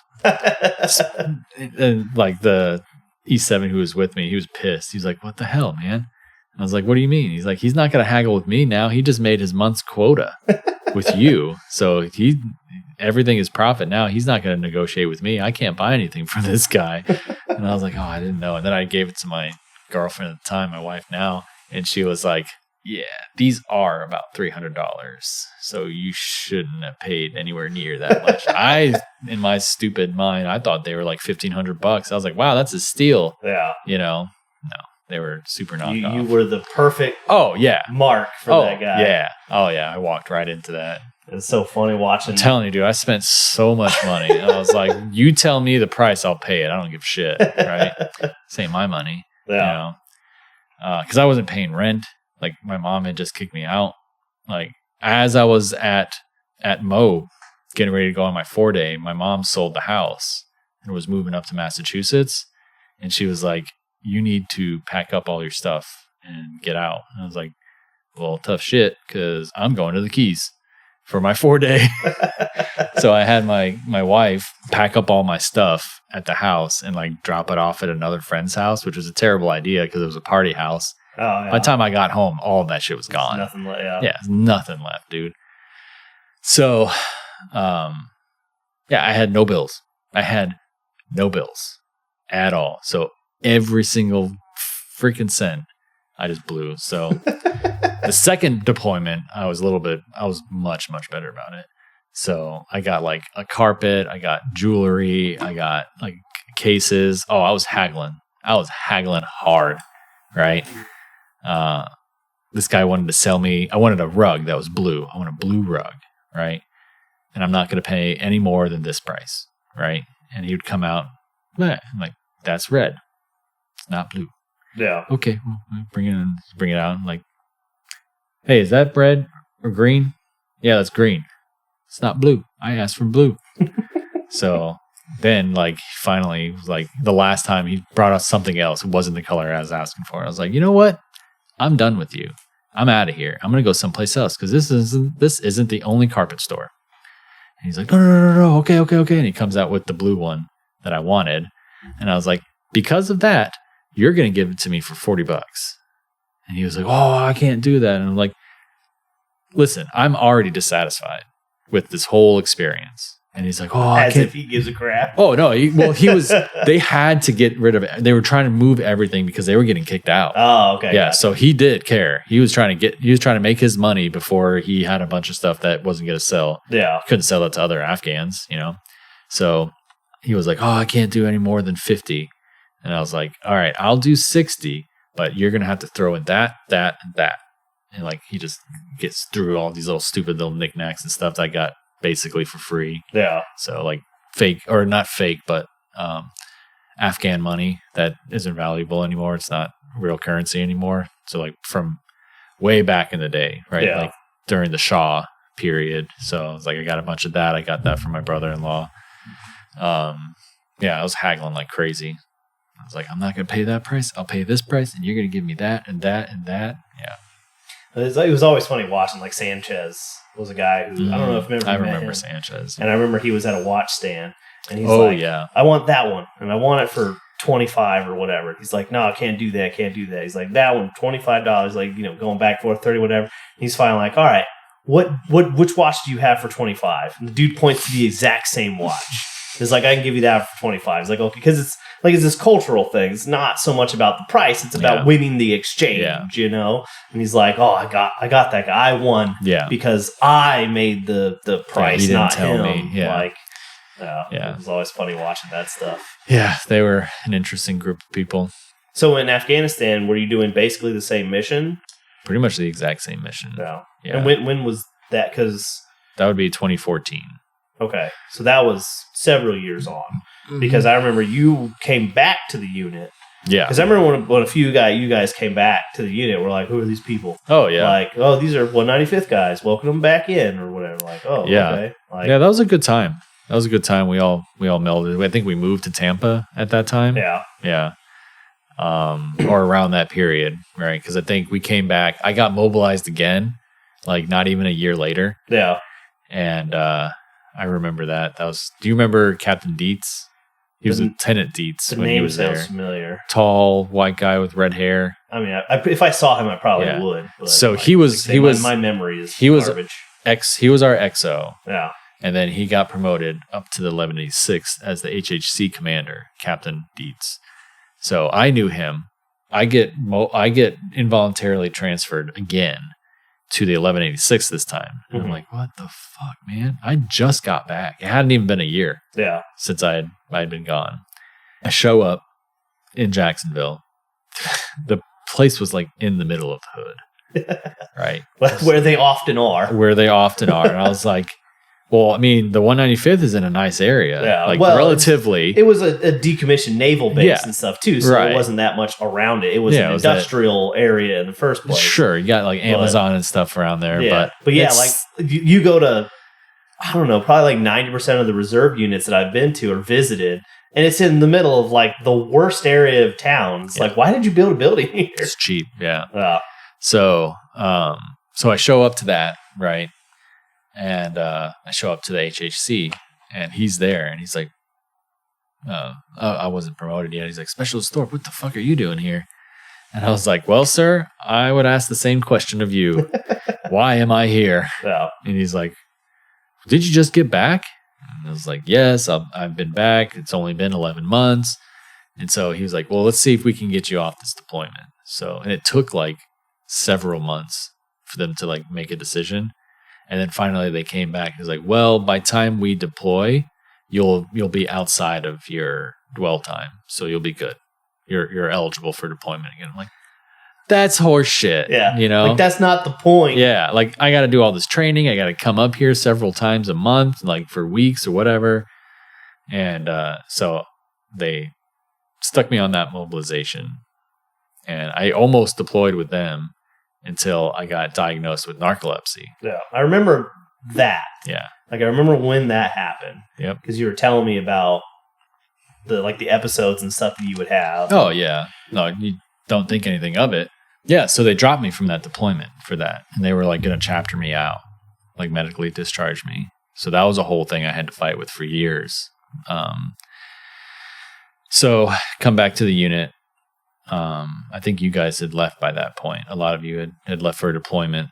And like the E7 who was with me, he was pissed. He's like, what the hell, man? I was like, what do you mean? He's like, he's not going to haggle with me now. He just made his month's quota with you. So everything is profit now. He's not going to negotiate with me. I can't buy anything from this guy. And I was like, oh, I didn't know. And then I gave it to my girlfriend at the time, my wife now. And she was like, yeah, these are about $300. So you shouldn't have paid anywhere near that much. In my stupid mind, I thought they were like $1,500. I was like, wow, that's a steal. Yeah. No. They were super knockoff. You were the perfect mark for that guy. Yeah. Oh, yeah. I walked right into that. It's so funny watching. I'm telling you, dude, I spent so much money. And I was like, you tell me the price, I'll pay it. I don't give a shit, right? This ain't my money. Yeah. Because I wasn't paying rent. Like, my mom had just kicked me out. Like, as I was at Mo, getting ready to go on my 4-day, my mom sold the house and was moving up to Massachusetts. And she was like, you need to pack up all your stuff and get out. And I was like, well, tough shit, because I'm going to the Keys for my 4-day. So I had my wife pack up all my stuff at the house and like drop it off at another friend's house, which was a terrible idea because it was a party house. Oh, yeah. By the time I got home, all of that shit was gone. Nothing left. Yeah, nothing left, dude. So, I had no bills. I had no bills at all. So every single freaking cent I just blew. So the second deployment, I was much, much better about it. So I got like a carpet, I got jewelry, I got like cases. Oh, I was haggling hard, right? This guy wanted to sell me, I wanted a rug that was blue. I want a blue rug, right? And I'm not going to pay any more than this price, right? And he would come out, I'm like, that's red. It's not blue. Yeah. Okay, well, bring it out. I'm like, hey, is that red or green? Yeah, that's green. It's not blue. I asked for blue. So then, like, finally, like the last time he brought out something else, it wasn't the color I was asking for. I was like, you know what? I'm done with you. I'm out of here. I'm gonna go someplace else because this isn't the only carpet store. And he's like, no. Okay. And he comes out with the blue one that I wanted, and I was like, because of that, you're going to give it to me for $40. And he was like, oh, I can't do that. And I'm like, listen, I'm already dissatisfied with this whole experience. And he's like, oh, as if he gives a crap. Oh, no. He was, they had to get rid of it. They were trying to move everything because they were getting kicked out. Oh, okay. Yeah. So he did care. He was trying to make his money before he had a bunch of stuff that wasn't going to sell. Yeah. He couldn't sell it to other Afghans, So he was like, oh, I can't do any more than 50. And I was like, all right, I'll do 60, but you're going to have to throw in that, and that. And like, he just gets through all these stupid little knickknacks and stuff that I got basically for free. Yeah. So like fake, or not fake, but Afghan money that isn't valuable anymore. It's not real currency anymore. So like from way back in the day, right? Yeah. Like during the Shah period. So I was like, I got a bunch of that. I got that from my brother-in-law. I was haggling like crazy. I was like, I'm not going to pay that price. I'll pay this price, and you're going to give me that and that and that. Yeah. It was always funny watching, like, Sanchez was a guy who, I don't know if you remember him. Sanchez. And I remember he was at a watch stand, and he's like, I want that one, and I want it for $25 or whatever. He's like, no, I can't do that. He's like, that one, $25, like, going back and forth, 30, whatever. He's finally like, all right, which watch do you have for $25? And the dude points to the exact same watch. He's like, I can give you that for $25. He's like, okay, because it's this cultural thing. It's not so much about the price. It's about winning the exchange, And he's like, oh, I got that guy. I won because I made the price, he not didn't tell him. me. Yeah. It was always funny watching that stuff. Yeah, they were an interesting group of people. So in Afghanistan, were you doing basically the same mission? Pretty much the exact same mission. Yeah. And when was that? Because that would be 2014. Okay, so that was several years on, because I remember you came back to the unit. Yeah, because I remember when a few you guys came back to the unit, we're like, who are these people? Oh yeah, like, oh, these are 195th guys. Welcome them back in or whatever. Like, oh yeah, okay. Like, that was a good time. We all melded. I think we moved to Tampa at that time. Yeah, or around that period, right? Because I think we came back. I got mobilized again, like not even a year later. Yeah, and I remember that. Do you remember Captain Dietz? He was Lieutenant Dietz when he was there. The name sounds familiar. Tall, white guy with red hair. I mean, if I saw him, I probably would. But so my memory is garbage. He was our XO. Yeah. And then he got promoted up to the 1186th as the HHC commander, Captain Dietz. So I knew him. I get involuntarily transferred again to the 1186 this time. And I'm like, what the fuck, man? I just got back. It hadn't even been a year since I'd been gone. I show up in Jacksonville. The place was like in the middle of the hood. Right? Where they often are. And I was like, well, I mean, the 195th is in a nice area. Yeah. Like, relatively. It was a decommissioned naval base and stuff, too. So it wasn't that much around it. It was an industrial area in the first place. Sure. You got like Amazon and stuff around there. Yeah. But like you go to, I don't know, probably like 90% of the reserve units that I've been to or visited. And it's in the middle of like the worst area of town. It's like, why did you build a building here? It's cheap. Yeah. So I show up to that, right? And I show up to the HHC, and he's there, and he's like, I wasn't promoted yet. He's like, Specialist Thorp, what the fuck are you doing here? And I was like, well, sir, I would ask the same question of you. Why am I here? Yeah. And he's like, did you just get back? And I was like, yes, I've been back. It's only been 11 months. And so he was like, well, let's see if we can get you off this deployment. And it took like several months for them to like make a decision. And then finally they came back. He was like, well, by time we deploy, you'll be outside of your dwell time. So you'll be good. You're eligible for deployment again. I'm like, that's horse shit. Yeah. Like, that's not the point. Yeah. Like, I got to do all this training. I got to come up here several times a month, like for weeks or whatever. And so they stuck me on that mobilization. And I almost deployed with them until I got diagnosed with narcolepsy. Yeah. I remember that. Yeah. Like, I remember when that happened. Yep. Because you were telling me about the episodes and stuff that you would have. Oh, yeah. No, you don't think anything of it. Yeah. So they dropped me from that deployment for that. And they were like going to chapter me out, like medically discharge me. So that was a whole thing I had to fight with for years. So come back to the unit. I think you guys had left by that point. A lot of you had left for deployment.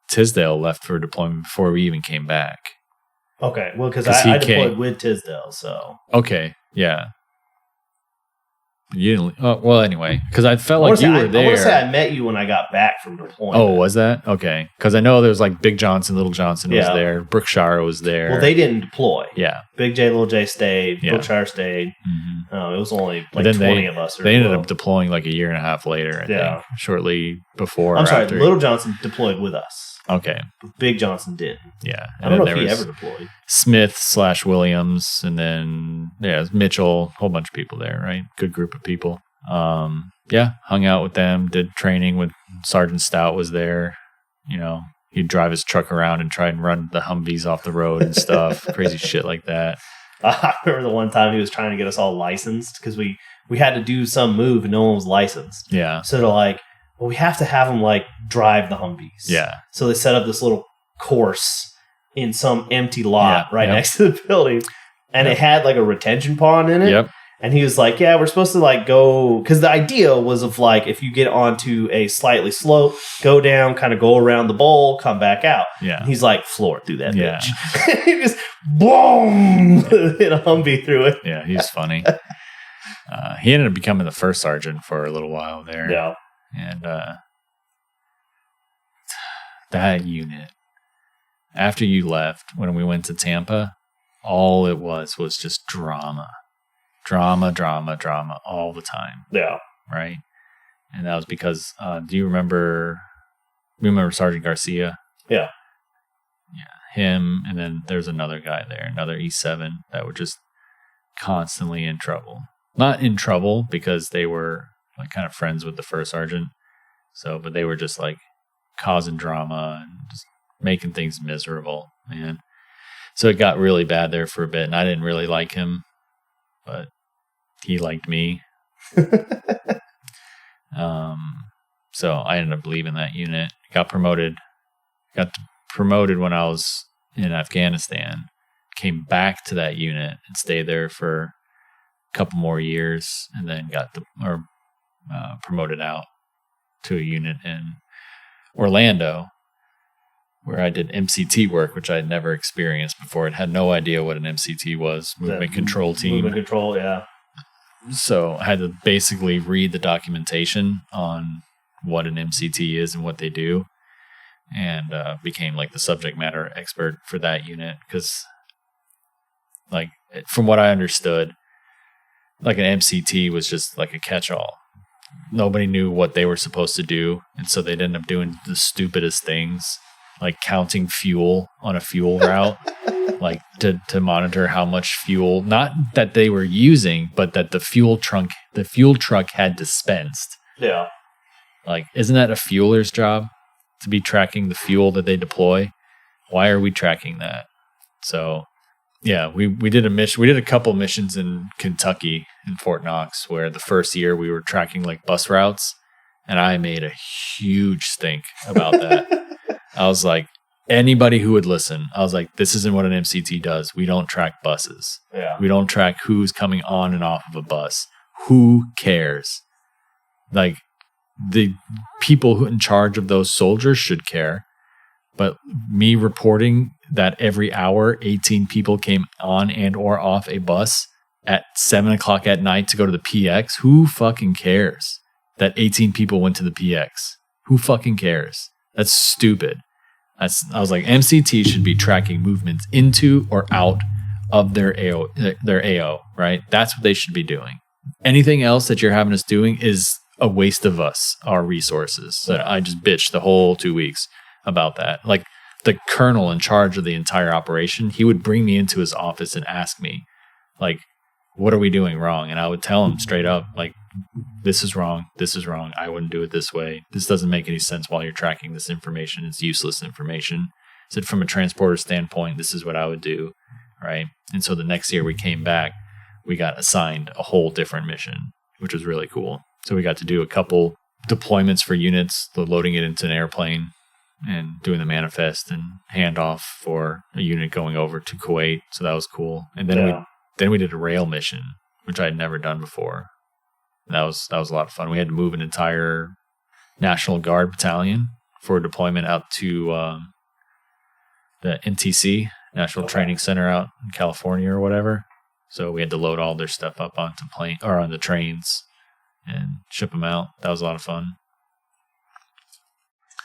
Tisdale left for deployment before we even came back. Okay, well, because I deployed with Tisdale, so. Okay, yeah. You didn't. Well, anyway, because I felt like you were there. I want to say I met you when I got back from deployment. Oh, was that? Okay. Because I know there was like Big Johnson, Little Johnson was there. Brookshire was there. Well, they didn't deploy. Yeah. Big J, Little J stayed. Yeah. Brookshire stayed. It was only like 20 of us. They ended up deploying like a year and a half later, I think. Shortly before. I'm sorry, Little Johnson deployed with us. Okay. Big Johnson did. Yeah. I don't know if he ever deployed. Smith/Williams, and then, Mitchell, whole bunch of people there, right? Good group of people. Hung out with them, did training with Sergeant Stout was there. He'd drive his truck around and try and run the Humvees off the road and stuff. Crazy shit like that. I remember the one time he was trying to get us all licensed because we had to do some move and no one was licensed. Yeah. So they're like, well, we have to have them like drive the Humvees. Yeah. So they set up this little course in some empty lot next to the building. And it had like a retention pond in it. Yep. And he was like, we're supposed to like go, because the idea was of like, if you get onto a slightly slope, go down, kind of go around the bowl, come back out. Yeah. And he's like, floor through that bitch. He just, boom, hit a Humvee through it. Yeah, he's funny. He ended up becoming the first sergeant for a little while there. Yeah. And that unit, after you left, when we went to Tampa, all it was just drama. Drama all the time. Yeah. Right? And that was because, do you remember Sergeant Garcia? Yeah. Yeah. Him, and then there's another guy there, another E7 that were just constantly in trouble. Not in trouble because they were like kind of friends with the first sergeant. But they were just like causing drama and just making things miserable, man. So it got really bad there for a bit, and I didn't really like him, but he liked me. So I ended up leaving that unit. Got promoted when I was in Afghanistan. Came back to that unit and stayed there for a couple more years, and then got promoted out to a unit in Orlando where I did MCT work, which I had never experienced before. I had no idea what an MCT was, movement control team. Movement control, yeah. So I had to basically read the documentation on what an MCT is and what they do, and became like the subject matter expert for that unit because, like, from what I understood, like an MCT was just like a catch-all. Nobody knew what they were supposed to do, and so they'd end up doing the stupidest things, like counting fuel on a fuel route, like to monitor how much fuel, not that they were using, but that the fuel truck had dispensed. Yeah. Like, isn't that a fueler's job to be tracking the fuel that they deploy? Why are we tracking that? So, yeah, we did a mission. We did a couple missions in Kentucky in Fort Knox, where the first year we were tracking like bus routes, and I made a huge stink about that. I was like, anybody who would listen, I was like, this isn't what an MCT does. We don't track buses. Yeah. We don't track who's coming on and off of a bus. Who cares? Like, the people who in charge of those soldiers should care. But me reporting that every hour 18 people came on and or off a bus at 7 o'clock at night to go to the PX, who fucking cares that 18 people went to the PX? Who fucking cares? That's stupid. I was like, MCT should be tracking movements into or out of their AO, right? That's what they should be doing. Anything else that you're having us doing is a waste of our resources. So I just bitched the whole 2 weeks about that. Like, the colonel in charge of the entire operation, he would bring me into his office and ask me, like, what are we doing wrong? And I would tell him straight up, like, this is wrong. This is wrong. I wouldn't do it this way. This doesn't make any sense while you're tracking this information. It's useless information. I said, from a transporter standpoint, this is what I would do, right? And so the next year we came back, we got assigned a whole different mission, which was really cool. So we got to do a couple deployments for units, loading it into an airplane and doing the manifest and handoff for a unit going over to Kuwait. So that was cool. And then we did a rail mission, which I had never done before. That was a lot of fun. We had to move an entire National Guard battalion for deployment out to the NTC National Training Center out in California or whatever. So we had to load all their stuff up onto on the trains and ship them out. That was a lot of fun.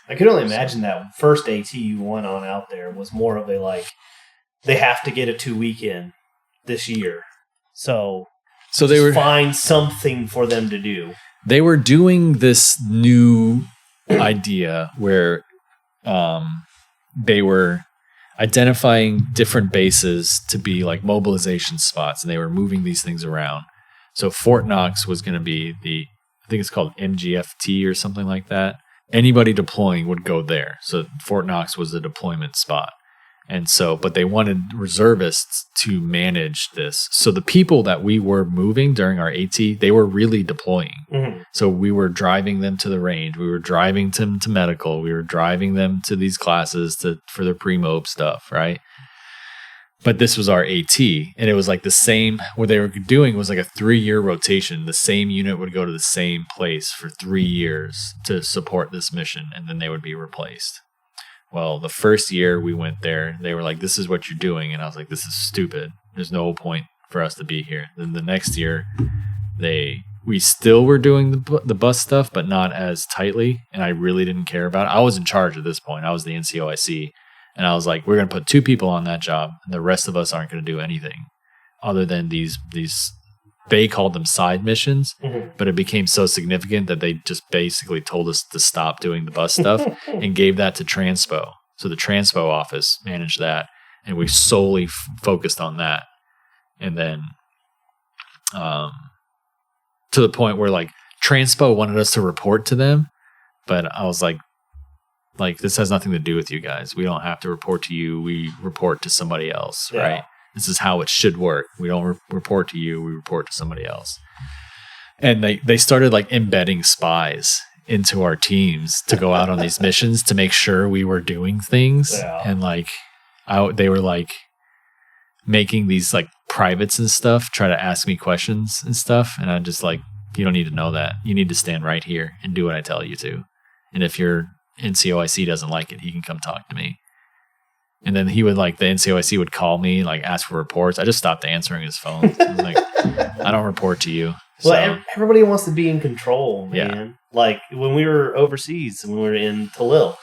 I could only imagine that first AT you went on out there was more of a like, they have to get a 2-week in this year. So they would find something for them to do. They were doing this new idea where they were identifying different bases to be like mobilization spots, and they were moving these things around. So Fort Knox was going to be I think it's called MGFT or something like that. Anybody deploying would go there. So Fort Knox was the deployment spot. And so, but they wanted reservists to manage this. So the people that we were moving during our AT, they were really deploying. Mm-hmm. So we were driving them to the range. We were driving them to medical. We were driving them to these classes for their pre-mob stuff, right? But this was our AT. And it was like the same, what they were doing was like a 3-year rotation. The same unit would go to the same place for 3 years to support this mission. And then they would be replaced. Well, the first year we went there, they were like, this is what you're doing. And I was like, this is stupid. There's no point for us to be here. Then the next year, we still were doing the bus stuff, but not as tightly. And I really didn't care about it. I was in charge at this point. I was the NCOIC. And I was like, we're going to put 2 people on that job. And the rest of us aren't going to do anything other than these they called them side missions, but it became so significant that they just basically told us to stop doing the bus stuff and gave that to Transpo. So the Transpo office managed that, and we solely focused on that. And then to the point where like Transpo wanted us to report to them, but I was like, this has nothing to do with you guys. We don't have to report to you. We report to somebody else, right? This is how it should work. We don't report to you. We report to somebody else. And they started like embedding spies into our teams to go out on these missions to make sure we were doing things. Yeah. And like they were like making these like privates and stuff, try to ask me questions and stuff. And I'm just like, you don't need to know that. You need to stand right here and do what I tell you to. And if your NCOIC doesn't like it, he can come talk to me. And then he would the NCOIC would call me, ask for reports. I just stopped answering his phone. I was like, I don't report to you. Well, everybody wants to be in control, man. Yeah. Like when we were overseas, when we were in Talil,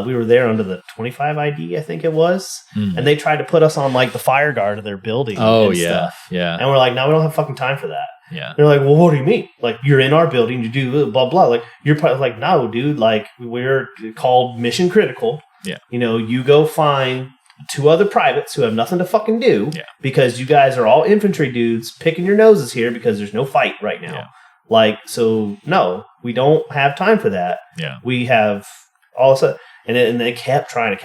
we were there under the 25 ID, I think it was. Mm. And they tried to put us on the fire guard of their building. Oh, and stuff. Yeah. And we're like, no, we don't have fucking time for that. Yeah. They're like, well, what do you mean? You're in our building to do blah, blah. You're probably like, no, dude, we're called mission critical. Yeah. You go find 2 other privates who have nothing to fucking do because you guys are all infantry dudes picking your noses here because there's no fight right now. Yeah. So no, we don't have time for that. Yeah. We have all of a sudden, and they kept trying.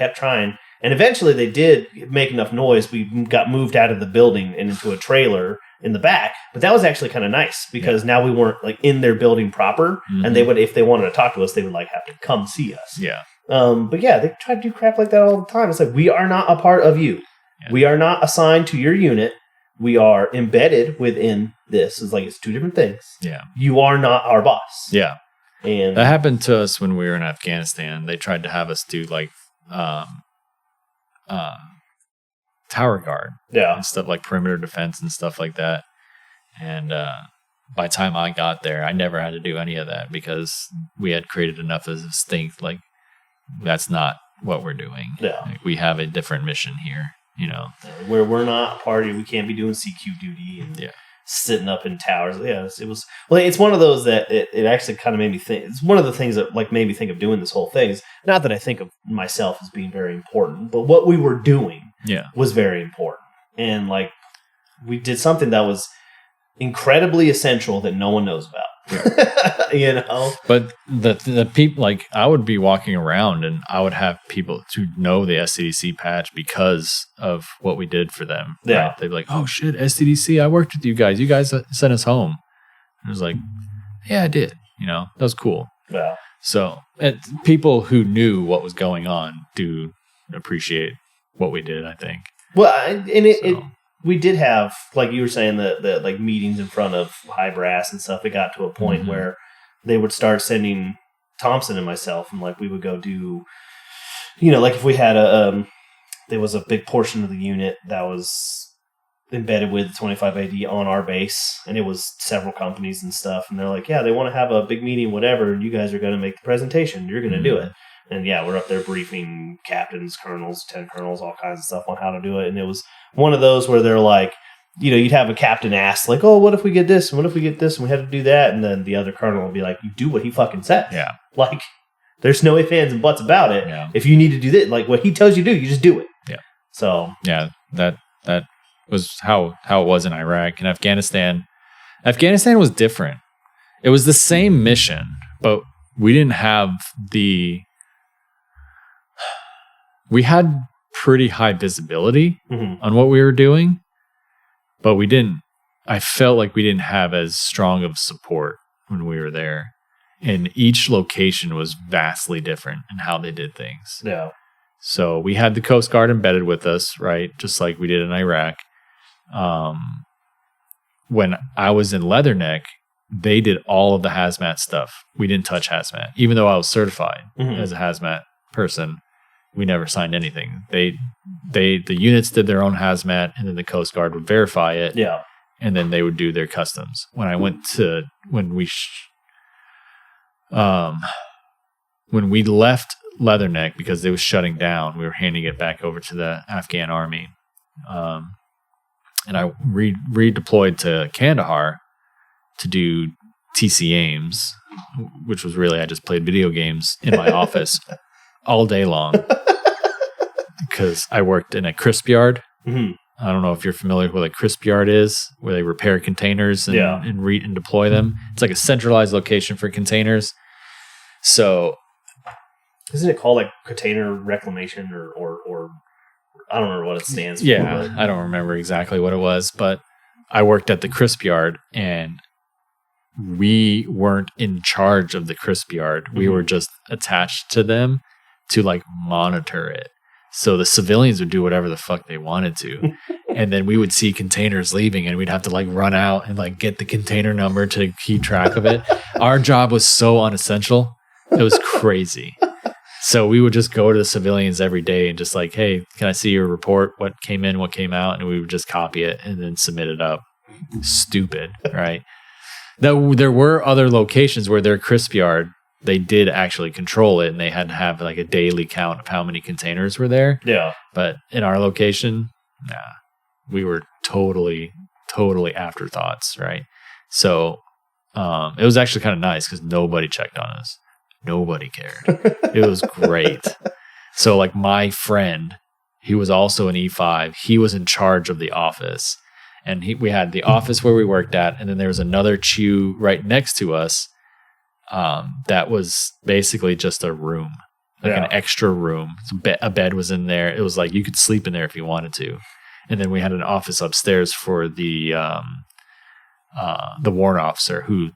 And eventually they did make enough noise. We got moved out of the building and into a trailer in the back, but that was actually kind of nice because now we weren't in their building proper. Mm-hmm. And they would, if they wanted to talk to us, they would have to come see us. Yeah. But yeah, they try to do crap like that all the time. It's like, we are not a part of you. Yeah. We are not assigned to your unit. We are embedded within this. It's 2 different things. Yeah. You are not our boss. Yeah. And that happened to us when we were in Afghanistan. They tried to have us do tower guard. Yeah. And stuff like perimeter defense and stuff like that. And, by the time I got there, I never had to do any of that because we had created enough of a stink. That's not what we're doing. Yeah. We have a different mission here, Where we're not a party, we can't be doing CQ duty and sitting up in towers. Yeah, it's one of those that it actually kind of made me think. It's one of the things that made me think of doing this whole thing. Is not that I think of myself as being very important, but what we were doing was very important. And we did something that was incredibly essential that no one knows about. But the people, I would be walking around and I would have people to know the SCDC patch because of what we did for them. Yeah. Right? They'd be like, oh shit, SCDC, I worked with you guys. You guys sent us home. And I was like, yeah, I did. That was cool. Yeah. So people who knew what was going on do appreciate what we did, I think. Well, we did have, you were saying, the meetings in front of high brass and stuff. It got to a point where they would start sending Thompson and myself, and we would go do, if we had there was a big portion of the unit that was embedded with 25 AD on our base, and it was several companies and stuff, and they're like, yeah, they want to have a big meeting, whatever, and you guys are going to make the presentation, you're going to do it. And yeah, we're up there briefing captains, colonels, lieutenant colonels, all kinds of stuff on how to do it. And it was one of those where they're like, you'd have a captain ask, like, oh, what if we get this? And what if we get this? And we had to do that. And then the other colonel would be like, you do what he fucking says. Yeah. Like, there's no ifs, ands, and buts about it. Yeah. If you need to do this, like what he tells you to do, you just do it. Yeah. So. Yeah, that was how it was in Iraq. And Afghanistan was different. It was the same mission, but we didn't have we had pretty high visibility on what we were doing, but I felt like we didn't have as strong of support when we were there. And each location was vastly different in how they did things. Yeah. So we had the Coast Guard embedded with us, right? Just like we did in Iraq. When I was in Leatherneck, they did all of the hazmat stuff. We didn't touch hazmat. Even though I was certified as a hazmat person, we never signed anything. The units did their own hazmat, and then the Coast Guard would verify it. Yeah. And then they would do their customs. When we left Leatherneck, because it was shutting down, we were handing it back over to the Afghan army. And I redeployed to Kandahar to do TC Ames, which was really, I just played video games in my office all day long because I worked in a crisp yard. I don't know if you're familiar with what a crisp yard is, where they repair containers and deploy them. It's like a centralized location for containers. So, isn't it called like container reclamation or I don't remember what it stands for. Yeah, I don't remember exactly what it was, but I worked at the crisp yard, and we weren't in charge of the crisp yard. We were just attached to them to like monitor it. So the civilians would do whatever the fuck they wanted to. And then we would see containers leaving, and we'd have to like run out and like get the container number to keep track of it. Our job was so unessential. It was crazy. So we would just go to the civilians every day and just like, hey, can I see your report? What came in, what came out? And we would just copy it and then submit it up. Stupid, right? There were other locations where their crisp yard, they did actually control it, and they had to have like a daily count of how many containers were there. Yeah. But in our location, we were totally afterthoughts, right? So it was actually kind of nice because nobody checked on us. Nobody cared. It was great. So like my friend, he was also an E5. He was in charge of the office. And we had the office where we worked at, and then there was another CHU right next to us that was basically just a room, like an extra room. A bed was in there. It was like you could sleep in there if you wanted to. And then we had an office upstairs for the warrant officer, who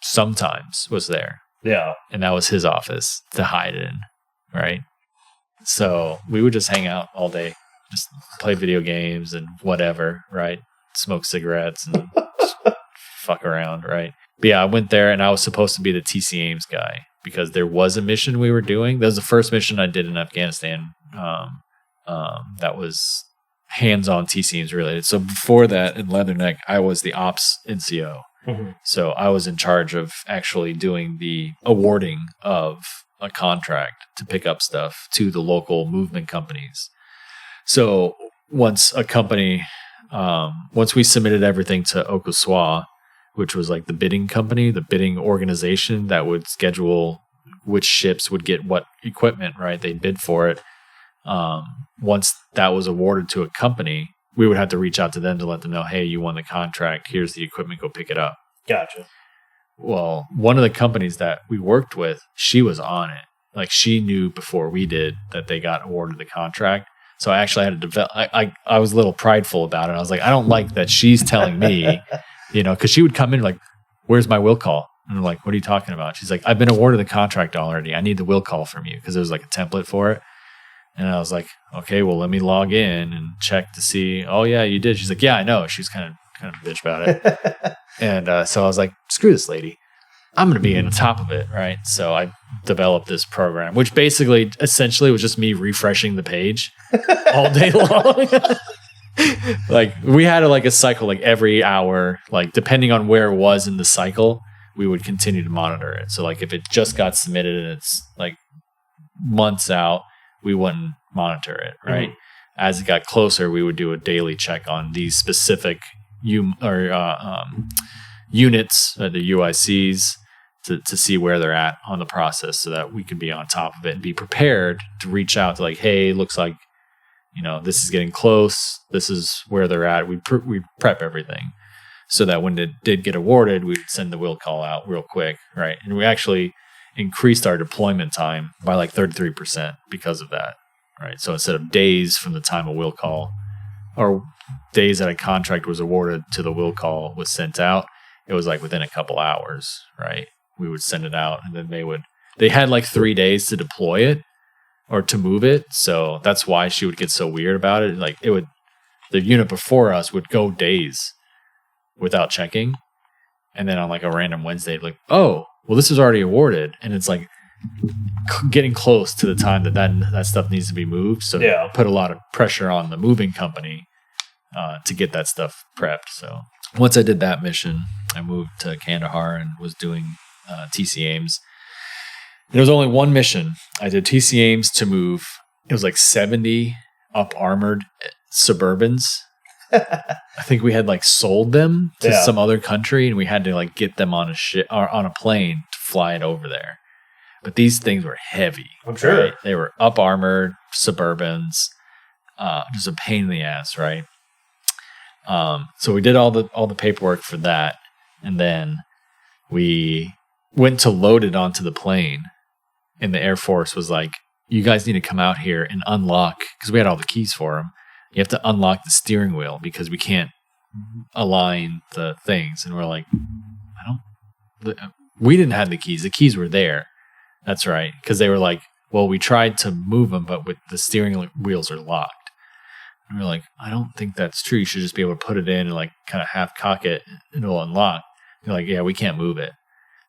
sometimes was there. Yeah. And that was his office to hide in, right? So we would just hang out all day, just play video games and whatever, right? Smoke cigarettes and just fuck around, right? But yeah, I went there, and I was supposed to be the TC Ames guy because there was a mission we were doing. That was the first mission I did in Afghanistan. That was hands-on TC Ames related. So before that, in Leatherneck, I was the ops NCO. So I was in charge of actually doing the awarding of a contract to pick up stuff to the local movement companies. So once we submitted everything to Okoswa, which was like the bidding company, the bidding organization that would schedule which ships would get what equipment, right? They bid for it. Once that was awarded to a company, we would have to reach out to them to let them know, hey, you won the contract. Here's the equipment. Go pick it up. Gotcha. Well, one of the companies that we worked with, she was on it. Like she knew before we did that they got awarded the contract. So I actually had to develop. I was a little prideful about it. I was like, I don't like that she's telling me, because she would come in like, where's my will call? And I'm like, what are you talking about? She's like, I've been awarded the contract already. I need the will call from you, because there was like a template for it. And I was like, okay, well, let me log in and check to see. Oh, yeah, you did. She's like, yeah, I know. She's kind of a bitch about it. And so I was like, screw this lady. I'm going to be on top of it, right? So I developed this program, which basically, essentially, was just me refreshing the page all day long. Like we had a cycle, like every hour, like depending on where it was in the cycle, we would continue to monitor it. So like if it just got submitted and it's like months out, we wouldn't monitor it, right? As it got closer, we would do a daily check on these specific units, the UICs, to see where they're at on the process, so that we could be on top of it and be prepared to reach out to like, hey, looks like, this is getting close. This is where they're at. We prep everything so that when it did get awarded, we'd send the will call out real quick, right? And we actually increased our deployment time by like 33% because of that, right? So instead of days from the time a will call or days that a contract was awarded to the will call was sent out, it was like within a couple hours, right? We would send it out, and then they had like 3 days to deploy it or to move it. So that's why she would get so weird about it. Like the unit before us would go days without checking. And then on like a random Wednesday, like, oh, well, this is already awarded. And it's like getting close to the time that stuff needs to be moved. So put a lot of pressure on the moving company to get that stuff prepped. So once I did that mission, I moved to Kandahar and was doing TC Ames. There was only one mission. I did TC Ames to move. It was like 70 up armored Suburbans. I think we had like sold them to some other country, and we had to like get them on a ship or on a plane to fly it over there. But these things were heavy. I'm sure. Right? They were up armored Suburbans. Just a pain in the ass, right? So we did all the paperwork for that, and then we went to load it onto the plane. And the Air Force was like, you guys need to come out here and unlock, because we had all the keys for them. You have to unlock the steering wheel because we can't align the things. And we're like, we didn't have the keys. The keys were there. That's right. Because they were like, well, we tried to move them, but with the steering wheels are locked. And we're like, I don't think that's true. You should just be able to put it in and like kind of half cock it and it'll unlock. They're like, yeah, we can't move it.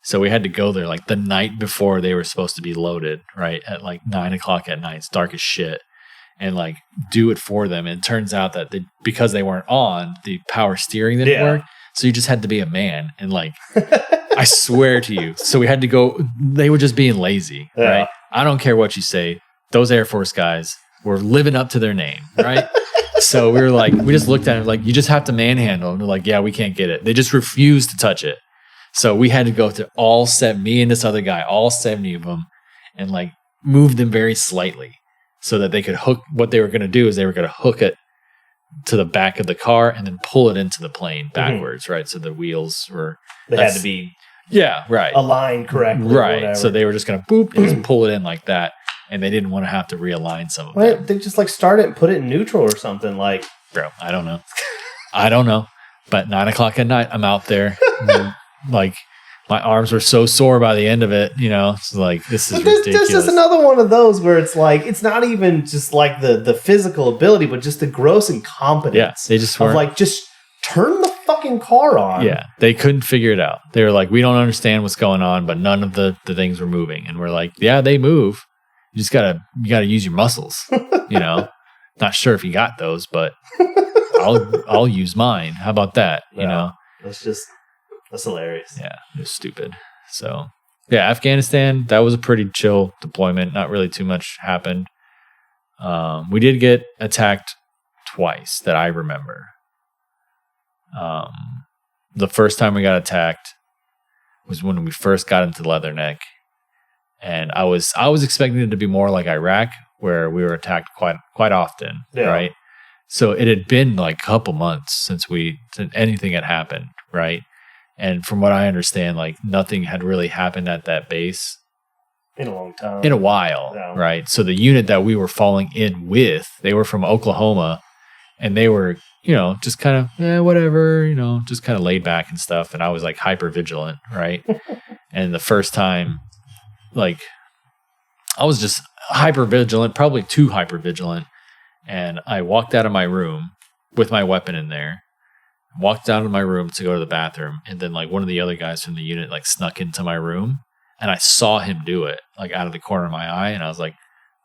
So we had to go there like the night before they were supposed to be loaded, right? At like 9:00 at night. It's dark as shit. And like do it for them. And it turns out that because they weren't on, the power steering didn't work. So you just had to be a man. And like, I swear to you. So we had to go. They were just being lazy, right? I don't care what you say. Those Air Force guys were living up to their name, right? So we were like, we just looked at it like, you just have to manhandle. And they're like, yeah, we can't get it. They just refused to touch it. So we had to go to me and this other guy, all 70 of them, and like move them very slightly so that they could hook. What they were going to do is they were going to hook it to the back of the car and then pull it into the plane backwards, right? So the wheels had to be right, aligned correctly, right? So they were just going to boop and just pull it in like that, and they didn't want to have to realign some of it. They just like start it and put it in neutral or something, like. Bro, I don't know. But 9:00 at night, I'm out there. Like my arms were so sore by the end of it, it's like, this is ridiculous. There's just another one of those where it's like, it's not even just like the physical ability, but just the gross incompetence. Yeah, they just weren't. Of like, just turn the fucking car on. Yeah, they couldn't figure it out. They were like, we don't understand what's going on, but none of the things were moving. And we're like, yeah, they move. You just gotta use your muscles, Not sure if you got those, but I'll use mine. How about that? That's hilarious. Yeah, it was stupid. So, yeah, Afghanistan, that was a pretty chill deployment. Not really too much happened. We did get attacked twice that I remember. The first time we got attacked was when we first got into Leatherneck. And I was expecting it to be more like Iraq, where we were attacked quite often, right? So it had been like a couple months since anything had happened, right? And from what I understand, like nothing had really happened at that base in a long time, in a while, right? So the unit that we were falling in with, they were from Oklahoma, and they were, just kind of whatever, just kind of laid back and stuff. And I was like hyper vigilant, right? And the first time, like I was just hyper vigilant, probably too hyper vigilant, and I walked out of my room with my weapon in there. walked down to my room to go to the bathroom, and then like one of the other guys from the unit like snuck into my room, and I saw him do it like out of the corner of my eye, and I was like,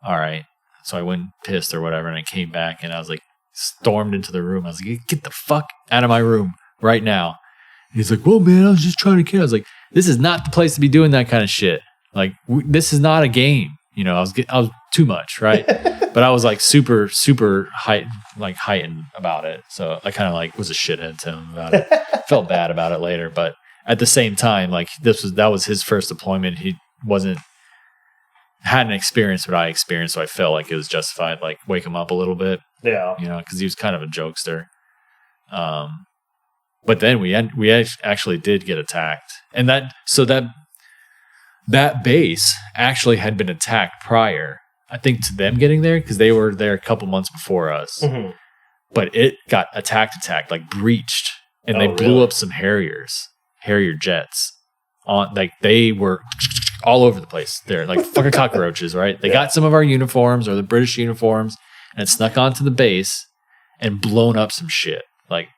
all right. So I went pissed or whatever, and I came back, and I was like, stormed into the room. I was like, get the fuck out of my room right now. And he's like, well, man, I was just trying to kid. I was like, this is not the place to be doing that kind of shit. Like, this is not a game. You know, I was too much, right? But I was like super heightened about it. So I kind of like was a shithead to him about it. Felt bad about it later, but at the same time, like that was his first deployment. He hadn't experienced what I experienced, so I felt like it was justified. Like wake him up a little bit, yeah. You know, because he was kind of a jokester. But then we actually did get attacked, and that base actually had been attacked prior, I think, to them getting there, because they were there a couple months before us. Mm-hmm. But it got attacked, like breached, and they blew up some Harrier jets. Like they were all over the place. They're like fucking cockroaches, right? They got some of our uniforms or the British uniforms and snuck onto the base and blown up some shit. Like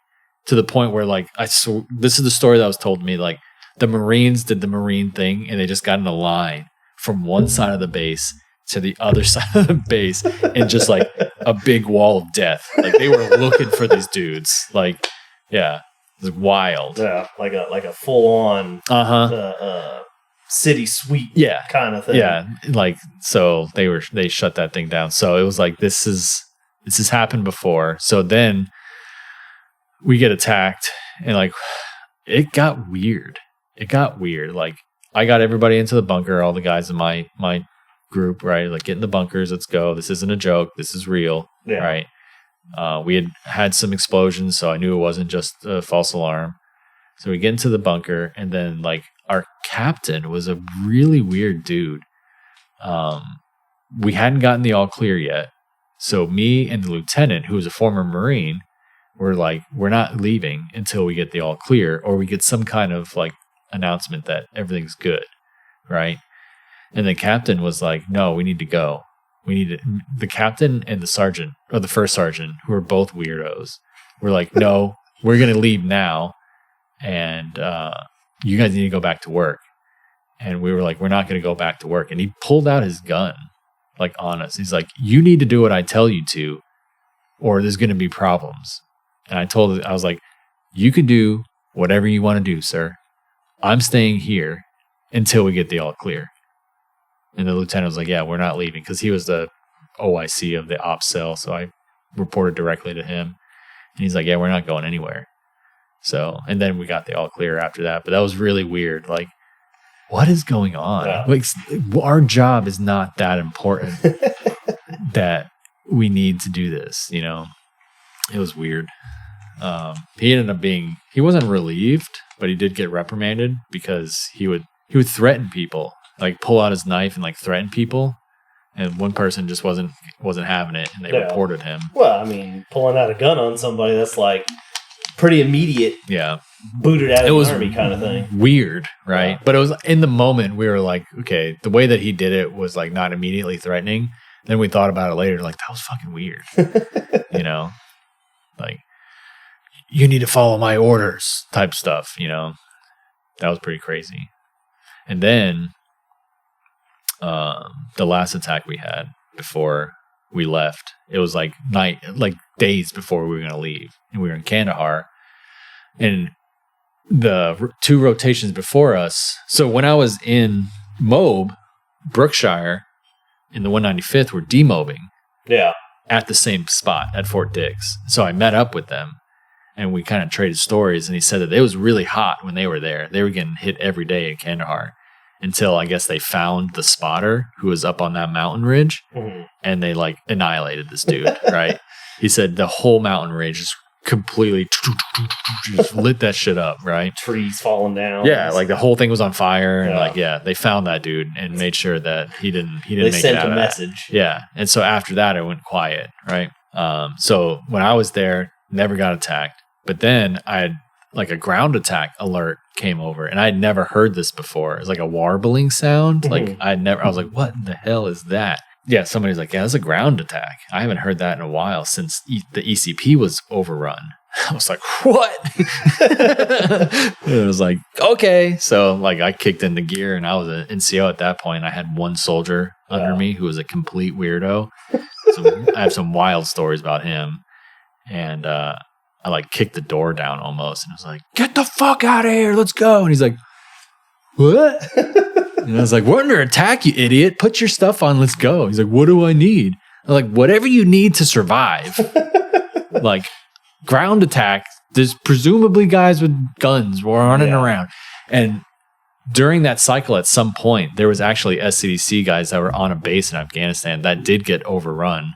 to the point where like this is the story that was told to me, like the Marines did the Marine thing and they just got in a line from one side of the base to the other side of the base and just like a big wall of death. Like they were looking for these dudes. Like, yeah, it was wild. Yeah, like a full on city sweep kind of thing. Yeah, like so they shut that thing down. So it was like this has happened before. So then we get attacked and like it got weird. Like I got everybody into the bunker, all the guys in my group, right? Like get in the bunkers, let's go. This isn't a joke. This is real, right? We had some explosions, so I knew it wasn't just a false alarm. So we get into the bunker, and then like our captain was a really weird dude. We hadn't gotten the all clear yet, so me and the lieutenant, who was a former Marine, were like, we're not leaving until we get the all clear, or we get some kind of like announcement that everything's good, right? And the captain was like, no, we need to go. The captain and the sergeant, or the first sergeant, who are both weirdos, were like, no, we're going to leave now. And you guys need to go back to work. And we were like, we're not going to go back to work. And he pulled out his gun, like on us. He's like, you need to do what I tell you to, or there's going to be problems. And I was like, you can do whatever you want to do, sir. I'm staying here until we get the all clear. And the lieutenant was like, yeah, we're not leaving, because he was the OIC of the ops cell. So I reported directly to him. And he's like, yeah, we're not going anywhere. So, and then we got the all clear after that. But that was really weird. Like, what is going on? Yeah. Like, our job is not that important that we need to do this, you know? It was weird. He ended up he wasn't relieved, but he did get reprimanded because he would threaten people, like pull out his knife and like threaten people. And one person just wasn't having it, and they reported him. Well, I mean, pulling out a gun on somebody, that's like pretty immediate. Yeah. Booted out of the army kind of thing. Weird, right? Yeah. But it was in the moment we were like, okay, the way that he did it was like not immediately threatening. Then we thought about it later, like that was fucking weird. You know? Like, you need to follow my orders type stuff, you know? That was pretty crazy. And then the last attack we had before we left, it was like days before we were going to leave. And we were in Kandahar. And the two rotations before us, so when I was in Moab, Brookshire, in the 195th were demobbing. Yeah. At the same spot at Fort Dix. So I met up with them and we kind of traded stories, and he said that it was really hot when they were there. They were getting hit every day in Kandahar until I guess they found the spotter who was up on that mountain ridge, and they like annihilated this dude, right? He said the whole mountain ridge just completely just lit that shit up, right? Trees falling down. Yeah, like the whole thing was on fire, and they found that dude and made sure that he didn't make it out. They sent a message. Yeah, and so after that, it went quiet, right? So when I was there, never got attacked, but then I had like a ground attack alert came over, and I had never heard this before. It was like a warbling sound. Like I was like, what in the hell is that? Yeah, somebody's like, yeah, that's a ground attack. I haven't heard that in a while since the ECP was overrun. I was like, what? It was like, okay. So like I kicked into gear and I was an NCO at that point. I had one soldier under me who was a complete weirdo. So I have some wild stories about him. And I like kicked the door down almost. And I was like, get the fuck out of here. Let's go. And he's like, what? And I was like, we're under attack, you idiot. Put your stuff on. Let's go. He's like, what do I need? I'm like, whatever you need to survive. Like, ground attack. There's presumably guys with guns running around. And during that cycle, at some point, there was actually SCDC guys that were on a base in Afghanistan that did get overrun.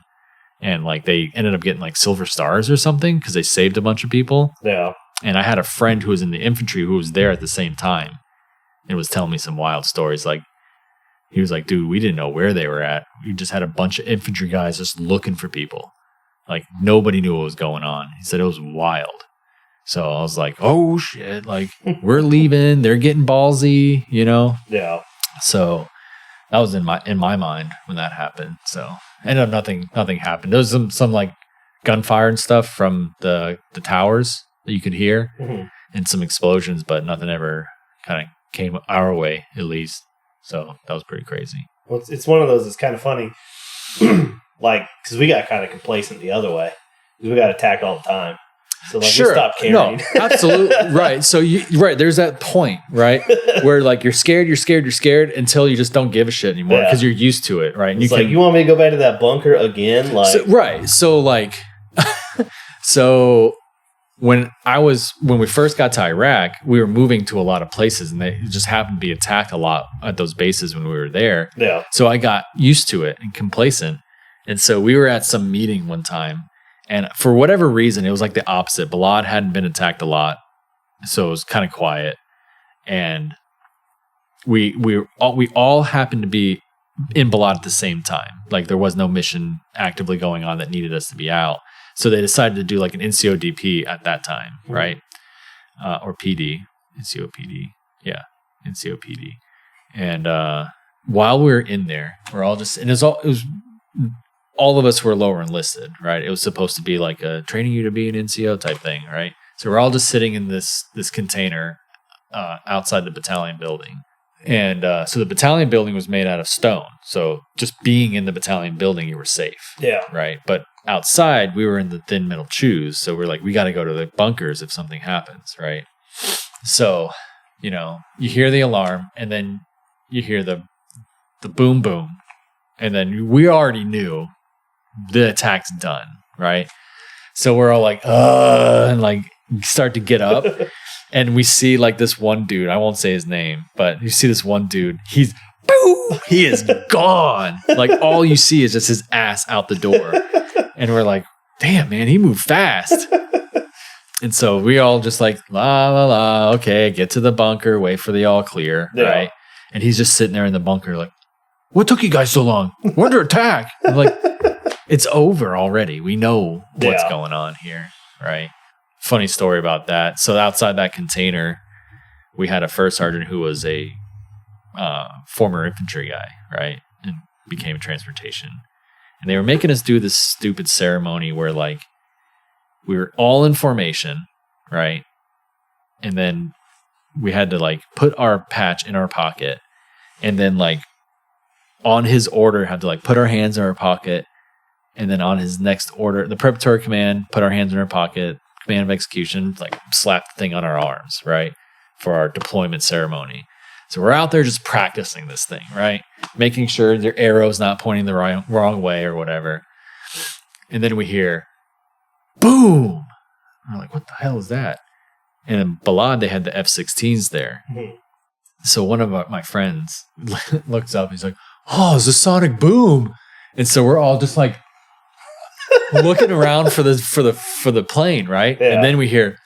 And like they ended up getting like silver stars or something because they saved a bunch of people. Yeah. And I had a friend who was in the infantry who was there at the same time and was telling me some wild stories. Like, he was like, dude, we didn't know where they were at. We just had a bunch of infantry guys just looking for people. Like, nobody knew what was going on. He said it was wild. So I was like, oh, shit. Like, we're leaving. They're getting ballsy, you know? Yeah. So that was in my mind when that happened. So ended up nothing happened. There was some like gunfire and stuff from the towers that you could hear and some explosions, but nothing ever kind of came our way, at least. So that was pretty crazy. Well, it's one of those that's kind of funny. Like, because we got kind of complacent the other way. Because we got attacked all the time. So, like, we stopped caring. No, absolutely. Right. So, there's that point, right? Where, like, you're scared until you just don't give a shit anymore because you're used to it, right? And it's like, you want me to go back to that bunker again? Like, so, right. So, like, when we first got to Iraq, we were moving to a lot of places and they just happened to be attacked a lot at those bases when we were there. Yeah. So I got used to it and complacent. And so we were at some meeting one time and for whatever reason, it was like the opposite. Balad hadn't been attacked a lot. So it was kind of quiet. And we all happened to be in Balad at the same time. Like there was no mission actively going on that needed us to be out. So they decided to do like an NCO DP at that time, right? Or PD, NCO PD. Yeah, NCO PD. And while we were in there, we're all just, and it was all of us were lower enlisted, right? It was supposed to be like a training you to be an NCO type thing, right? So we're all just sitting in this container outside the battalion building. And so the battalion building was made out of stone. So just being in the battalion building, you were safe. Yeah. Right. But outside, we were in the thin metal chews. So we're like, we got to go to the bunkers if something happens. Right. So, you know, you hear the alarm and then you hear the boom, boom. And then we already knew the attack's done. Right. So we're all like, and like start to get up. And we see like this one dude, I won't say his name, but you see this one dude, he is gone. Like all you see is just his ass out the door. And we're like, damn, man, he moved fast. And so we all just like, la, la, la, okay, get to the bunker, wait for the all clear, right? And he's just sitting there in the bunker like, what took you guys so long? We're under attack. I'm like, it's over already. We know what's going on here, right? Funny story about that. So outside that container, we had a first sergeant who was a former infantry guy, right? And became transportation. And they were making us do this stupid ceremony where like we were all in formation, right? And then we had to like put our patch in our pocket and then like on his order had to like put our hands in our pocket and then on his next order, the preparatory command, put our hands in our pocket. Command of execution, like slap the thing on our arms, right? For our deployment ceremony. So we're out there just practicing this thing, right? Making sure their arrow's not pointing the wrong way or whatever. And then we hear, boom! We're like, what the hell is that? And in Balad, they had the F-16s there. Mm-hmm. So one of my friends looks up, he's like, oh, it's a sonic boom. And so we're all just like, looking around for the plane, right? Yeah. And then we hear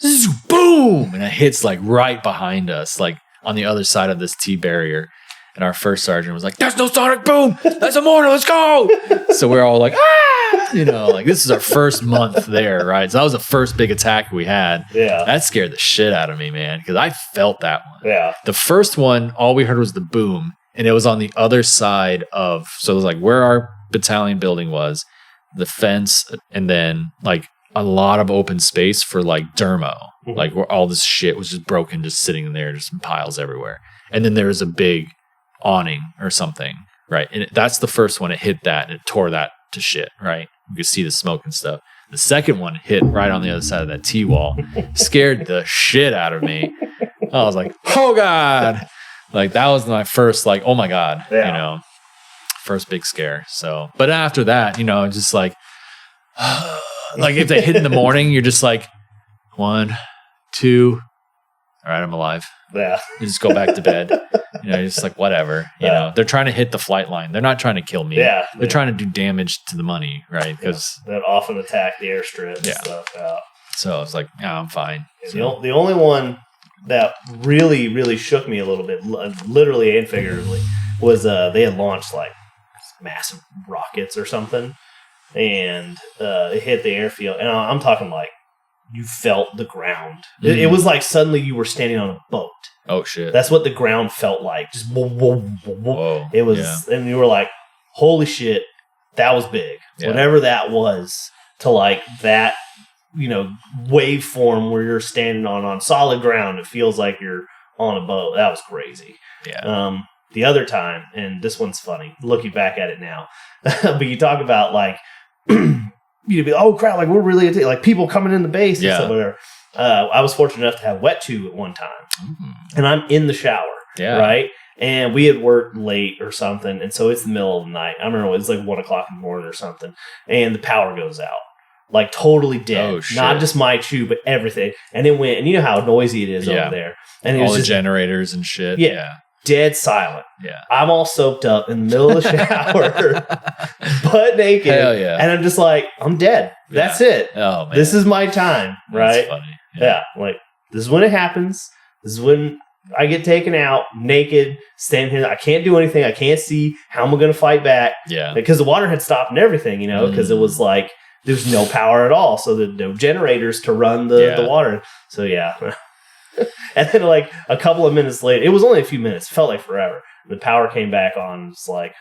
boom, and it hits like right behind us, like on the other side of this T barrier. And our first sergeant was like, "There's no sonic boom. That's a mortar. Let's go!" So we're all like, "Ah!" You know, like this is our first month there, right? So that was the first big attack we had. Yeah, that scared the shit out of me, man, because I felt that one. Yeah, the first one, all we heard was the boom, and it was on the other side of. So it was like where our battalion building was. The fence, and then like a lot of open space for like dermo, like where all this shit was just broken, just sitting there, just in piles everywhere. And then there was a big awning or something, right? And that's the first one. It hit that and it tore that to shit, right? You could see the smoke and stuff. The second one hit right on the other side of that T-wall, scared the shit out of me. I was like, oh God. Like that was my first, like, oh my God, you know, first big scare. So, but after that, you know, just like, like if they hit in the morning, you're just like 1, 2, all right, I'm alive. Yeah. You just go back to bed. You know, you're just like, whatever. You know, they're trying to hit the flight line. They're not trying to kill me. Yeah. They're trying to do damage to the money, right? Because that often attack the airstrip and stuff. Yeah. So I was like, yeah, I'm fine. So. The only one that really, really shook me a little bit, literally and figuratively, was they had launched like massive rockets or something, and it hit the airfield. And I'm talking like you felt the ground. It was like suddenly you were standing on a boat. Oh shit! That's what the ground felt like. Just whoa, whoa, whoa, whoa. It was, and you were like, "Holy shit, that was big." Yeah. Whatever that was, to like that, you know, waveform where you're standing on solid ground. It feels like you're on a boat. That was crazy. Yeah. The other time, and this one's funny, looking back at it now, but you talk about like, you'd be, oh crap, like we're really like people coming in the base and stuff, whatever. I was fortunate enough to have wet tube at one time, and I'm in the shower, right? And we had worked late or something, and so it's the middle of the night. I remember it was like 1 o'clock in the morning or something, and the power goes out, like totally dead. Oh, not just my tube, but everything. And it went, and you know how noisy it is over there, and it all was the just generators and shit. Yeah. Dead silent. Yeah. I'm all soaked up in the middle of the shower, butt naked. Hell yeah. And I'm just like, I'm dead. That's it. Oh, man. This is my time, right? That's funny. Yeah. Like, this is when it happens. This is when I get taken out naked, standing here. I can't do anything. I can't see. How am I going to fight back? Yeah. Because the water had stopped and everything, you know, because it was like, there's no power at all. So there's no generators to run the water. So, yeah. And then, like, a couple of minutes later, it was only a few minutes. It felt like forever. The power came back on. It's like,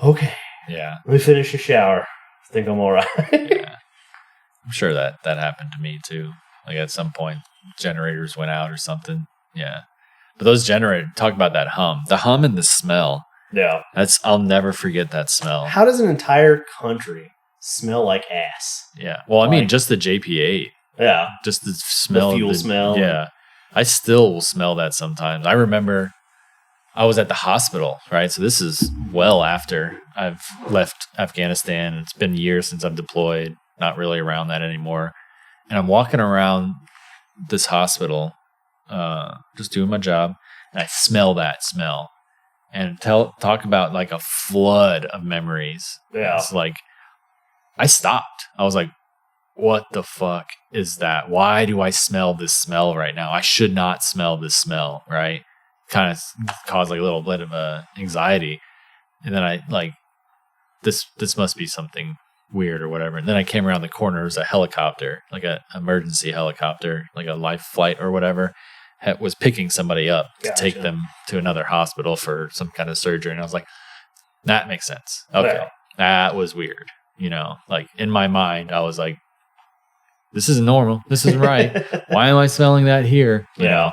okay. Yeah. Let me finish the shower. I think I'm all right. Yeah. I'm sure that happened to me, too. Like, at some point, generators went out or something. Yeah. But those generators, talk about that hum. The hum and the smell. Yeah. I'll never forget that smell. How does an entire country smell like ass? Yeah. Well, I mean, just the JP8. Yeah. Just the smell. The fuel smell. Yeah. I still will smell that sometimes. I remember I was at the hospital, right? So this is well after I've left Afghanistan. It's been years since I've deployed, not really around that anymore. And I'm walking around this hospital, just doing my job, and I smell that smell. And talk about like a flood of memories. Yeah. It's like, I stopped. I was like, what the fuck is that? Why do I smell this smell right now? I should not smell this smell, right? Kind of caused like a little bit of anxiety. And then I like, this must be something weird or whatever. And then I came around the corner, there was a helicopter, like an emergency helicopter, like a life flight or whatever, was picking somebody up to take them to another hospital for some kind of surgery. And I was like, that makes sense. Okay. That was weird. You know, like in my mind, I was like, this isn't normal. This isn't right. Why am I smelling that here? You know?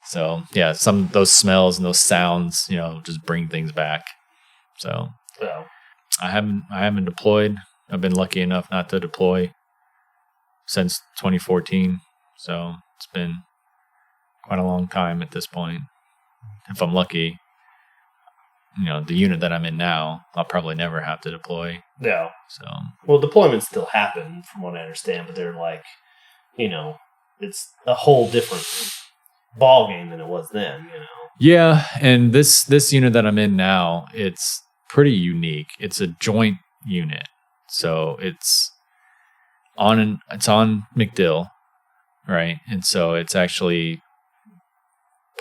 So yeah, some those smells and those sounds, you know, just bring things back. So I haven't deployed. I've been lucky enough not to deploy since 2014. So it's been quite a long time at this point. If I'm lucky, you know, the unit that I'm in now, I'll probably never have to deploy. Yeah. So, well, deployments still happen, from what I understand, but they're like, you know, it's a whole different ball game than it was then. You know. Yeah, and this unit that I'm in now, it's pretty unique. It's a joint unit, so it's on MacDill, right? And so it's actually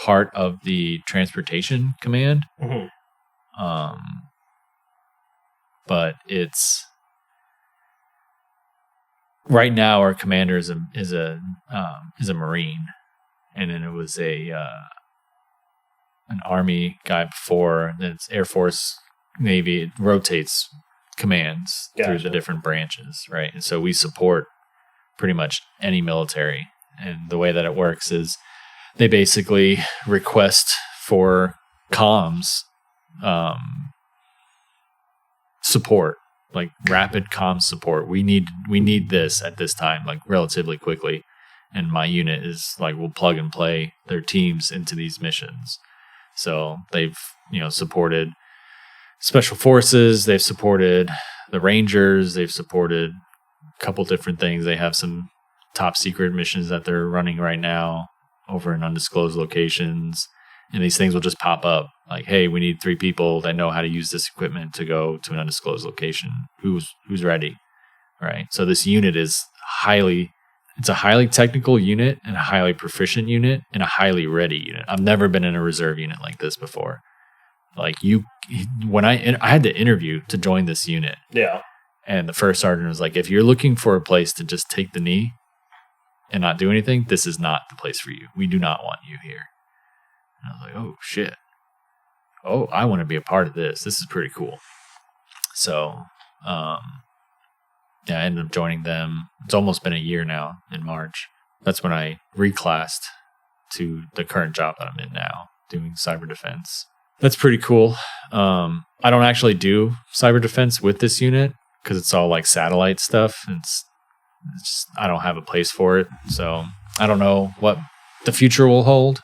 part of the transportation command. Mm-hmm. But it's right now our commander is a Marine, and then it was an Army guy before. Then it's Air Force, Navy. It rotates commands through the different branches, right? And so we support pretty much any military. And the way that it works is they basically request for comms support, like rapid comms support. We need this at this time, like relatively quickly. And my unit is like, we'll plug and play their teams into these missions. So they've, supported special forces, they've supported the Rangers, they've supported a couple different things. They have some top secret missions that they're running right now over in undisclosed locations. And these things will just pop up like, hey, we need 3 people that know how to use this equipment to go to an undisclosed location. Who's ready? Right. So this unit is it's a highly technical unit and a highly proficient unit and a highly ready unit. I've never been in a reserve unit like this before. Like when I had to interview to join this unit. Yeah. And the first sergeant was like, if you're looking for a place to just take the knee and not do anything, this is not the place for you. We do not want you here. And I was like, oh, shit. Oh, I want to be a part of this. This is pretty cool. So, I ended up joining them. It's almost been a year now in March. That's when I reclassed to the current job that I'm in now, doing cyber defense. That's pretty cool. I don't actually do cyber defense with this unit because it's all like satellite stuff. It's just, I don't have a place for it. So I don't know what the future will hold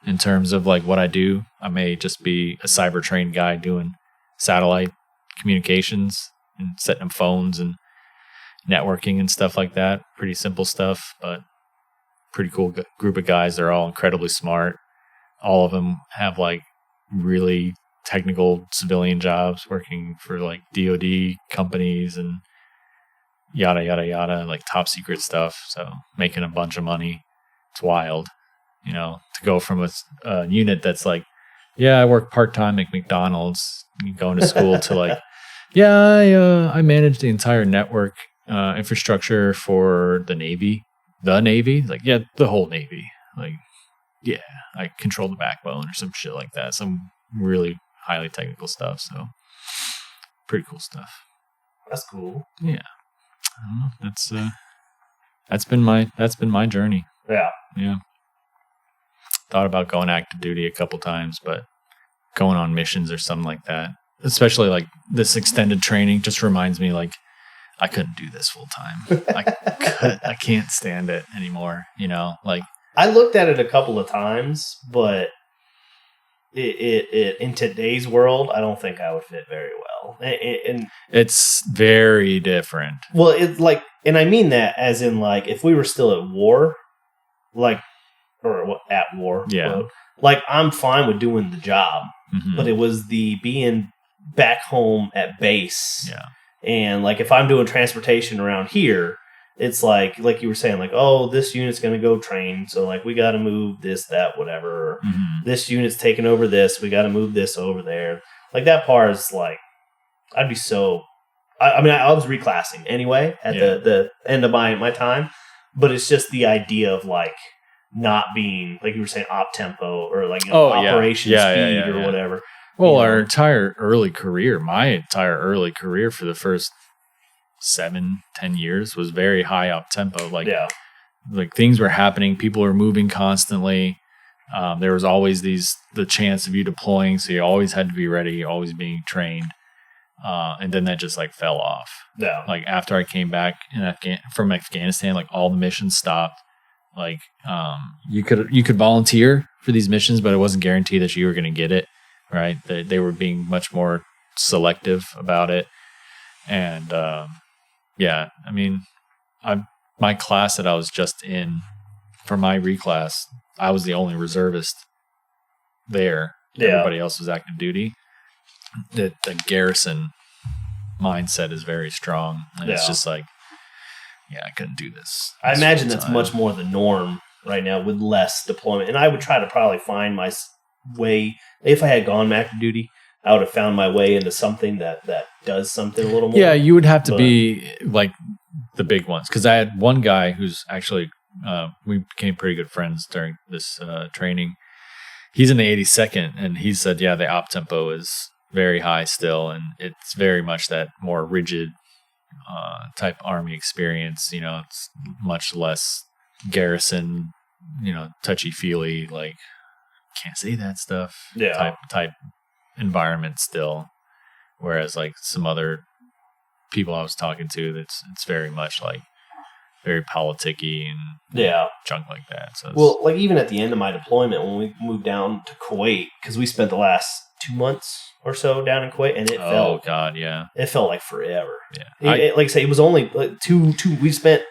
in terms of like what I do. I may just be a cyber trained guy doing satellite communications and setting up phones and networking and stuff like that. Pretty simple stuff, but pretty cool group of guys. They're all incredibly smart. All of them have like really technical civilian jobs working for like DoD companies and yada, yada, yada, like top secret stuff. So making a bunch of money. It's wild, to go from a unit that's like, yeah, I work part-time at McDonald's, going to school to like, yeah, I manage the entire network infrastructure for the Navy. Like, yeah, the whole Navy. Like, yeah, I control the backbone or some shit like that. Some really highly technical stuff. So pretty cool stuff. That's cool. Yeah. I don't know. That's been my journey. Yeah. Yeah. Thought about going active duty a couple times, but going on missions or something like that, especially like this extended training, just reminds me like I couldn't do this full time. I can't stand it anymore. Like I looked at it a couple of times, but it in today's world, I don't think I would fit very well. And it's very different. Well, it's like, and I mean that as in like, if we were still at war, like, or at war, yeah, quote, like I'm fine with doing the job, but it was the being back home at base, yeah, and like if I'm doing transportation around here. It's like you were saying, like, oh, this unit's going to go train. So, like, we got to move this, that, whatever. This unit's taking over this. We got to move this over there. Like, that part is, like, I'd be so... I mean, I was reclassing anyway at the end of my time. But it's just the idea of, like, not being, like you were saying, op-tempo or, like, operation speed or whatever. Well, my entire early career for the first 7-10 years was very high up tempo. Like things were happening, people were moving constantly. There was always the chance of you deploying, so you always had to be ready, always being trained. And then that just like fell off. Yeah. Like after I came back from Afghanistan, like all the missions stopped. Like you could volunteer for these missions, but it wasn't guaranteed that you were going to get it. Right? They were being much more selective about it. And yeah, I mean, my class that I was just in for my reclass, I was the only reservist there. Yeah. Everybody else was active duty. The garrison mindset is very strong. And it's just like, yeah, I couldn't do this. I imagine that's much more the norm right now with less deployment. And I would try to probably find my way. If I had gone active duty, I would have found my way into something that does something a little more. Yeah, you would have to be like the big ones. Because I had one guy who's actually, we became pretty good friends during this training. He's in the 82nd, and he said, yeah, the op tempo is very high still, and it's very much that more rigid type Army experience. You know, it's much less garrison, you know, touchy-feely, like, can't say that stuff type environment still. Whereas, like, some other people I was talking to, it's very much, like, very politicky and junk like that. So like, even at the end of my deployment, when we moved down to Kuwait, because we spent the last 2 months or so down in Kuwait, and it felt like forever. Yeah, like I say, it was only like two. We spent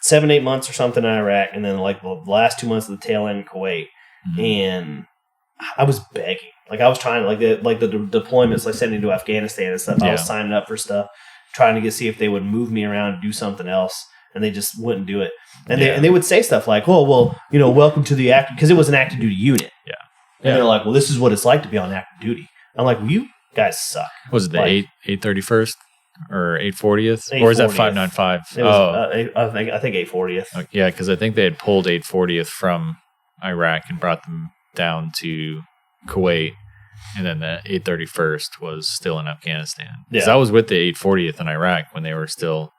7-8 months or something in Iraq, and then like the last 2 months of the tail end in Kuwait, and I was begging. Like, I was trying to, like the deployments, like sending to Afghanistan and stuff. I was signing up for stuff, trying to see if they would move me around and do something else. And they just wouldn't do it. And they would say stuff like, "Oh, well, you know, welcome to the active," because it was an active duty unit. Yeah. And they're like, "Well, this is what it's like to be on active duty." I'm like, "Well, you guys suck." Was it the 831st or 840th? Or is that 595? I think 840th. Okay, yeah, because I think they had pulled 840th from Iraq and brought them down to Kuwait. And then the 831st was still in Afghanistan. Because I was with the 840th in Iraq when they were still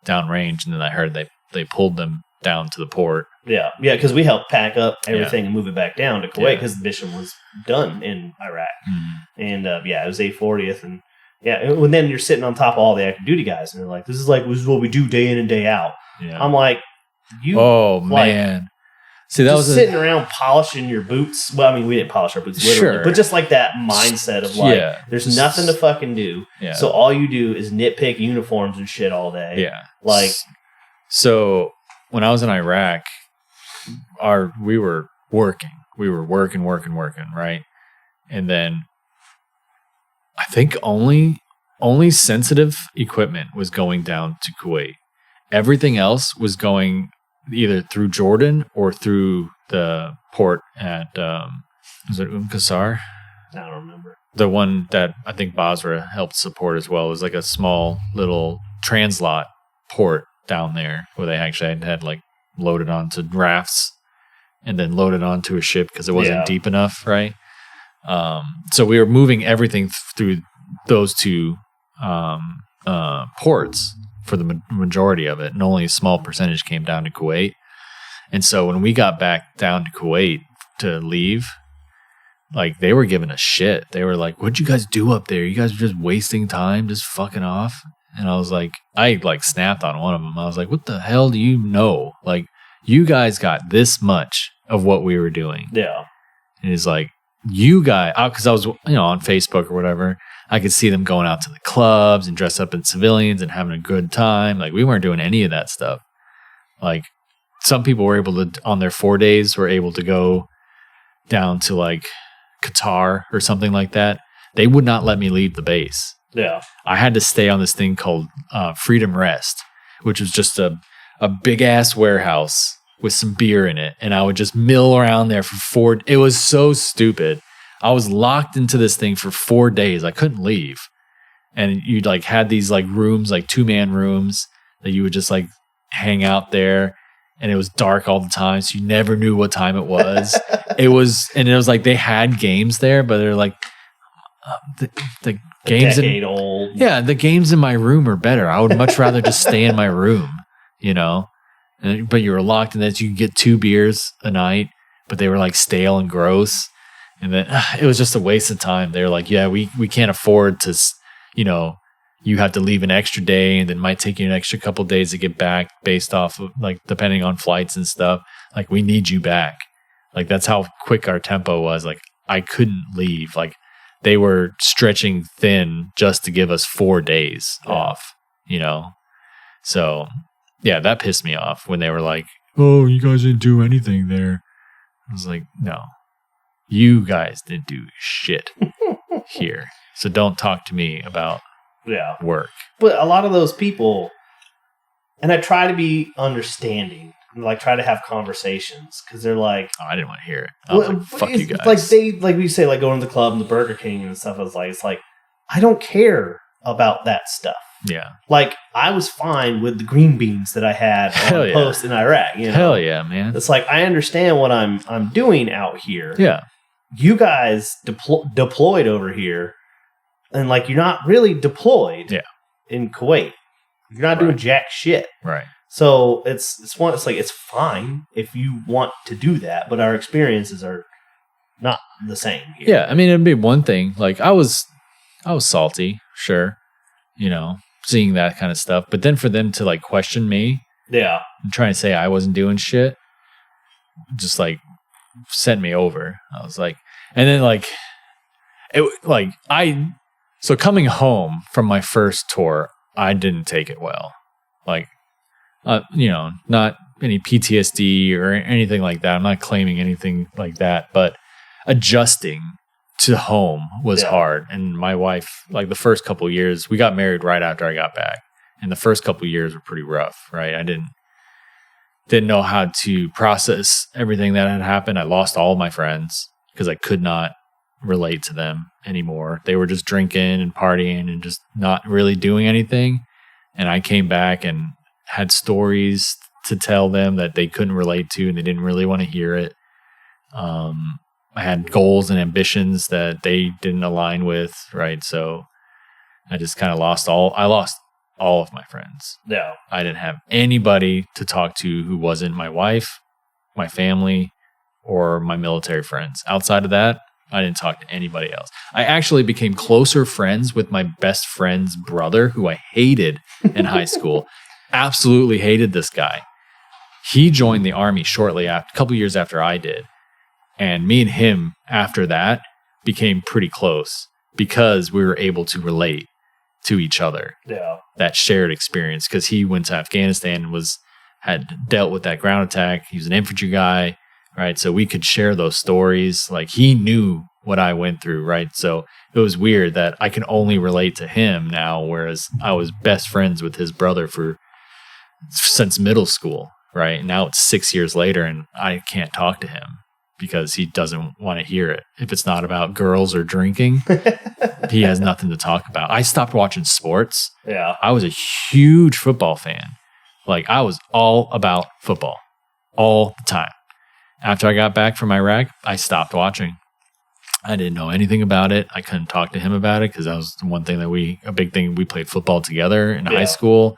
downrange, and then I heard they pulled them down to the port. Yeah, because we helped pack up everything and move it back down to Kuwait because the mission was done in Iraq. And it was 840th, and and then you're sitting on top of all the active duty guys, and they're like, "This is what we do day in and day out." Yeah. I'm like, man. See, that was sitting around polishing your boots. Well, I mean, we didn't polish our boots literally, but just like that mindset of like, there's nothing to fucking do. Yeah. So all you do is nitpick uniforms and shit all day. Yeah. Like, so when I was in Iraq, we were working. We were working, right? And then I think only sensitive equipment was going down to Kuwait. Everything else was going either through Jordan or through the port at was it Qasr? I don't remember. The one that I think Basra helped support as well. It was like a small little translot port down there where they actually had like loaded onto rafts and then loaded onto a ship because it wasn't deep enough, right? So we were moving everything through those two ports for the majority of it, and only a small percentage came down to Kuwait. And so when we got back down to Kuwait to leave, like, they were giving us shit. They were like, "What'd you guys do up there? You guys were just wasting time, just fucking off." And I was like, I like snapped on one of them. I was like, "What the hell do you know? Like, you guys got this much of what we were doing." Yeah. And he's like, "You guys," because I was, on Facebook or whatever, I could see them going out to the clubs and dress up in civilians and having a good time. Like, we weren't doing any of that stuff. Like, some people were able to, on their 4 days, were able to go down to like Qatar or something like that. They would not let me leave the base. Yeah. I had to stay on this thing called Freedom Rest, which was just a big ass warehouse with some beer in it. And I would just mill around there for it was so stupid. I was locked into this thing for 4 days. I couldn't leave. And you like had these like rooms, like 2-man rooms that you would just like hang out there. And it was dark all the time. So you never knew what time it was. it was like they had games there, but they're like the games old. Yeah, the games in my room are better. I would much rather just stay in my room, but you were locked in that you could get 2 beers a night, but they were like stale and gross. And then it was just a waste of time. They were like, "Yeah, we can't afford to, you have to leave an extra day, and then it might take you an extra couple of days to get back based off of like depending on flights and stuff. Like, we need you back." Like, that's how quick our tempo was. Like, I couldn't leave. Like, they were stretching thin just to give us 4 days off, So, yeah, that pissed me off when they were like, "Oh, you guys didn't do anything there." I was like, "No. You guys didn't do shit here. So don't talk to me about work." But a lot of those people, and I try to be understanding, like try to have conversations, because they're like, "Oh, I didn't want to hear it." I was like, "Fuck you guys." Like we say, like going to the club and the Burger King and stuff. It's like, I don't care about that stuff. Yeah. Like, I was fine with the green beans that I had on post in Iraq. Hell yeah, man. It's like, I understand what I'm doing out here. Yeah. You guys deployed over here, and like, you're not really deployed in Kuwait. You're not doing jack shit. Right. So it's fine if you want to do that, but our experiences are not the same here. Yeah, I mean, it'd be one thing. Like I was salty, sure, seeing that kind of stuff. But then for them to like question me, and trying to say I wasn't doing shit, just like sent me over. I was like, and then like so coming home from my first tour, I didn't take it well. Like, not any PTSD or anything like that. I'm not claiming anything like that, but adjusting to home was hard. And my wife, like the first couple of years, we got married right after I got back. And the first couple of years were pretty rough, right? I didn't know how to process everything that had happened. I lost all of my friends because I could not relate to them anymore. They were just drinking and partying and just not really doing anything. And I came back and had stories to tell them that they couldn't relate to and they didn't really want to hear it. I had goals and ambitions that they didn't align with, right? So I just kind of lost all of my friends. Yeah. I didn't have anybody to talk to who wasn't my wife, my family, or my military friends. Outside of that, I didn't talk to anybody else. I actually became closer friends with my best friend's brother, who I hated in high school. Absolutely hated this guy. He joined the Army shortly after, a couple years after I did. And me and him, after that, became pretty close because we were able to relate to each other. Yeah. That shared experience, because he went to Afghanistan and had dealt with that ground attack. He was an infantry guy, right? So we could share those stories. Like, he knew what I went through, right? So it was weird that I can only relate to him now, whereas I was best friends with his brother since middle school, right? And now it's 6 years later and I can't talk to him because he doesn't want to hear it. If it's not about girls or drinking, he has nothing to talk about. I stopped watching sports. Yeah. I was a huge football fan. Like, I was all about football all the time. After I got back from Iraq, I stopped watching. I didn't know anything about it. I couldn't talk to him about it because that was the one thing a big thing. We played football together in high school.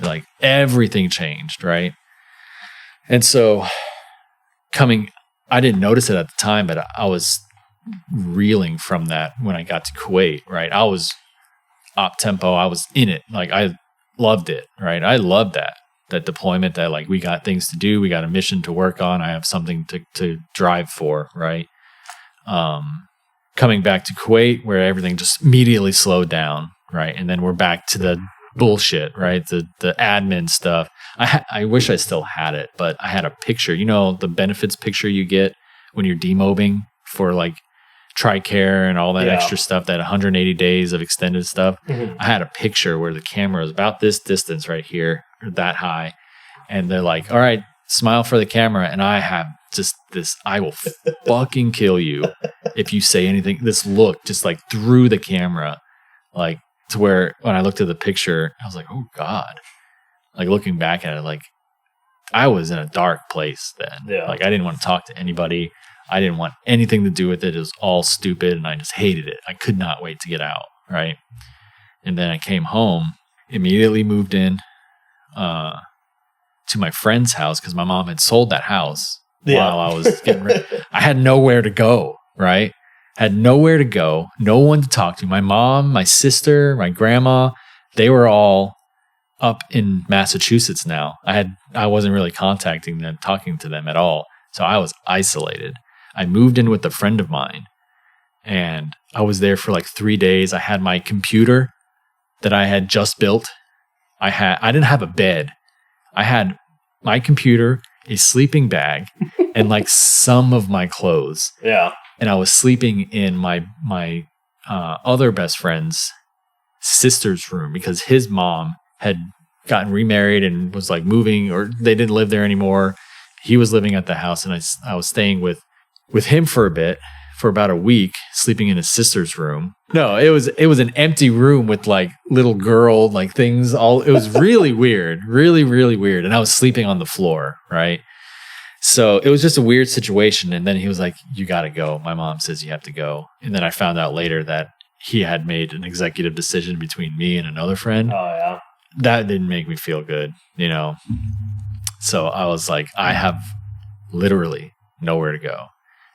Like, everything changed, right? And so I didn't notice it at the time, but I was reeling from that when I got to Kuwait, right? I was op tempo. I was in it. Like, I loved it, right? I loved that deployment, that like, we got things to do. We got a mission to work on. I have something to drive for, right? Coming back to Kuwait, where everything just immediately slowed down, right? And then we're back to the bullshit, right? The admin stuff. I wish I still had it, but I had a picture, the benefits picture you get when you're demobbing for like TRICARE and all that extra stuff, that 180 days of extended stuff. Mm-hmm. I had a picture where the camera is about this distance right here, or that high. And they're like, all right, smile for the camera. And I have just this, I will fucking kill you if you say anything. This look just like through the camera, like, to where when I looked at the picture, I was like, oh God. Like, looking back at it, like, I was in a dark place then. Yeah. Like, I didn't want to talk to anybody. I didn't want anything to do with it. It was all stupid, and I just hated it. I could not wait to get out, right? And then I came home, immediately moved in to my friend's house because my mom had sold that house while I was getting ready. I had nowhere to go, right? Had nowhere to go, no one to talk to. My mom, my sister, my grandma, they were all up in Massachusetts now. I wasn't really contacting them, talking to them at all. So I was isolated. I moved in with a friend of mine and I was there for like 3 days. I had my computer that I had just built. I didn't have a bed. I had my computer, a sleeping bag, and like some of my clothes. Yeah. And I was sleeping in my other best friend's sister's room because his mom had gotten remarried and was like moving, or they didn't live there anymore. He was living at the house, and I was staying with him for a bit, for about a week, sleeping in his sister's room. No, it was an empty room with like little girl like things all. It was really weird, really, really weird. And I was sleeping on the floor, right? So it was just a weird situation. And then he was like, you got to go. My mom says you have to go. And then I found out later that he had made an executive decision between me and another friend. Oh, yeah. that didn't make me feel good, you know? So I was like, I have literally nowhere to go.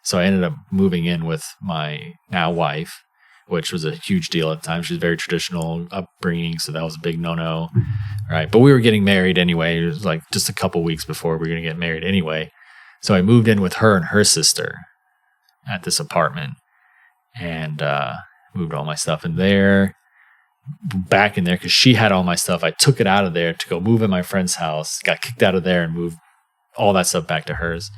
So I ended up moving in with my now wife, which was a huge deal at the time. She was very traditional upbringing, so that was a big no-no, right? But we were getting married anyway. It was like just a couple weeks before we were going to get married anyway. So I moved in with her and her sister at this apartment and moved all my stuff in there, back in there, because she had all my stuff. I took it out of there to go move in my friend's house, got kicked out of there and moved all that stuff back to hers.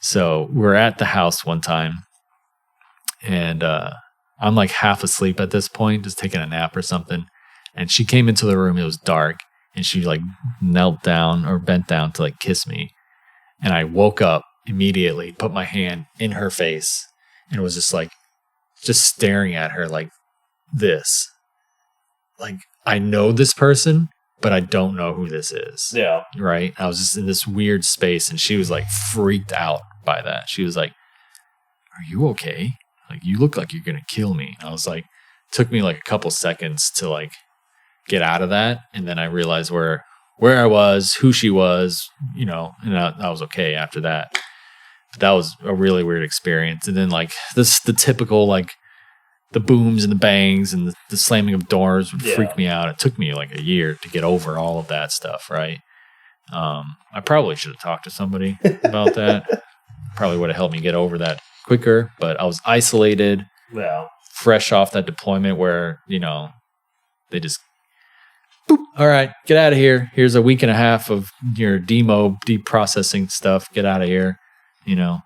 So we're at the house one time and I'm like half asleep at this point, just taking a nap or something. And she came into the room. It was dark and she like knelt down or bent down to like kiss me. And I woke up immediately, put my hand in her face and was just like, just staring at her like this. Like, I know this person, but I don't know who this is. Yeah. Right? I was just in this weird space and she was like freaked out by that. She was like, are you okay? Like, you look like you're going to kill me. And I was like, took me like a couple seconds to like get out of that. And then I realized where I was, who she was, you know, and I was okay after that. But that was a really weird experience. And then like the typical, like the booms and the bangs and the slamming of doors would freak me out. It took me like a year to get over all of that stuff. Right. I probably should have talked to somebody about that. Probably would have helped me get over that quicker, but I was isolated, fresh off that deployment where, you know, they just, boop, all right, get out of here. Here's a week and a half of your deep processing stuff. Get out of here. You know,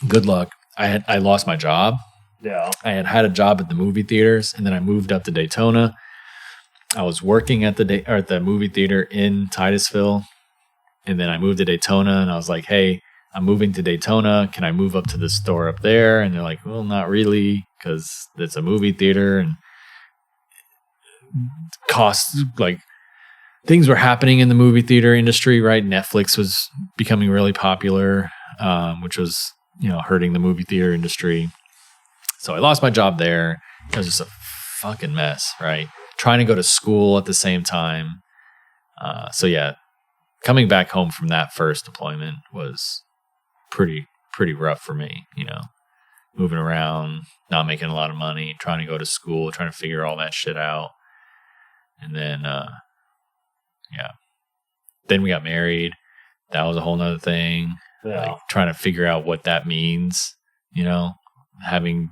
good luck. I lost my job. Yeah. I had a job at the movie theaters and then I moved up to Daytona. I was working at the movie theater in Titusville. And then I moved to Daytona and I was like, hey, I'm moving to Daytona. Can I move up to the store up there? And they're like, well, not really, because it's a movie theater and costs, like, things were happening in the movie theater industry, right? Netflix was becoming really popular, which was, you know, hurting the movie theater industry. So I lost my job there. It was just a fucking mess, right? Trying to go to school at the same time. So yeah, coming back home from that first deployment was pretty rough for me, you know, moving around, not making a lot of money, trying to go to school, trying to figure all that shit out. And then, then we got married. That was a whole nother thing. Yeah. Like trying to figure out what that means, you know, having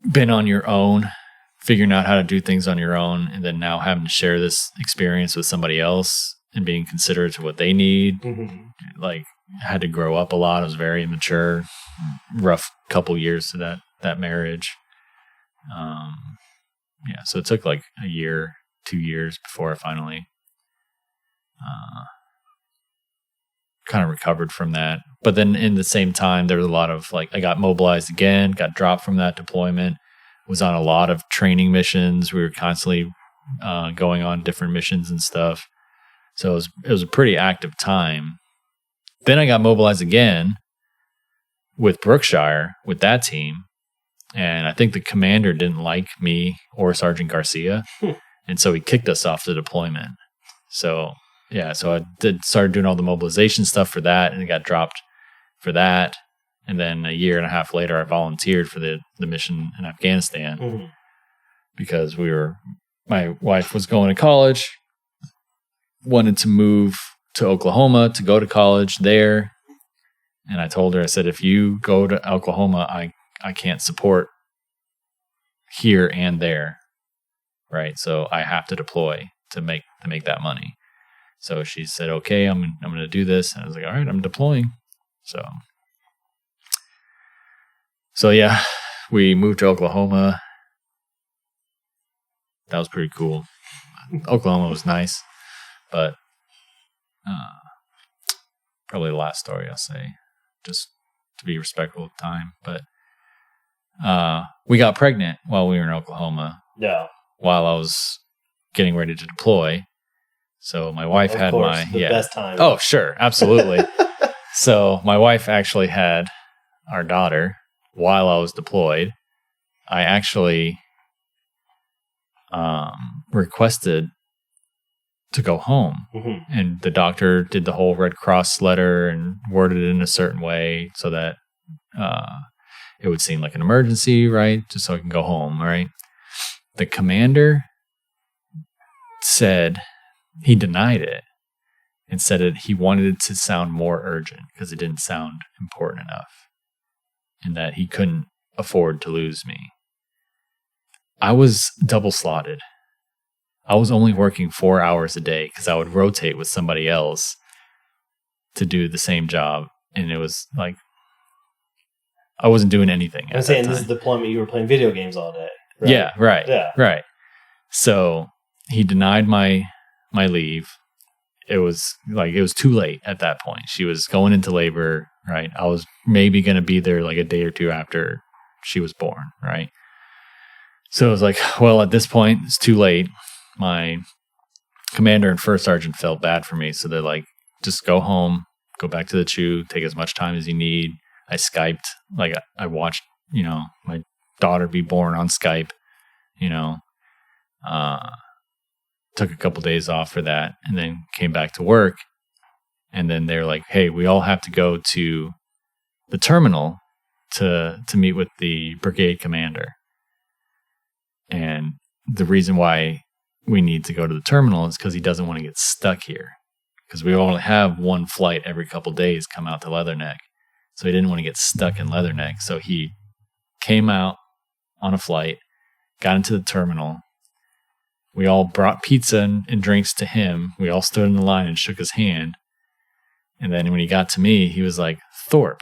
been on your own, figuring out how to do things on your own, and then now having to share this experience with somebody else and being considerate to what they need. Mm-hmm. Like, I had to grow up a lot. I was very immature, rough couple years to that marriage. So it took like a year, 2 years before I finally kind of recovered from that. But then in the same time, there was a lot of like, I got mobilized again, got dropped from that deployment, was on a lot of training missions. We were constantly going on different missions and stuff. So it was a pretty active time. Then I got mobilized again with Brookshire, with that team. And I think the commander didn't like me or Sergeant Garcia. And so he kicked us off the deployment. So, yeah, so I started doing all the mobilization stuff for that, and it got dropped for that. And then a year and a half later, I volunteered for the mission in Afghanistan because my wife was going to college, wanted to move to Oklahoma to go to college there. And I told her, I said, if you go to Oklahoma, I can't support here and there. Right. So I have to deploy to make that money. So she said, okay, I'm going to do this. And I was like, all right, I'm deploying. So yeah, we moved to Oklahoma. That was pretty cool. Oklahoma was nice, but probably the last story I'll say, just to be respectful of time. But we got pregnant while we were in Oklahoma. Yeah. While I was getting ready to deploy. So my wife had the best time. Oh, sure. Absolutely. So my wife actually had our daughter while I was deployed. I actually requested to go home. And the doctor did the whole Red Cross letter and worded it in a certain way so that it would seem like an emergency, right? Just so I can go home, right? The commander said he denied it and said that he wanted it to sound more urgent because it didn't sound important enough and that he couldn't afford to lose me. I was double slotted. I was only working 4 hours a day because I would rotate with somebody else to do the same job. And it was like, I wasn't doing anything. I'm saying this is the deployment you were playing video games all day. Right? Yeah, right. Yeah. Right. So he denied my leave. It was too late at that point. She was going into labor, right? I was maybe going to be there like a day or two after she was born, right? So it was like, well, at this point, it's too late. My commander and first sergeant felt bad for me. So they're like, just go home, go back to the CHU, take as much time as you need. I Skyped, like I watched, my daughter be born on Skype, took a couple days off for that and then came back to work. And then they're like, hey, we all have to go to the terminal to meet with the brigade commander. And the reason why we need to go to the terminal is because he doesn't want to get stuck here. Because we only have one flight every couple days come out to Leatherneck. So he didn't want to get stuck in Leatherneck. So he came out on a flight, got into the terminal. We all brought pizza and drinks to him. We all stood in the line and shook his hand. And then when he got to me, he was like, Thorp,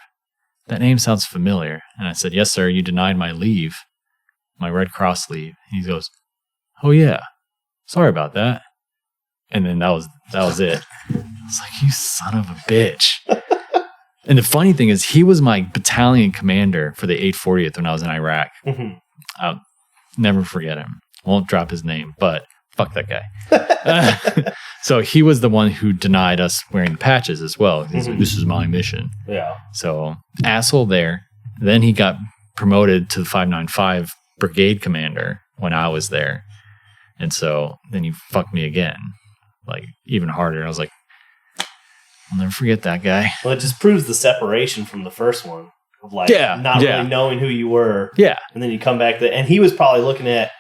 that name sounds familiar. And I said, yes, sir, you denied my leave, my Red Cross leave. And he goes, oh, yeah, sorry about that. And then that was it. It's like, you son of a bitch. And the funny thing is, he was my battalion commander for the 840th when I was in Iraq. I'll never forget him. Won't drop his name, but fuck that guy. So he was the one who denied us wearing the patches as well. He's like, this is my mission. Yeah. So asshole there. Then he got promoted to the 595 brigade commander when I was there. And so then he fucked me again, like even harder. I was like, I'll never forget that guy. Well, it just proves the separation from the first one of like not really knowing who you were. Yeah. And then you come back and he was probably looking at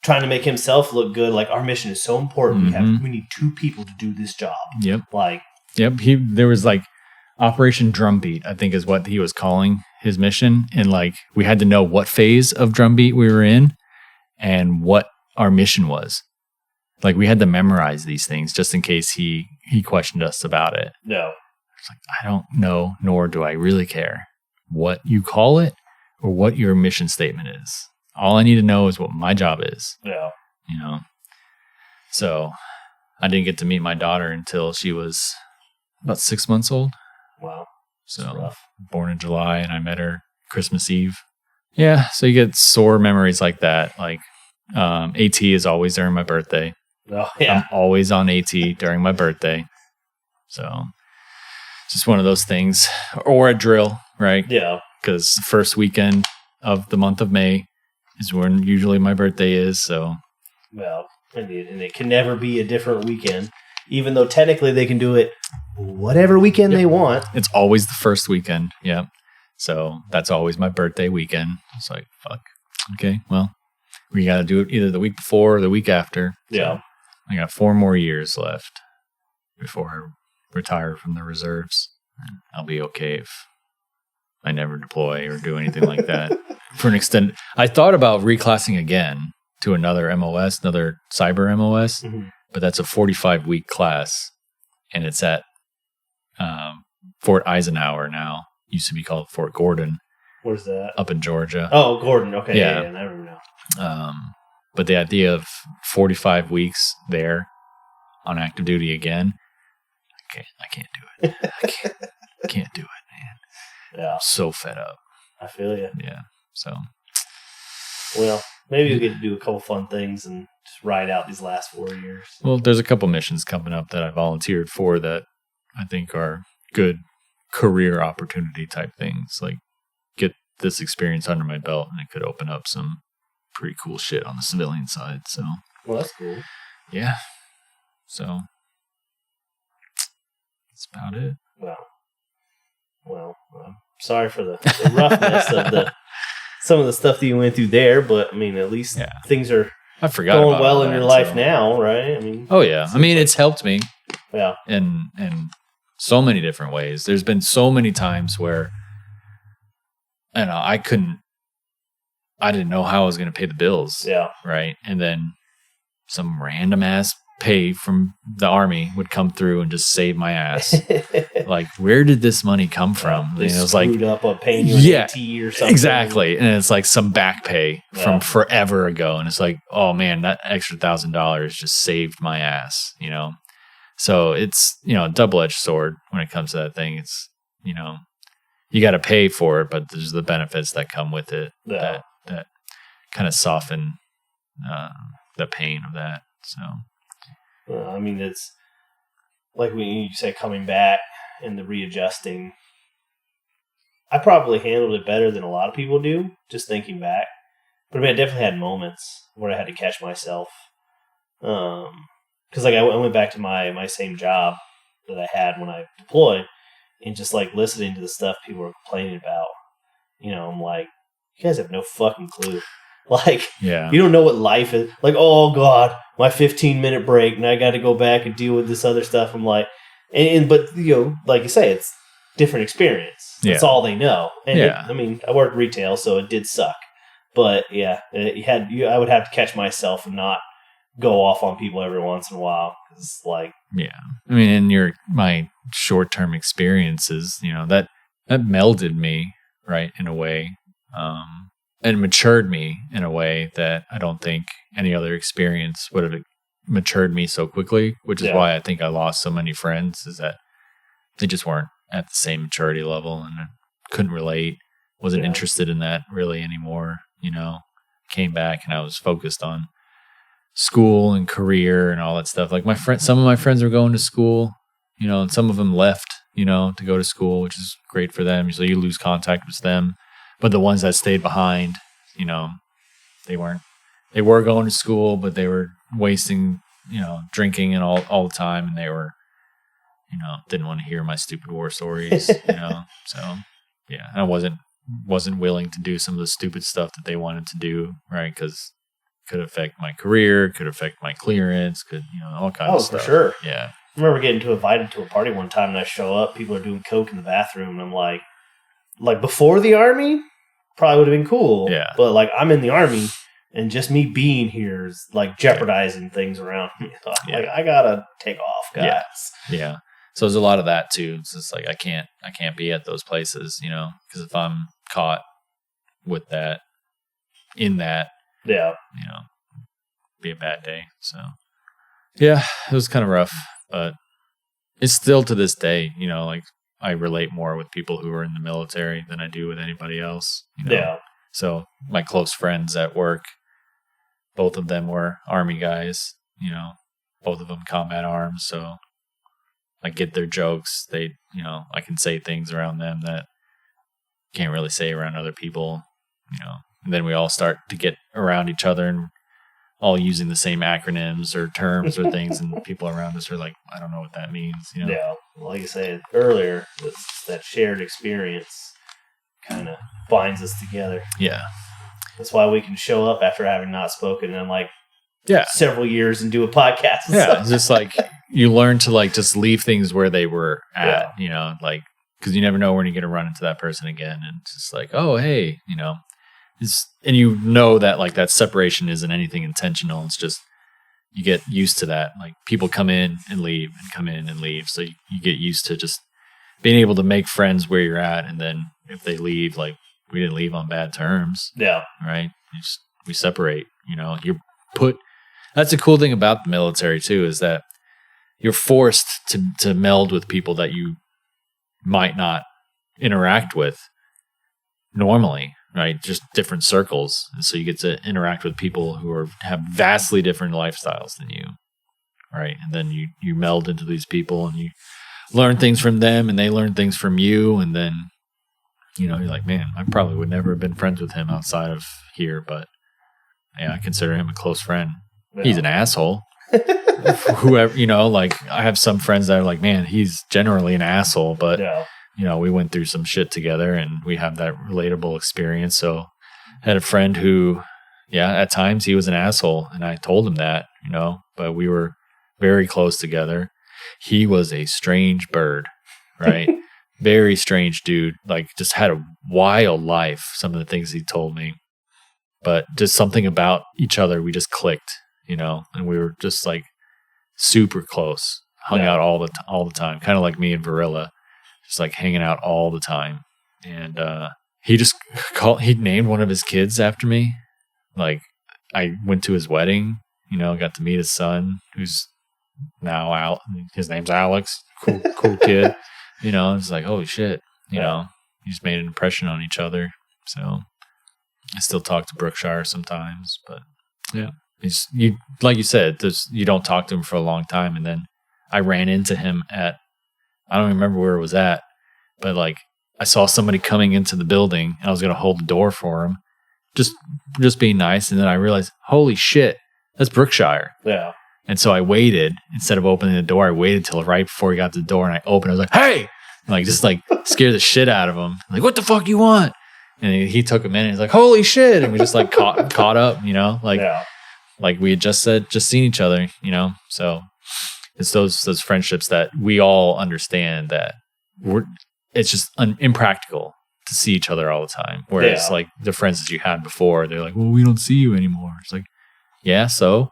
trying to make himself look good. Like, our mission is so important. We need 2 people to do this job. Yep. Like, yep. There was like Operation Drumbeat, I think is what he was calling his mission. And like, we had to know what phase of Drumbeat we were in and what our mission was. Like, we had to memorize these things just in case he questioned us about it. No. It's like, I don't know, nor do I really care what you call it or what your mission statement is. All I need to know is what my job is. Yeah. So I didn't get to meet my daughter until she was about 6 months old. Wow. So born in July, and I met her Christmas Eve. Yeah. So you get sore memories like that. Like, AT is always during my birthday. Oh, yeah. I'm always on AT during my birthday. So just one of those things. Or a drill, right? Yeah. Because the first weekend of the month of May is when usually my birthday is. So, well, and it can never be a different weekend, even though technically they can do it whatever weekend they want. It's always the first weekend. Yeah. So that's always my birthday weekend. It's like, fuck. Okay, well, we got to do it either the week before or the week after. Yeah. So I got 4 more years left before I retire from the reserves. And I'll be okay if I never deploy or do anything like that for an extended. I thought about reclassing again to another MOS, another cyber MOS, but that's a 45-week class, and it's at Fort Eisenhower now. Used to be called Fort Gordon. Where's that? Up in Georgia. Oh, Gordon. Okay. Yeah. I remember now. But the idea of 45 weeks there on active duty again, I can't do it. I can't do it, man. Yeah. I'm so fed up. I feel you. Yeah. So. Well, maybe we'll get to do a couple fun things and just ride out these last 4 years. Well, there's a couple missions coming up that I volunteered for that I think are good career opportunity type things. Like, get this experience under my belt, and it could open up some pretty cool shit on the civilian side. So Well, that's cool. Yeah. So that's about it. Well, I'm sorry for the roughness of some of the stuff that you went through there, but I mean, at least things are going well in your life now, right? I mean, it's helped me. Yeah. In so many different ways. There's been so many times where I didn't know how I was going to pay the bills. Yeah. Right. And then some random ass pay from the Army would come through and just save my ass. Like, where did this money come from? They it was screwed up on paying you an AT or something. Exactly. And it's like some back pay from forever ago. And it's like, oh man, that extra $1,000 just saved my ass, So it's, a double-edged sword when it comes to that thing. It's, you got to pay for it, but there's the benefits that come with it that kind of soften the pain of that. So, I mean, it's like when you say coming back and the readjusting. I probably handled it better than a lot of people do, just thinking back. But I mean, I definitely had moments where I had to catch myself. Because I went back to my same job that I had when I deployed, and just like listening to the stuff people were complaining about. I'm like, you guys have no fucking clue. Like, you don't know what life is. Like, oh God, my 15-minute break, and I got to go back and deal with this other stuff. I'm like, but like you say, it's different experience. That's all they know. And I worked retail, so it did suck. But I would have to catch myself and not go off on people every once in a while. It's like, in my short-term experiences, that melded me, right, in a way. And matured me in a way that I don't think any other experience would have matured me so quickly, which is why I think I lost so many friends, is that they just weren't at the same maturity level and I couldn't relate, wasn't interested in that really anymore. Came back and I was focused on school and career and all that stuff. Like some of my friends were going to school, and some of them left, to go to school, which is great for them. So you lose contact with them. But the ones that stayed behind, they were going to school, but they were wasting, drinking and all the time. And they were, didn't want to hear my stupid war stories, So, I wasn't willing to do some of the stupid stuff that they wanted to do, right? Because it could affect my career, could affect my clearance, all kinds of stuff. Oh, for sure. Yeah. I remember getting invited to a party one time and I show up, people are doing coke in the bathroom and I'm like before the Army, probably would have been cool. Yeah. But like I'm in the Army and just me being here is like jeopardizing things around me. So like I gotta take off, guys. Yeah. So there's a lot of that too. It's just like I can't be at those places, because if I'm caught with that, in that, be a bad day. So it was kind of rough, but it's still to this day, like I relate more with people who are in the military than I do with anybody else. Yeah. So my close friends at work, both of them were Army guys, both of them combat arms. So I get their jokes. They, I can say things around them that can't really say around other people, and then we all start to get around each other and all using the same acronyms or terms or things, and people around us are like, I don't know what that means. Yeah, like you said earlier, that shared experience kind of binds us together. Yeah, that's why we can show up after having not spoken in several years and do a podcast. Yeah, it's just like you learn to just leave things where they were at. Because you never know when you're going to run into that person again, and it's just like, oh hey, and that that separation isn't anything intentional. It's just you get used to that. Like people come in and leave and come in and leave. So you get used to just being able to make friends where you're at. And then if they leave, we didn't leave on bad terms. Yeah. Right. We separate, that's the cool thing about the military too, is that you're forced to meld with people that you might not interact with normally. Right, just different circles, and so you get to interact with people who have vastly different lifestyles than you, right? And then you meld into these people, and you learn things from them, and they learn things from you, and then you're like, man, I probably would never have been friends with him outside of here, but I consider him a close friend. he's an asshole. Whoever, like I have some friends that are like, man, he's generally an asshole, but we went through some shit together and we have that relatable experience. So I had a friend who, at times he was an asshole, and I told him that, but we were very close together. He was a strange bird, right? Very strange dude, like just had a wild life, some of the things he told me, but just something about each other, we just clicked, and we were just like super close, hung out all the time, kind of like me and Varilla, just like hanging out all the time. And he named one of his kids after me. Like I went to his wedding, got to meet his son, who's now out. His name's Alex. Cool kid. It's like, holy shit. He just made an impression on each other. So I still talk to Brookshire sometimes, but like you said, you don't talk to him for a long time. And then I ran into him I don't remember where it was at, but like I saw somebody coming into the building and I was going to hold the door for him, just being nice. And then I realized, holy shit, that's Brookshire. Yeah. And so I waited, instead of opening the door, I waited till right before he got to the door, and I opened. I was like, hey, like just like scared the shit out of him. Like, what the fuck you want? And he took a minute. He's like, holy shit. And we just like caught up, like we had just seen each other, so it's those friendships that we all understand that it's just impractical to see each other all the time. Whereas like the friends that you had before, they're like, well, we don't see you anymore. It's like, yeah, so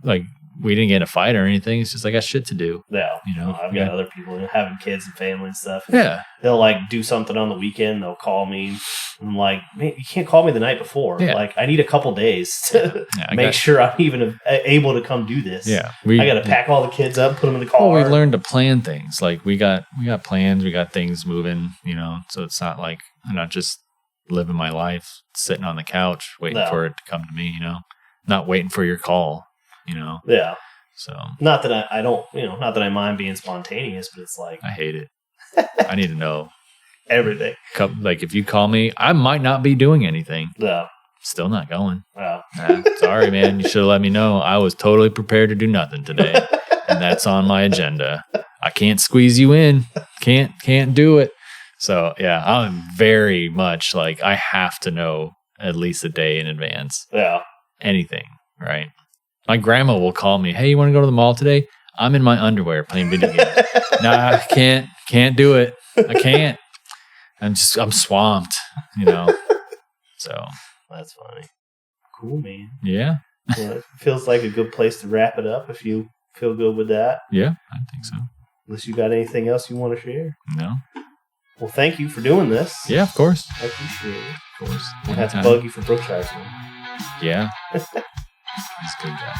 like we didn't get in a fight or anything. It's just I got shit to do. Yeah. I've got other people having kids and family and stuff. Yeah. They'll like do something on the weekend. They'll call me. I'm like, man, you can't call me the night before. Yeah. Like I need a couple days to make sure I'm even able to come do this. Yeah. I got to pack all the kids up, put them in the car. Well, we learned to plan things. Like we got plans. We got things moving, so it's not like I'm not just living my life sitting on the couch waiting for it to come to me, not waiting for your call. Yeah. So not that I don't, not that I mind being spontaneous, but it's like I hate it. I need to know everything. Like if you call me, I might not be doing anything. Yeah. Still not going. Wow. Sorry, man. You should have let me know. I was totally prepared to do nothing today, and that's on my agenda. I can't squeeze you in. Can't do it. So yeah, I'm very much like I have to know at least a day in advance. Yeah. Anything, right? My grandma will call me, hey, you want to go to the mall today? I'm in my underwear playing video games. Nah, I can't do it. I can't. I'm swamped, So that's funny. Cool, man. Yeah. Well, it feels like a good place to wrap it up if you feel good with that. Yeah, I think so. Unless you got anything else you want to share. No. Well, thank you for doing this. Yeah, of course. I appreciate it. Of course. We'll have to bug you for Brookshire. Yeah. He's a good guy.